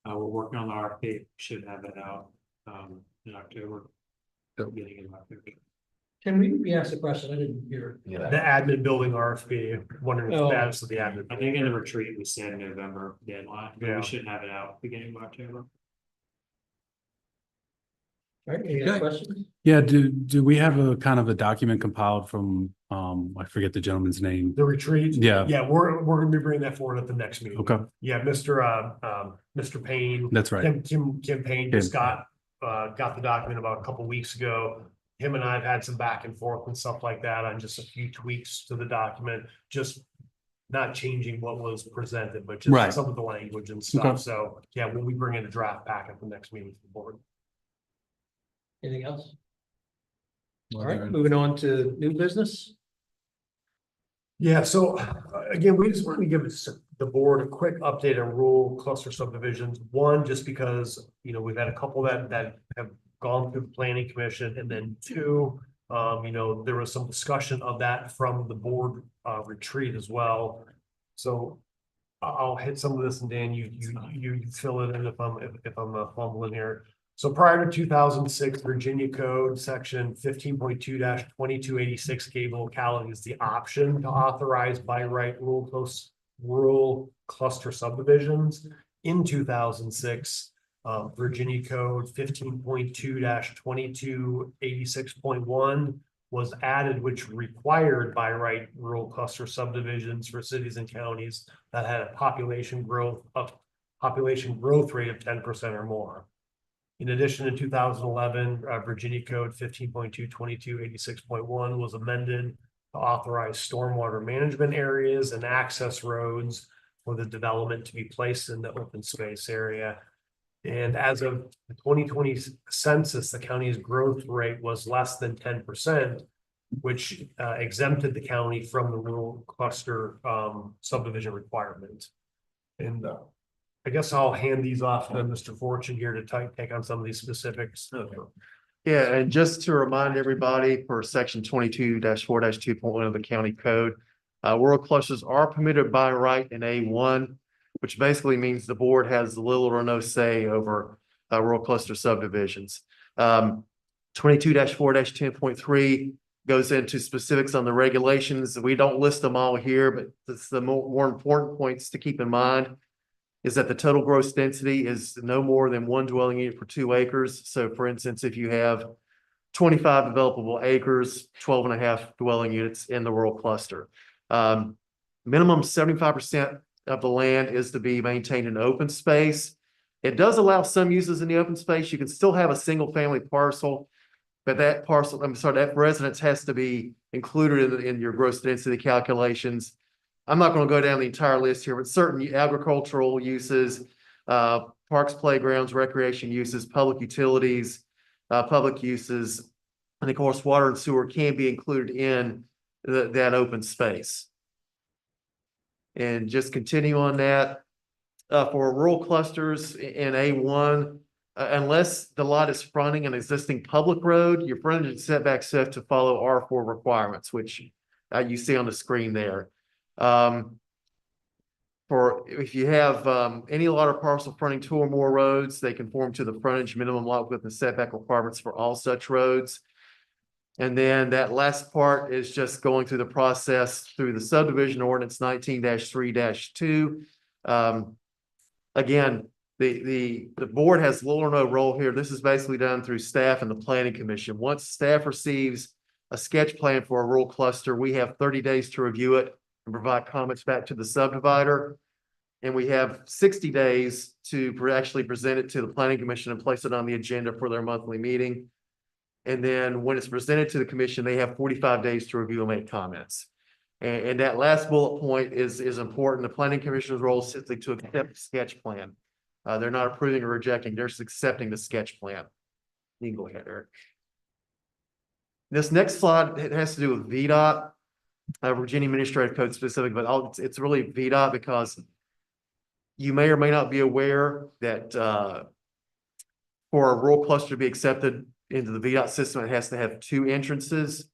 We're working on the RFP, should have it out, in October. Yep. Beginning of October. Can we ask a question? I didn't hear. The Yeah, admin building RFP, wondering the Oh. status of the admin. I think in the retreat, we said November deadline, but Yeah. we should have it out beginning of October. All right, any other Okay. questions? Yeah, do we have a kind of a document compiled from, I forget the gentleman's name. The retreat? Yeah, Yeah, we're gonna be bringing that forward at the next meeting. okay, Yeah, Mr. Payne, that's right. Kim Payne just got the document about a couple weeks ago. Him and I have had some back and forth and stuff like that on just a few tweaks to the document, just not changing what was presented, but Right. just some of the language and Okay. stuff. So, yeah, we'll be bringing a draft back at the next meeting for the board. Anything else? All right, moving on to new business. Yeah, so again, we just wanted to give the board a quick update on rural cluster subdivisions. One, just because, we've had a couple that have gone through the planning commission, and then two, there was some discussion of that from the board retreat as well. So I'll hit some of this, and Dan, you fill it in if I'm fumbling here. So prior to 2006, Virginia Code Section 15.2-2286 gave localities the option to authorize by right rural cluster subdivisions. In 2006, Virginia Code 15.2-2286.1 was added, which required by right rural cluster subdivisions for cities and counties that had a population growth rate of 10% or more. In addition, in 2011, Virginia Code 15.2-2286.1 was amended to authorize stormwater management areas and access roads for the development to be placed in the open space area. And as of the 2020 census, the county's growth rate was less than 10%, which exempted the county from the rural cluster subdivision requirement. And I guess I'll hand these off to Mr. Fortune here to take on some of these specifics. Yeah, and just to remind everybody, for section 22-4-2.1 of the county code, rural clusters are permitted by right in A1, which basically means the board has little or no say over rural cluster subdivisions. 22-4-10.3 goes into specifics on the regulations. We don't list them all here, but it's the more important points to keep in mind is that the total gross density is no more than one dwelling unit per 2 acres. So for instance, if you have 25 developable acres, 12.5 dwelling units in the rural cluster. Minimum 75% of the land is to be maintained in open space. It does allow some uses in the open space. You can still have a single family parcel, but that parcel, that residence has to be included in your gross density calculations. I'm not going to go down the entire list here, but certain agricultural uses, parks, playgrounds, recreation uses, public utilities, public uses, and of course, water and sewer can be included in that open space. And just continue on that, for rural clusters in A1, unless the lot is fronting an existing public road, your frontage and setbacks have to follow R4 requirements, which you see on the screen there. For if you have any lot or parcel fronting 2 or more roads, they conform to the frontage, minimum lot width, and setback requirements for all such roads. And then that last part is just going through the process through the subdivision ordinance 19-3-2. Again, the board has little or no role here. This is basically done through staff and the planning commission. Once staff receives a sketch plan for a rural cluster, we have 30 days to review it and provide comments back to the subdivider. And we have 60 days to actually present it to the planning commission and place it on the agenda for their monthly meeting. And then when it's presented to the commission, they have 45 days to review and make comments. And that last bullet point is important. The planning commissioner's role is simply to accept the sketch plan. They're not approving or rejecting, they're just accepting the sketch plan. You can go ahead, Eric. This next slide, it has to do with VDOT, Virginia Administrative Code specific, but it's really VDOT because you may or may not be aware that for a rural cluster to be accepted into the VDOT system, it has to have 2 entrances.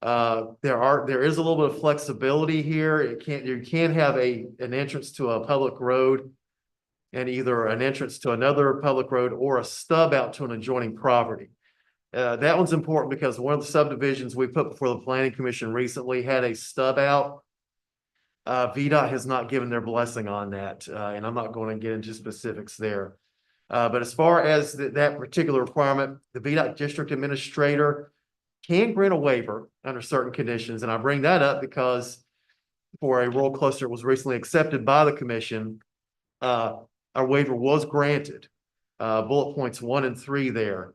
There is a little bit of flexibility here. You can have an entrance to a public road and either an entrance to another public road or a stub out to an adjoining property. That one's important because one of the subdivisions we put before the planning commission recently had a stub out. VDOT has not given their blessing on that, and I'm not going to get into specifics there. But as far as that particular requirement, the VDOT district administrator can grant a waiver under certain conditions. And I bring that up because for a rural cluster that was recently accepted by the commission, our waiver was granted. Bullet points 1 and 3 there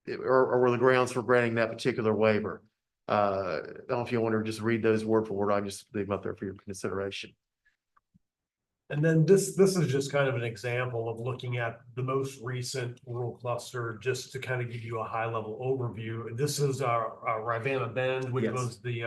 or were the grounds for granting that particular waiver. I don't know if you want to just read those word for word. I just leave them up there for your consideration. And then this is just kind of an example of looking at the most recent rural cluster, just to kind of give you a high level overview. This is our Rivanna Bend, which was the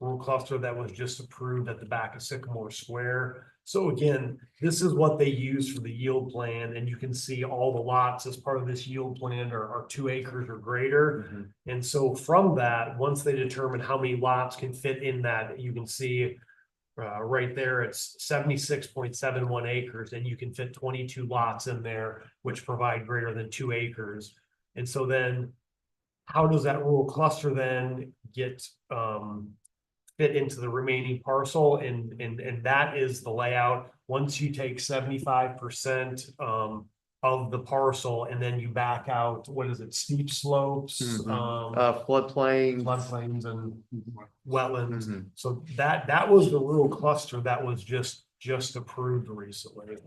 rural cluster that was just approved at the back of Sycamore Square. So again, this is what they use for the yield plan, and you can see all the lots as part of this yield plan are 2 acres or greater. Mm-hmm. And so from that, once they determine how many lots can fit in that, you can see right there, it's 76.71 acres, and you can fit 22 lots in there, which provide greater than 2 acres. And so then, how does that rural cluster then get fit into the remaining parcel? And that is the layout. Once you take 75% of the parcel, and then you back out, what is it, steep slopes, Floodplain. floodplains and wetlands. Mhm. So that was the rural cluster that was just approved recently.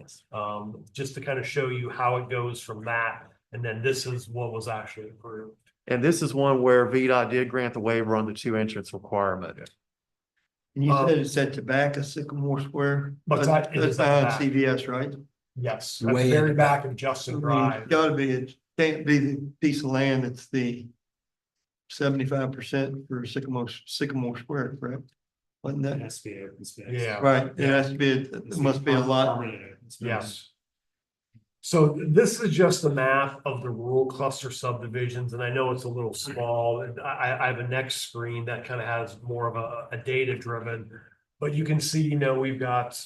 Just to kind of show you how it goes from that, and then this is what was actually approved. And this is one where VDOT did grant the waiver on the 2 entrance requirement. And you said it's at the back of Sycamore Square? What's that? It is That's at the behind CVS, right? Yes, Way at the in very the back of Justin I mean, Drive. it's gotta be, it can't be the piece of land that's the 75% for Sycamore Square, correct? Wasn't It that? has to be open space. Yeah. Right, it has to be, it must be a lot. Permanent open space. Yes. So this is just a map of the rural cluster subdivisions, and I know it's a little small. I have a next screen that kind of has more of a data driven, but you can see, you know, we've got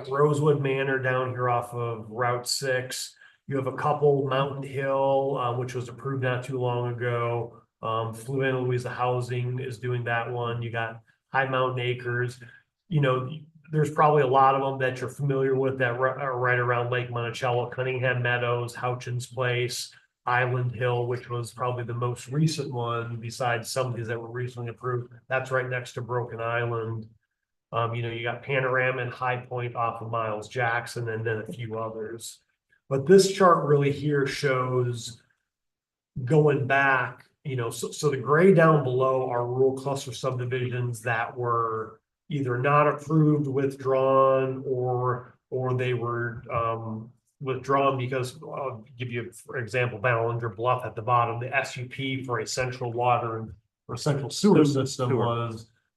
Rosewood Manor down here off of Route 6. You have a couple, Mountain Hill, which was approved not too long ago. Fluvanna Louisa Housing is doing that one. You got High Mountain Acres. You know, there's probably a lot of them that you're familiar with that are right around Lake Monticello, Cunningham Meadows, Houchins Place, Island Hill, which was probably the most recent one besides some of these that were recently approved. That's right next to Broken Island. You know, you got Panorama and High Point off of Miles Jackson, and then a few others. But this chart really here shows going back, you know, so the gray down below are rural cluster subdivisions that were either not approved, withdrawn, or they were withdrawn because I'll give you, for example, Ballinger Bluff at the bottom, the SUP for a central water or central sewer system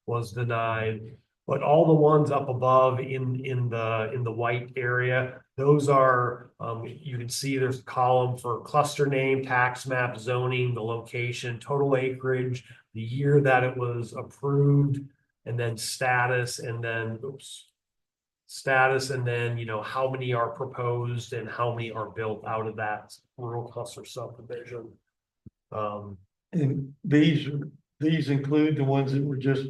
was denied. But all the ones up above in the white area, those are, you can see there's a column for cluster name, tax map, zoning, the location, total acreage, the year that it was approved, and then status, and then, you know, how many are proposed and how many are built out of that rural cluster subdivision. And these include the ones that were just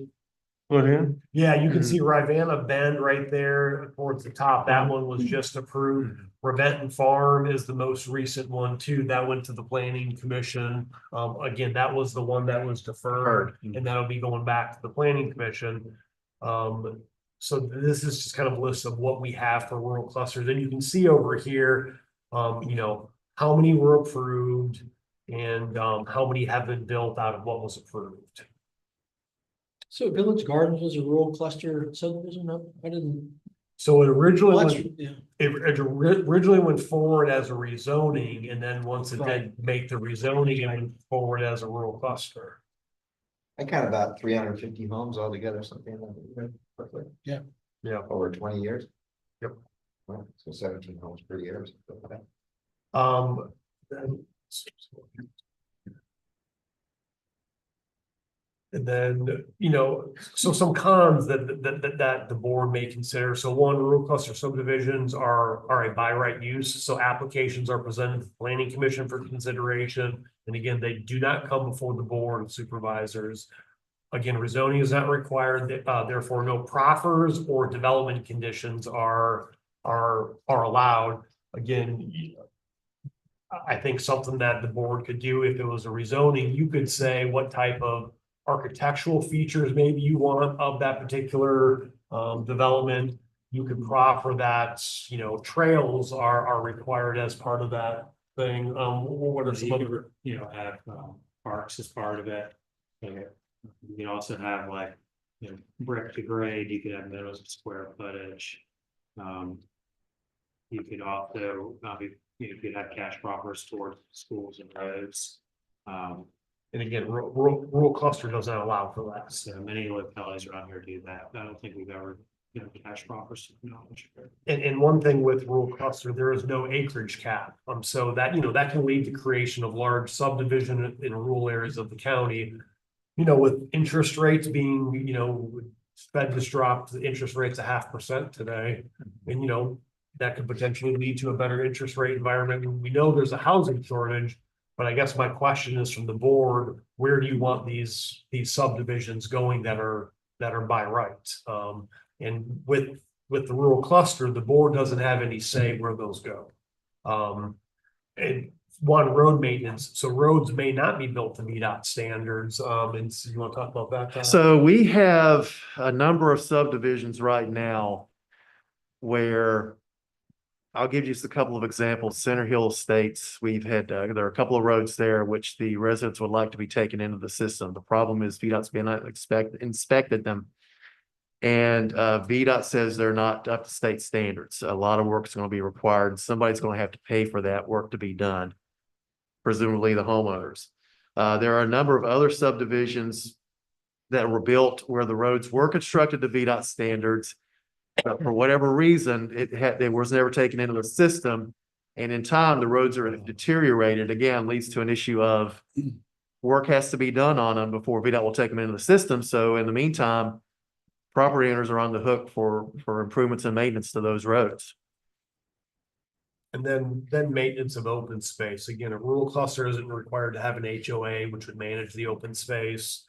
put in? Yeah, you can see Rivanna Bend right there towards the top. That one was just approved. Reventon Farm is the most recent one too. That went to the planning commission. Again, that was the one that was deferred, and that'll be going back to the planning commission. So this is just kind of a list of what we have for rural clusters. And you can see over here, you know, how many were approved and how many have been built out of what was approved. So Village Gardens was a rural cluster subdivision? No, I didn't. So it originally Well, went, yeah. it originally went forward as a rezoning, and then once it did make the rezoning, it went forward as a rural cluster. I count about 350 homes altogether, something like that. Yeah. Yeah. Over 20 years. Yep. Well, so 17 homes per year. And then, you know, so some cons that the board may consider. So one, rural cluster subdivisions are a by right use. So applications are presented to the planning commission for consideration. And again, they do not come before the board of supervisors. Again, rezoning is not required. Therefore, no proffers or development conditions are allowed. Again, I think something that the board could do if it was a rezoning, you could say what type of architectural features maybe you want of that particular development. You could proffer that, you know, trails are required as part of that thing. What are some other, you know, have parks as part of it. You can also have like, you know, brick to grade. You could have minimum square footage. You could also you could have cash proffers towards schools and roads. and again, rural cluster does not allow for that. So many localities around here do that. I don't think we've ever, you know, cash proffers. And one thing with rural cluster, there is no acreage cap. So that, you know, that can lead to creation of large subdivision in rural areas of the county. You know, with interest rates being, you know, Fed just dropped the interest rates 0.5% today. And that could potentially lead to a better interest rate environment. And we know there's a housing shortage. But I guess my question is from the board, where do you want these subdivisions going that are by right? And with the rural cluster, the board doesn't have any say where those go. And one, road maintenance, so roads may not be built to VDOT standards. And so you want to talk about that, Todd? So we have a number of subdivisions right now where I'll give you just a couple of examples. Center Hill Estates, we've had, there are a couple of roads there which the residents would like to be taken into the system. The problem is VDOT's been inspected them. And VDOT says they're not up to state standards. A lot of work is going to be required. Somebody's going to have to pay for that work to be done, presumably the homeowners. There are a number of other subdivisions that were built where the roads were constructed to VDOT standards. But for whatever reason, it was never taken into the system. And in time, the roads are deteriorated. Again, leads to an issue of work has to be done on them before VDOT will take them into the system. So in the meantime, property owners are on the hook for improvements and maintenance to those roads. And then maintenance of open space. Again, a rural cluster isn't required to have an HOA, which would manage the open space.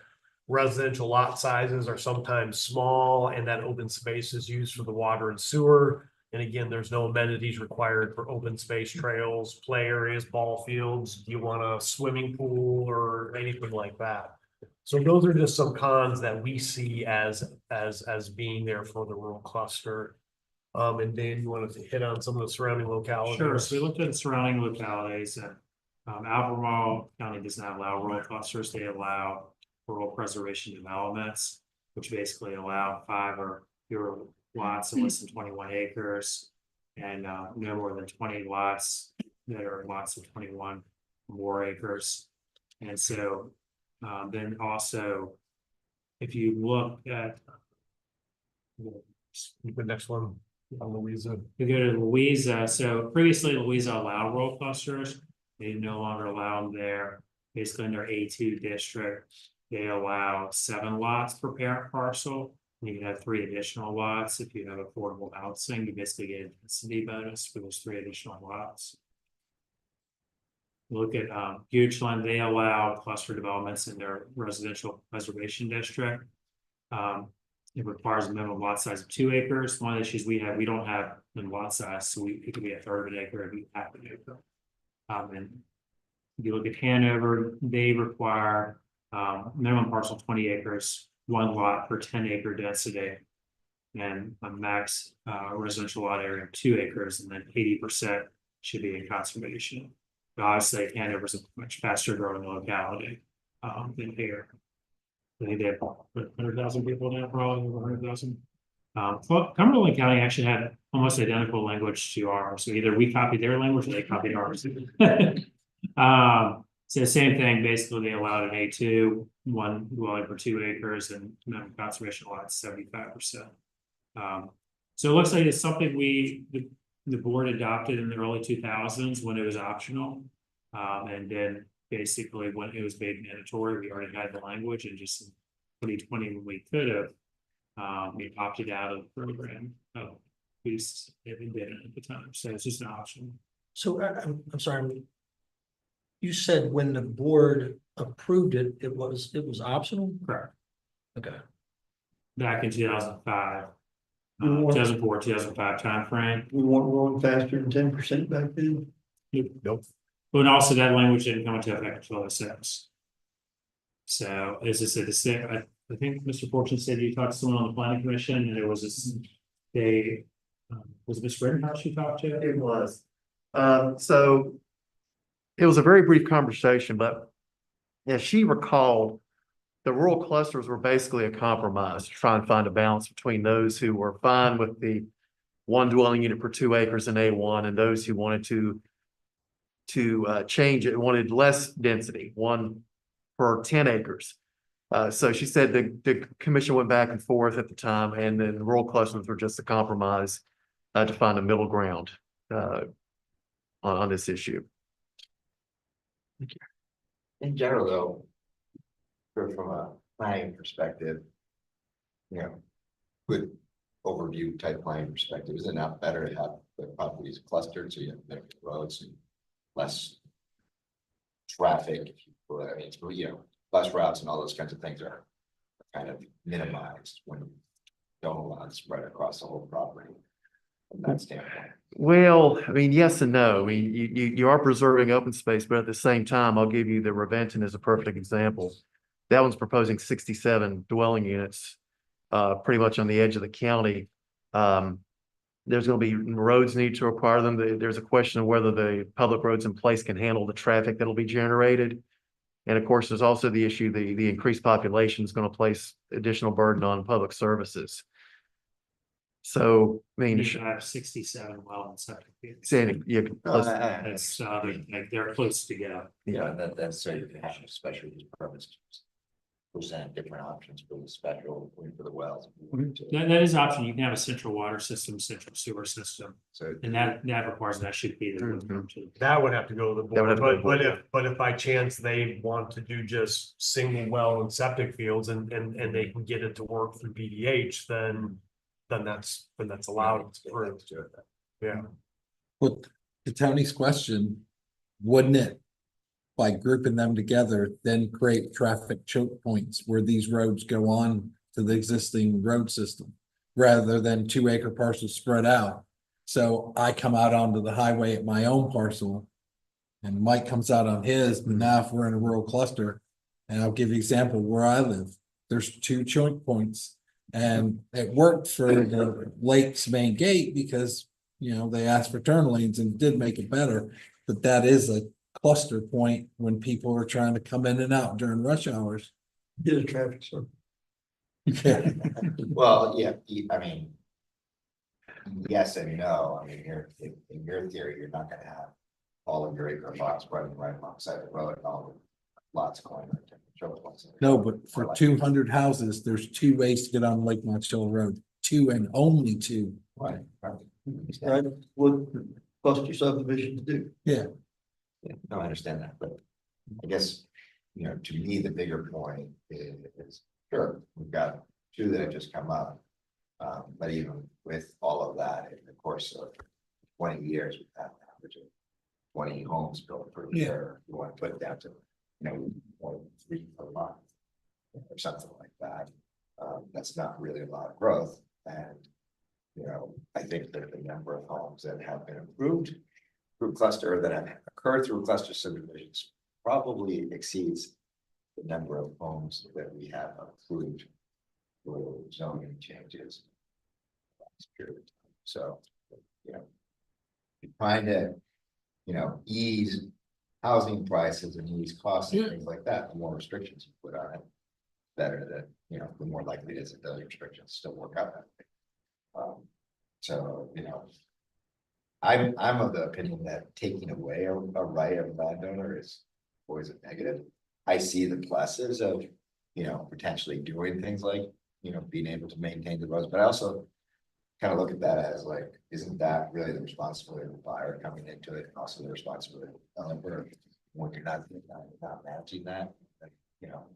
Residential lot sizes are sometimes small, and that open space is used for the water and sewer. And again, there's no amenities required for open space trails, play areas, ball fields. Do you want a swimming pool or anything like that? So those are just some cons that we see as being there for the rural cluster. And Dan, you wanted to hit on some of the surrounding localities? Sure, so we looked at the surrounding localities and Albemarle County does not allow rural clusters, they allow rural preservation developments, which basically allow 5 or fewer lots of less than 21 acres and no more than 20 lots that are lots of 21 or more acres. And so then also, if you look at The next one on Louisa. we go to Louisa, so previously Louisa allowed rural clusters, they no longer allow them there. Basically in their A2 district, they allow 7 lots per parent parcel. You can have 3 additional lots. If you have affordable housing, you basically get a density bonus for those 3 additional lots. Look at Goochland, they allow cluster developments in their residential preservation district. It requires a minimum lot size of 2 acres. One of the issues we have, we don't have a lot size, so it could be 1/3 of an acre, it'd be 1/2 an acre. And if you look at Hanover, they require minimum parcel 20 acres, 1 lot per 10-acre density, and a max residential lot area of 2 acres, and then 80% should be in conservation. But obviously, Hanover is a much faster growing locality than here. I think they have 100,000 people now, probably over 100,000. Cumberland County actually had almost identical language to ours. So either we copied their language or they copied ours. So same thing, basically they allowed an A2, 1 dwelling per 2 acres and minimum conservation lots 75%. So it looks like it's something the board adopted in the early 2000s when it was optional. And then basically when it was made mandatory, we already had the language, and just in 2020 when we could have, we opted out of the program. We just didn't at the time, so it's just an option. So I'm sorry. You said when the board approved it, it was optional? Correct. Okay. Back in 2005, We want- 2004, 2005 timeframe. We weren't growing faster than 10% back then. Nope. But also that language didn't come into effect until 2006. So as I said, I think Mr. Fortune said you talked to someone on the planning commission, and there was this, was it Ms. Rittenhouse you talked to? It was. So it was a very brief conversation, but as she recalled, the rural clusters were basically a compromise to try and find a balance between those who were fine with the 1 dwelling unit per 2 acres in A1 and those who wanted to change it, wanted less density, 1 per 10 acres. So she said the commission went back and forth at the time, and then rural clusters were just a compromise to find a middle ground on this issue. In general, though, from a planning perspective, good overview type plan perspective, is it not better to have the properties clustered so you have better roads and less traffic? I mean, it's, you know, bus routes and all those kinds of things are kind of minimized when you don't allow it spread across the whole property from that standpoint. Well, I mean, yes and no. I mean, you are preserving open space, but at the same time, I'll give you the Reventon as a perfect example. That one's proposing 67 dwelling units, pretty much on the edge of the county. There's gonna be roads need to acquire them. There's a question of whether the public roads in place can handle the traffic that'll be generated. And of course, there's also the issue, the increased population is gonna place additional burden on public services. So, I mean, You should have 67 well and septic fields. Sandy, yeah, No, That's, they're close together. Yeah, that's so you can have special use permits. Present different options for the special, for the wells. That is an option. You can have a central water system, central sewer system, So. and that requires, that should be the. That would have to go to the That would board, have to go to the but if by chance they want to do just single well and septic fields and they can get it to work through BDH, then that's allowed. It's approved. Yeah. But to Tony's question, wouldn't it, by grouping them together, then create traffic choke points where these roads go on to the existing road system? Rather than 2 acre parcels spread out. So I come out onto the highway at my own parcel. And Mike comes out on his, but now if we're in a rural cluster, and I'll give you an example where I live, there's 2 choke points. And it worked for the Lake's main gate because, you know, they asked for turn lanes and did make it better. But that is a cluster point when people are trying to come in and out during rush hours. Get a traffic circle. Yeah. Well, yeah, I mean. Yes and no, I mean, in your theory, you're not gonna have all of your acre lots running right alongside the road and all the lots going. Right to the choke points. No, but for 200 houses, there's 2 ways to get on Lake Monticello Road, 2 and only 2. Right. Right, what cluster subdivisions do. Yeah, no, I understand that, but I guess, you know, to me, the bigger point is, sure, we've got 2 that have just come up. But even with all of that, in the course of 20 years, we've had an average of 20 homes built per year. You want to put it down to, you know, 1-3 per month or something like that. That's not really a lot of growth. And, you know, I think that the number of homes that have been approved through cluster, that have occurred through cluster subdivisions, probably exceeds the number of homes that we have approved for zoning changes. So, you know, trying to, you know, ease housing prices and ease costs and things like that, the more restrictions you put on it, better that, you know, the more likely it is that those restrictions still work out. So, you know, I'm of the opinion that taking away a right of a landowner is always a negative. I see the pluses of, you know, potentially doing things like, you know, being able to maintain the roads, but I also kind of look at that as like, isn't that really the responsibility of the buyer coming into it, and also the responsibility of the developer when you're not managing that, you know,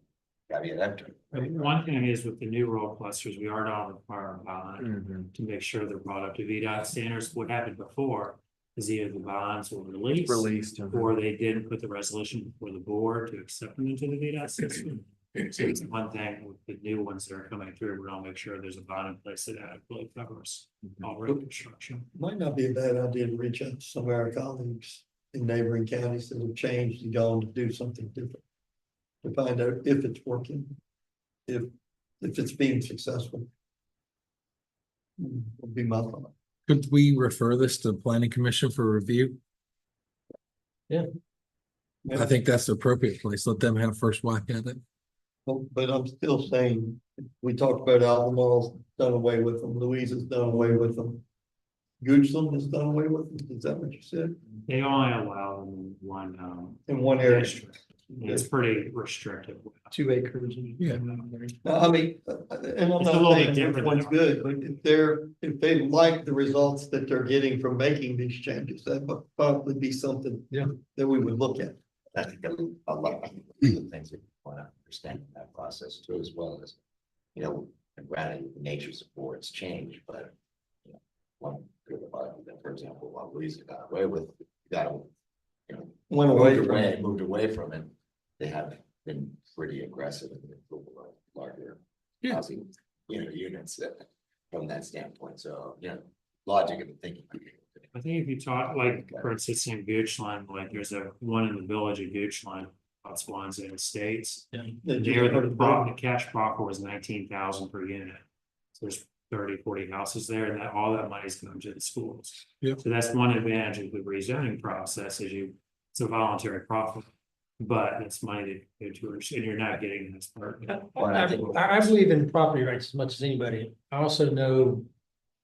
gotta be an empty. One thing is with the new road clusters, we are not requiring a bond to make sure they're brought up to VDOT standards. What happened before is either the bonds were released or they didn't put the resolution before the board to accept them into the VDOT system. So it's one thing with the new ones that are coming through, we're gonna make sure there's a bond in place that adequately covers all road construction. Might not be a bad idea to reach out to some of our colleagues in neighboring counties that have changed and gone to do something different. To find out if it's working, if it's being successful. Would be my thought. Could we refer this to the planning commission for review? Yeah. I think that's the appropriate place. Let them have first whack at it. But I'm still saying, we talked about Albemarle's done away with them, Louise has done away with them. Goochland has done away with them, is that what you said? They only allow them in one, In one area, district. It's pretty restrictive. 2 acres. Yeah. No, I mean, and I'm It's a not little saying bit which different one's than good, but if they like the results that they're getting from making these changes, that would probably be something. Yeah. That we would look at. I think a lot of the things that you want to understand in that process too, as well as, you know, And granted, the natures of boards change, but. You know, one good about that, for example, what Louisa got away with, got, you know, Went away moved from away, it. moved away from it. They have been pretty aggressive in the approval of larger housing, units from that standpoint. So, logic of the thinking. I think if you talk, like, for instance, in Goochland, like, there's a one in the village of Goochland, that's ones in the States. There, the cash profit was 19,000 per unit. So there's 30, 40 houses there, and that all that money's going to the schools. Yep. So that's one advantage of the rezoning process is it's a voluntary profit, but it's money to go to, and you're not getting this part. I believe in property rights as much as anybody. I also know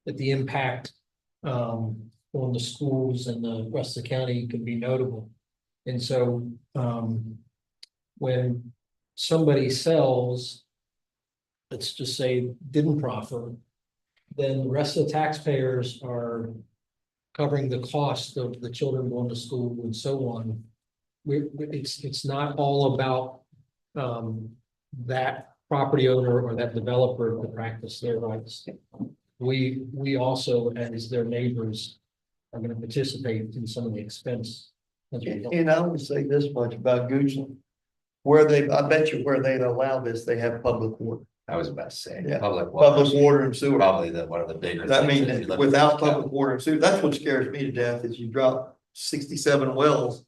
that the impact on the schools and the rest of the county can be notable. And so when somebody sells, let's just say didn't profit, then the rest of the taxpayers are covering the cost of the children going to school and so on. It's not all about that property owner or that developer to practice their rights. We also, as their neighbors, are going to participate in some of the expense. And I would say this much about Goochland. I bet you where they'd allow this, they have public water. I was about to say, Yeah. public Water and sewer. probably one of the bigger. I things mean, if you look at without the public water and sewer, that's what scares me to death, is you drop 67 wells.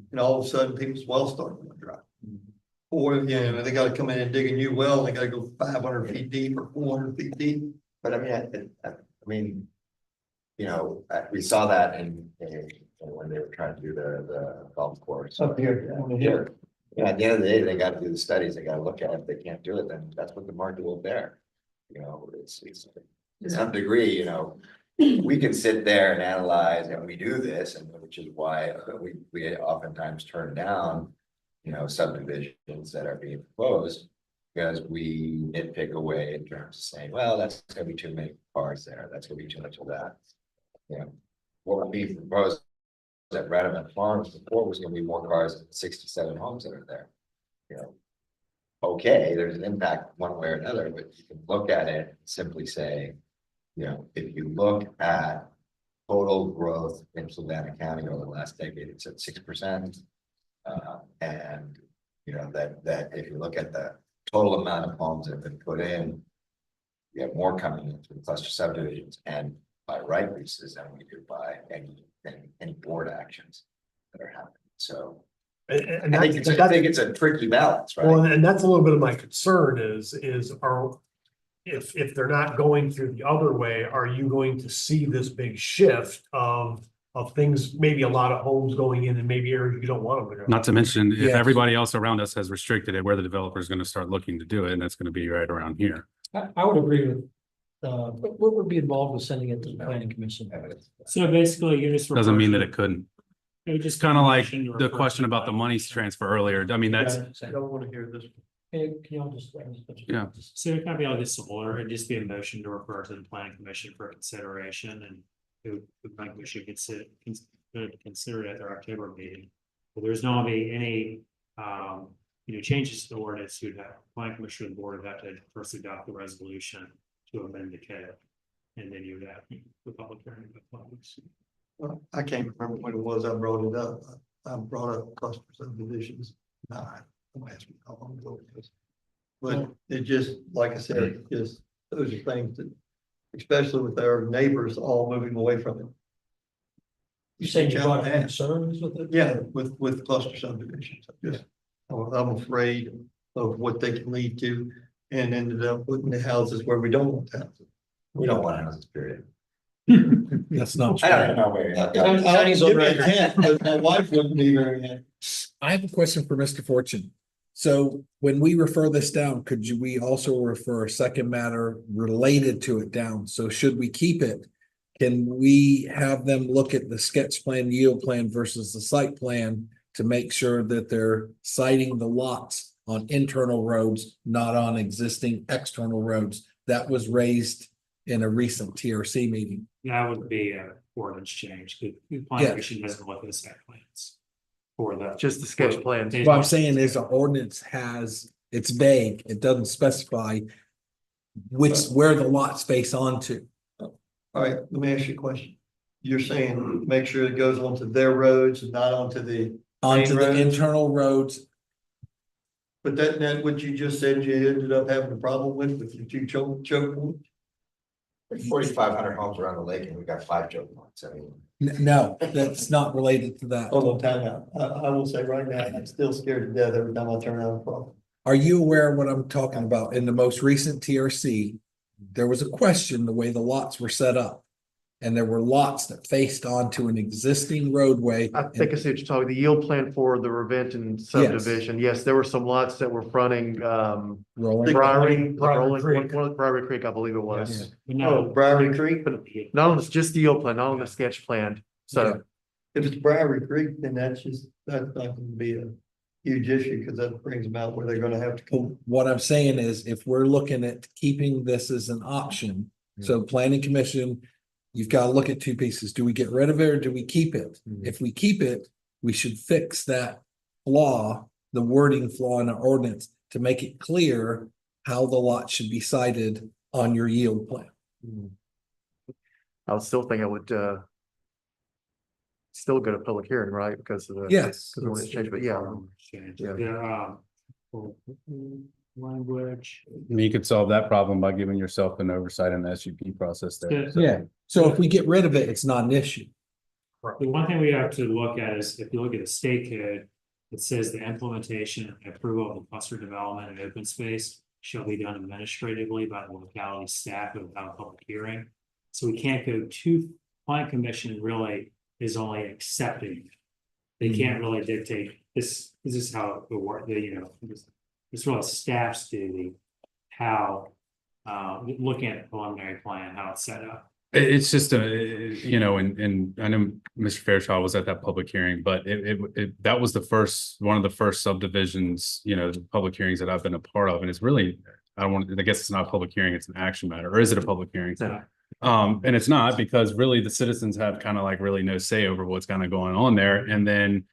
And all of a sudden, people's wells start to dry. Or, they gotta come in and dig a new well, they gotta go 500 feet deep or 400 feet deep. But we saw that when they were trying to do the golf course. Up here, on the hill. At the end of the day, they gotta do the studies, they gotta look at it. If they can't do it, then that's what the market will bear. It's to some degree, we can sit there and analyze, and we do this, and which is why we oftentimes turn down, subdivisions that are being proposed. Because we nitpick away in terms of saying, well, that's gonna be too many cars there, that's gonna be too much of that. What would be proposed at Radamant Farms before was gonna be more cars than 67 homes that are there. Okay, there's an impact one way or another, but you can look at it and simply say, if you look at total growth in Fluvanna County over the last decade, it's at 6%. And that if you look at the total amount of homes that have been put in, we have more coming in through cluster subdivisions and by right leases than we do by any board actions that are happening. So And I think it's a tricky balance, right? Well, and that's a little bit of my concern if they're not going through the other way, are you going to see this big shift of things, maybe a lot of homes going in and maybe areas you don't want them to go? Not to mention, if Yes. everybody else around us has restricted it, where the developer is going to start looking to do it, and that's going to be right around here. I would agree with, what would be involved with sending it to the planning commission? So basically, you just. Doesn't mean that it couldn't. Just Kind of like the question about the money transfer earlier. I mean, that's, I don't wanna hear this. Can y'all just? Yeah. So it can be all just similar, it'd just be a motion to refer to the planning commission for consideration and the planning commission consider it at their October meeting. But there's not gonna be any, changes to the ordinance, you'd have, planning commission and the board would have to first adopt the resolution to amend the code. And then you would have the public hearing. I can't remember when it was I brought it up. I brought up cluster subdivisions. Don't ask me how long ago it was. But it just, like I said, just those are things that, especially with our neighbors all moving away from it. You saying you got concerns with it? Yeah, with cluster subdivisions. I'm afraid of what they can lead to and ended up putting the houses where we don't want houses. We don't want houses, period. That's not. I don't know where. I'll give you a hint, but my wife wouldn't be very happy. I have a question for Mr. Fortune. So when we refer this down, we also refer a second matter related to it down? So should we keep it? Can we have them look at the sketch plan, yield plan versus the site plan to make sure that they're citing the lots on internal roads, not on existing external roads? That was raised in a recent TRC meeting. That would be a ordinance change, the planning commission doesn't look at the site plans. For the. Just the sketch plans. What I'm saying is our ordinance it's vague. It doesn't specify where the lots face onto. All right, let me ask you a question. You're saying make sure it goes onto their roads and not onto the, Onto the roads? internal roads. but that what you just said you ended up having a problem with your two choke points? 4,500 homes around the lake and we got 5 choke points. I mean, No, that's not related to that. Hold on, time out. I will say right now, I'm still scared to death every time I turn on a problem. Are you aware of what I'm talking about? In the most recent TRC, there was a question, the way the lots were set up. And there were lots that faced onto an existing roadway. I think I see what you're talking, the yield plan for the Reventon subdivision. Yes, there were some lots that were fronting, Rolling. Briary, Briary Creek. Briary Creek, I believe it was. But Oh, no, Briary Creek, But not on, it's just the yield plan, not on the sketch plan. So if it's Briary Creek, then that's not gonna be a huge issue, because that brings them out where they're gonna have to come. What I'm saying is, if we're looking at keeping this as an option, so planning commission. You've got to look at two pieces. Do we get rid of it or do we keep it? If we keep it, we should fix that flaw, the wording flaw in our ordinance to make it clear how the lot should be cited on your yield plan. I would still think I would, still go to public hearing, right? Because of the. Yes. Because of the change, but yeah. Yeah. there, language. You could solve that problem by giving yourself an oversight in the SUP process there. Yeah. So if we get rid of it, it's not an issue. The one thing we have to look at is if you look at the state code, it says the implementation and approval of the cluster development and open space shall be done administratively by the locality staff without a public hearing. So we can't go to planning commission really is only accepting. They can't really dictate this is how it works, it's really staff's duty, how looking at the preliminary plan, how it's set up. It's just and I know Mr. Fairchild was at that public hearing, but that was one of the first subdivisions, public hearings that I've been a part of. And it's really, I guess it's not a public hearing, it's an action matter, or is it a public hearing? No. And it's not, because really the citizens have kind of like really no say over what's kind of going on there. And then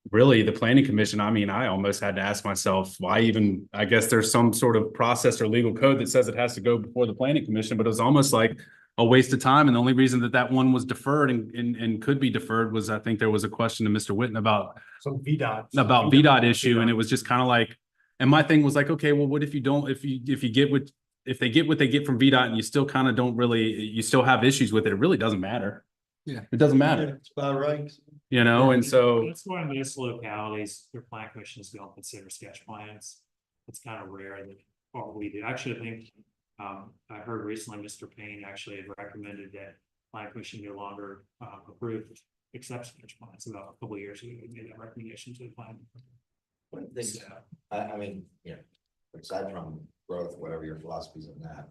really the planning commission, I mean, I almost had to ask myself why even, I guess there's some sort of process or legal code that says it has to go before the planning commission, but it was almost like a waste of time. And the only reason that one was deferred and could be deferred was, I think there was a question to Mr. Witten about Some VDOT. VDOT issue. And it was just kind of like, and my thing was like, okay, well, what if you don't, if they get what they get from VDOT and you still kind of don't really, you still have issues with it, it really doesn't matter. Yeah. It doesn't matter, It's about right. and so. That's why in most localities, their plan commissions don't consider sketch plans. It's kind of rare that what we do. Actually, I think I heard recently Mr. Payne actually had recommended that plan commission no longer approve accept sketch plans. About a couple of years ago, he made that recommendation to the plan. one of the things, I mean, aside from growth, whatever your philosophies on that.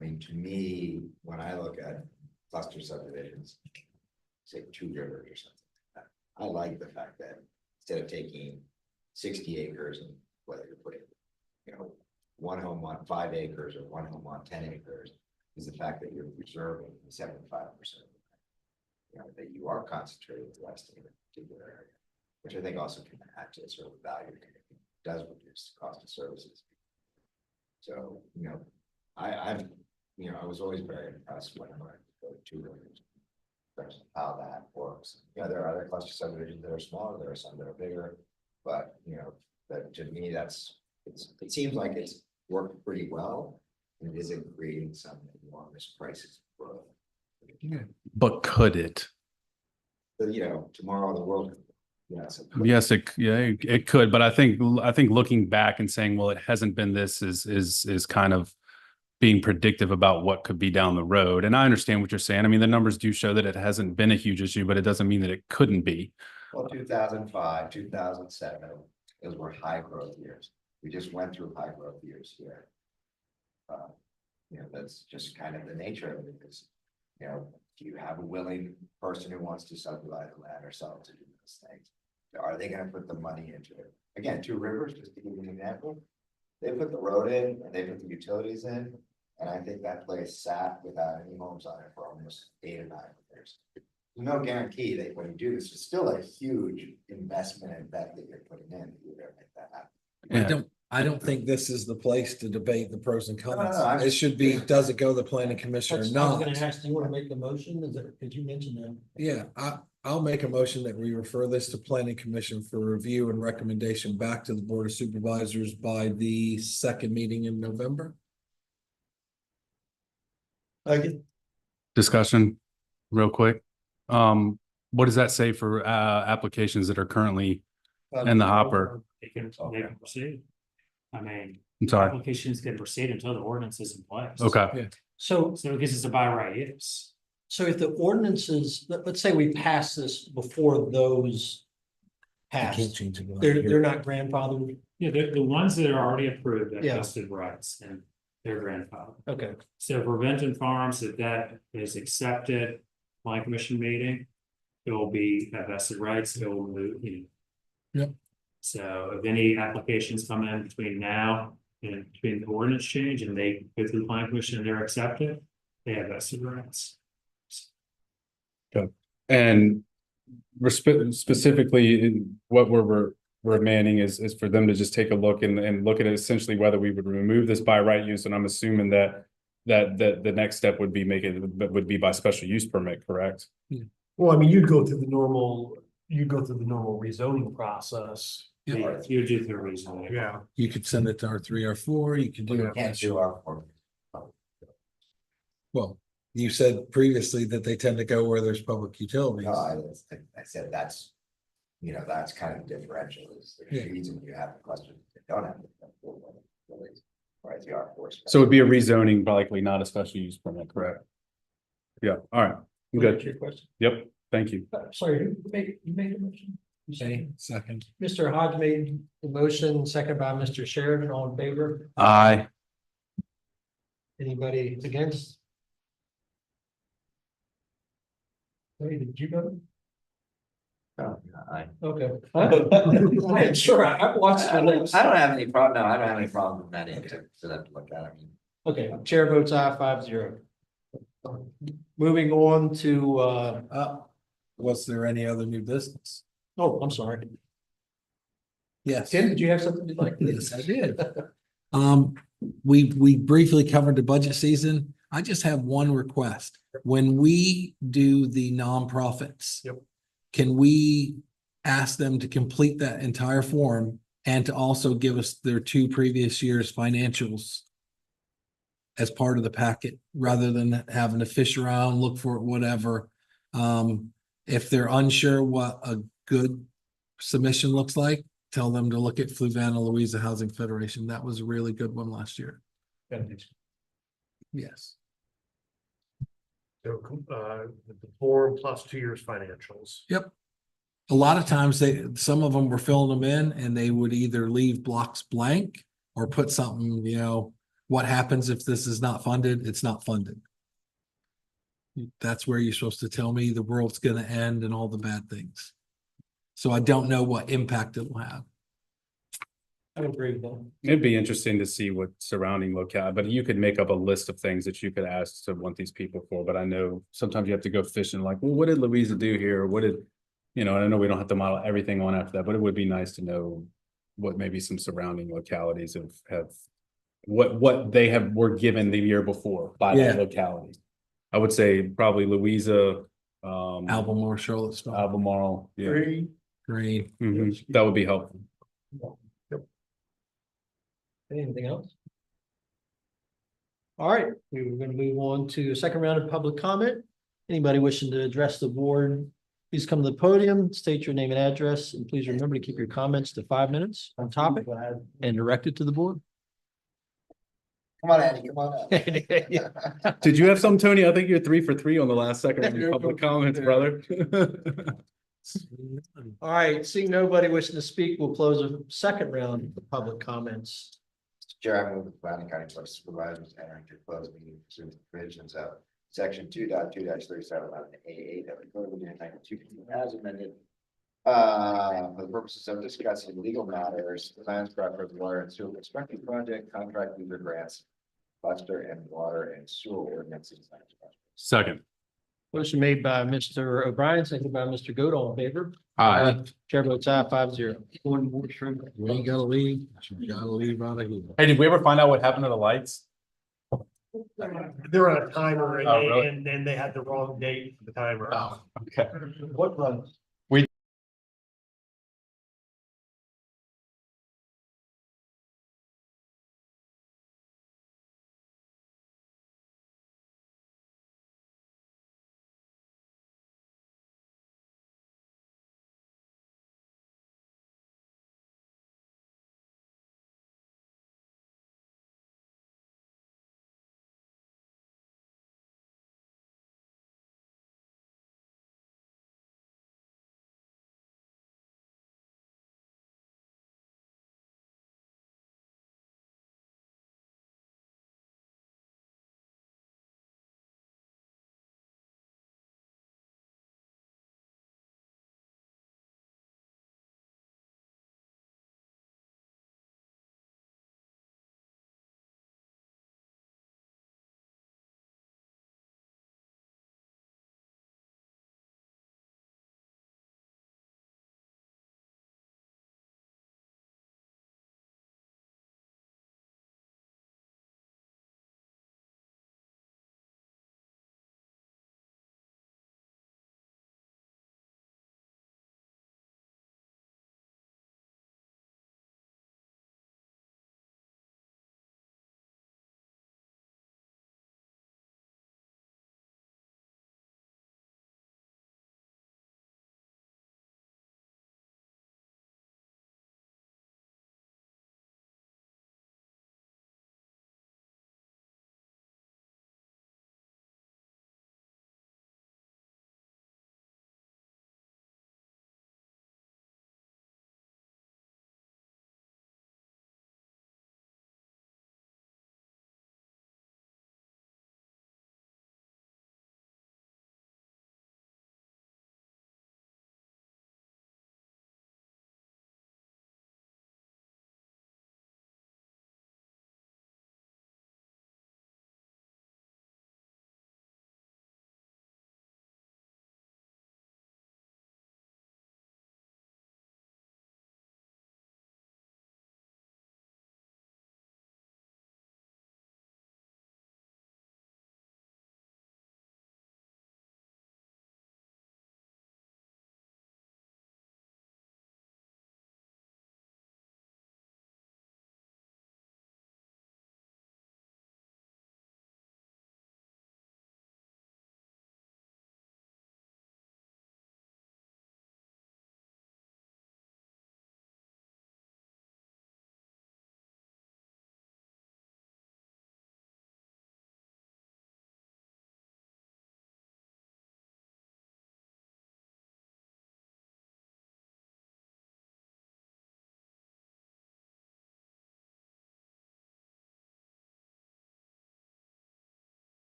I mean, to me, when I look at cluster subdivisions, say 2 rivers or something, I like the fact that instead of taking 60 acres and whether you're putting, one home on 5 acres or one home on 10 acres, is the fact that you're preserving 75%. That you are concentrating the rest in a particular area, which I think also can add to sort of value, does reduce the cost of services. So, I was always very impressed when I went to go to rivers. How that works. There are other cluster subdivisions that are smaller, there are some that are bigger, but that to me, it seems like it's worked pretty well. And it isn't creating some enormous crisis growth. But could it? But tomorrow the world. Yes, it could, but I think looking back and saying, well, it hasn't been this is kind of being predictive about what could be down the road. And I understand what you're saying. I mean, the numbers do show that it hasn't been a huge issue, but it doesn't mean that it couldn't be. Well, 2005, 2007, those were high growth years. We just went through high growth years here. That's just kind of the nature of it is, do you have a willing person who wants to subdivide the land or sell to do those things? Are they going to put the money into it? Again, 2 rivers, just to give you an example, they put the road in and they put the utilities in. And I think that place sat without any homes on it for almost 8 or 9 years. There's no guarantee that when you do this, it's still a huge investment and bet that you're putting in. You're going to make that happen. Yeah. I don't think this is the place to debate the pros and no, cons. I'm- It should be, does it go to the planning commission or I was not? gonna ask, do you wanna make the motion? Is it, did you mention that? Yeah, I'll make a motion that we refer this to planning commission for review and recommendation back to the board of supervisors by the second meeting in November. Discussion, real quick. What does that say for applications that are currently in the hopper? They can proceed. I mean, I'm sorry. applications can proceed until the ordinance is in place. Okay, So, So it gives us a by right use. so if the ordinances, let's say we pass this before those I can't pass, change it. they're not grandfathered? Yeah, the ones that are already approved have Yeah. vested rights and their grandfather. Okay, So for Benton Farms, if that is accepted, plan commission meeting, it will be at vested rights, it will move, Yep. So if any applications come in between now and between the ordinance change and they go through the plan commission and they're accepted, they have vested rights. and specifically, what we're remanding is for them to just take a look and look at essentially whether we would remove this by right use, and I'm assuming that the next step would be by special use permit, correct? Well, I mean, you'd go through the normal rezoning process. Yeah. You do the reason. Yeah. You could send it to R3, R4, you could do We it. can't do our. Well, you said previously that they tend to go where there's public utilities. No, I said that's, that's kind of differential is the Yeah. reason you have a question. They don't have. Right, the R4. So it'd be a rezoning, likely not a special use permit, correct? Yeah, all right, I'm good. Your question? Yep, thank you. Sorry, you made the motion? You Okay, second? second. Mr. Hodge made the motion, second by Mr. Sheridan, all in favor? Aye. Anybody against? Hey, did you vote? No, Okay. I'm sure, I watched the lips. I don't have any problem, no, I don't have any problem with that into, for them to look at, I mean. Okay, chair votes aye 5-0. Moving on to, Was there any other new business? oh, I'm sorry. Yes. Tim, did you have something you'd like? to Yes, I did. We briefly covered the budget season. I just have one request. When we do the nonprofits. Yep. Can we ask them to complete that entire form and to also give us their 2 previous years' financials as part of the packet, rather than having to fish around, look for it, whatever. If they're unsure what a good submission looks like, tell them to look at Fluvanna Louisa Housing Federation. That was a really good one last year. Yes. So, the form plus 2 years financials. Yep. A lot of times some of them were filling them in and they would either leave blocks blank or put something, what happens if this is not funded? It's not funded. That's where you're supposed to tell me the world's gonna end and all the bad things. So I don't know what impact it will have. I agree with that. It'd be interesting to see what surrounding locale, but you could make up a list of things that you could ask to want these people for, but I know sometimes you have to go fishing like, well, what did Louisa do here? Or what did, and I know we don't have to model everything on after that, but it would be nice to know what maybe some surrounding localities have, what they were given the year before by that Yeah. locality. I would say probably Louisa, Albemarle, Charlottesville, Albemarle, yeah. Green. Mhm. That would be helpful. Anything else? All right, we were going to move on to a second round of public comment. Anybody wishing to address the board, please come to the podium, state your name and address, and please remember to keep your comments to 5 minutes on topic and direct it to the board. Come on, Andy, come on up. Did you have some, Tony? I think you're 3 for 3 on the last second of your public comments, brother. All right, seeing nobody wishing to speak, we'll close a second round of public comments. Mr. Chair, I move the Fluvanna County Board of Supervisors enter into closed meeting pursuant to the provisions of section 2.2-3711A8 of the Code of Virginia 92 as amended. For the purposes of discussing legal matters, plans, property, water and sewer construction project, contract user grants, cluster and water and sewer ordinances. Second. Motion made by Mr. O'Brien, seconded by Mr. Goode, all in favor? Aye. Chair votes aye, 5-0. One more shrimp. You ain't gotta leave, you gotta leave out of here. Hey, did we ever find out what happened to the lights? They're on a timer and Oh, really? and they had the wrong date for the timer. Okay. What runs?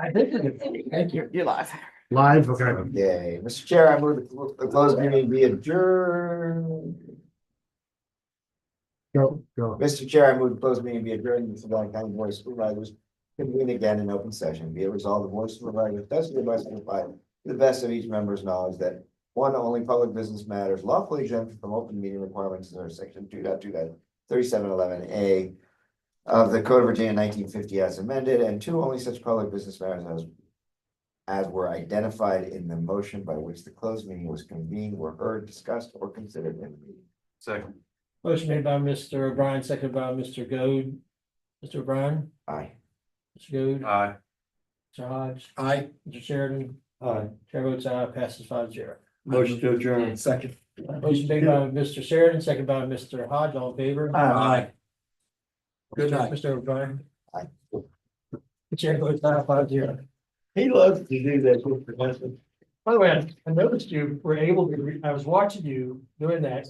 Thank you. You're live. Live, okay. Yay. Mr. Chair, I move the closed meeting be adjourned. Go, go. Mr. Chair, I move the closed meeting be adjourned. The Fluvanna County Board of Supervisors convene again in open session. Be it resolved, the Board of Supervisors does hereby certify to the best of each member's knowledge that one, only public business matters lawfully exempt from open meeting requirements under section 2.2.3711A of the Code of Virginia 1950 as amended, and two, only such public business matters as were identified in the motion by which the closed meeting was convened, were heard, discussed, or considered in the meeting. Second. Motion made by Mr. O'Brien, seconded by Mr. Goode. Mr. O'Brien, Aye. Mr. Goode, Aye. Mr. Hodge, Aye. Mr. Sheridan. Aye. Chair votes aye, passes 5-0. Motion to adjourn. Second. Motion made by Mr. Sheridan, seconded by Mr. Hodge, all in favor? Aye. Good night. Mr. O'Brien. Aye. The chair votes aye, 5-0. He loves to do that, Mr. President. By the way, I noticed you were able to, I was watching you doing that.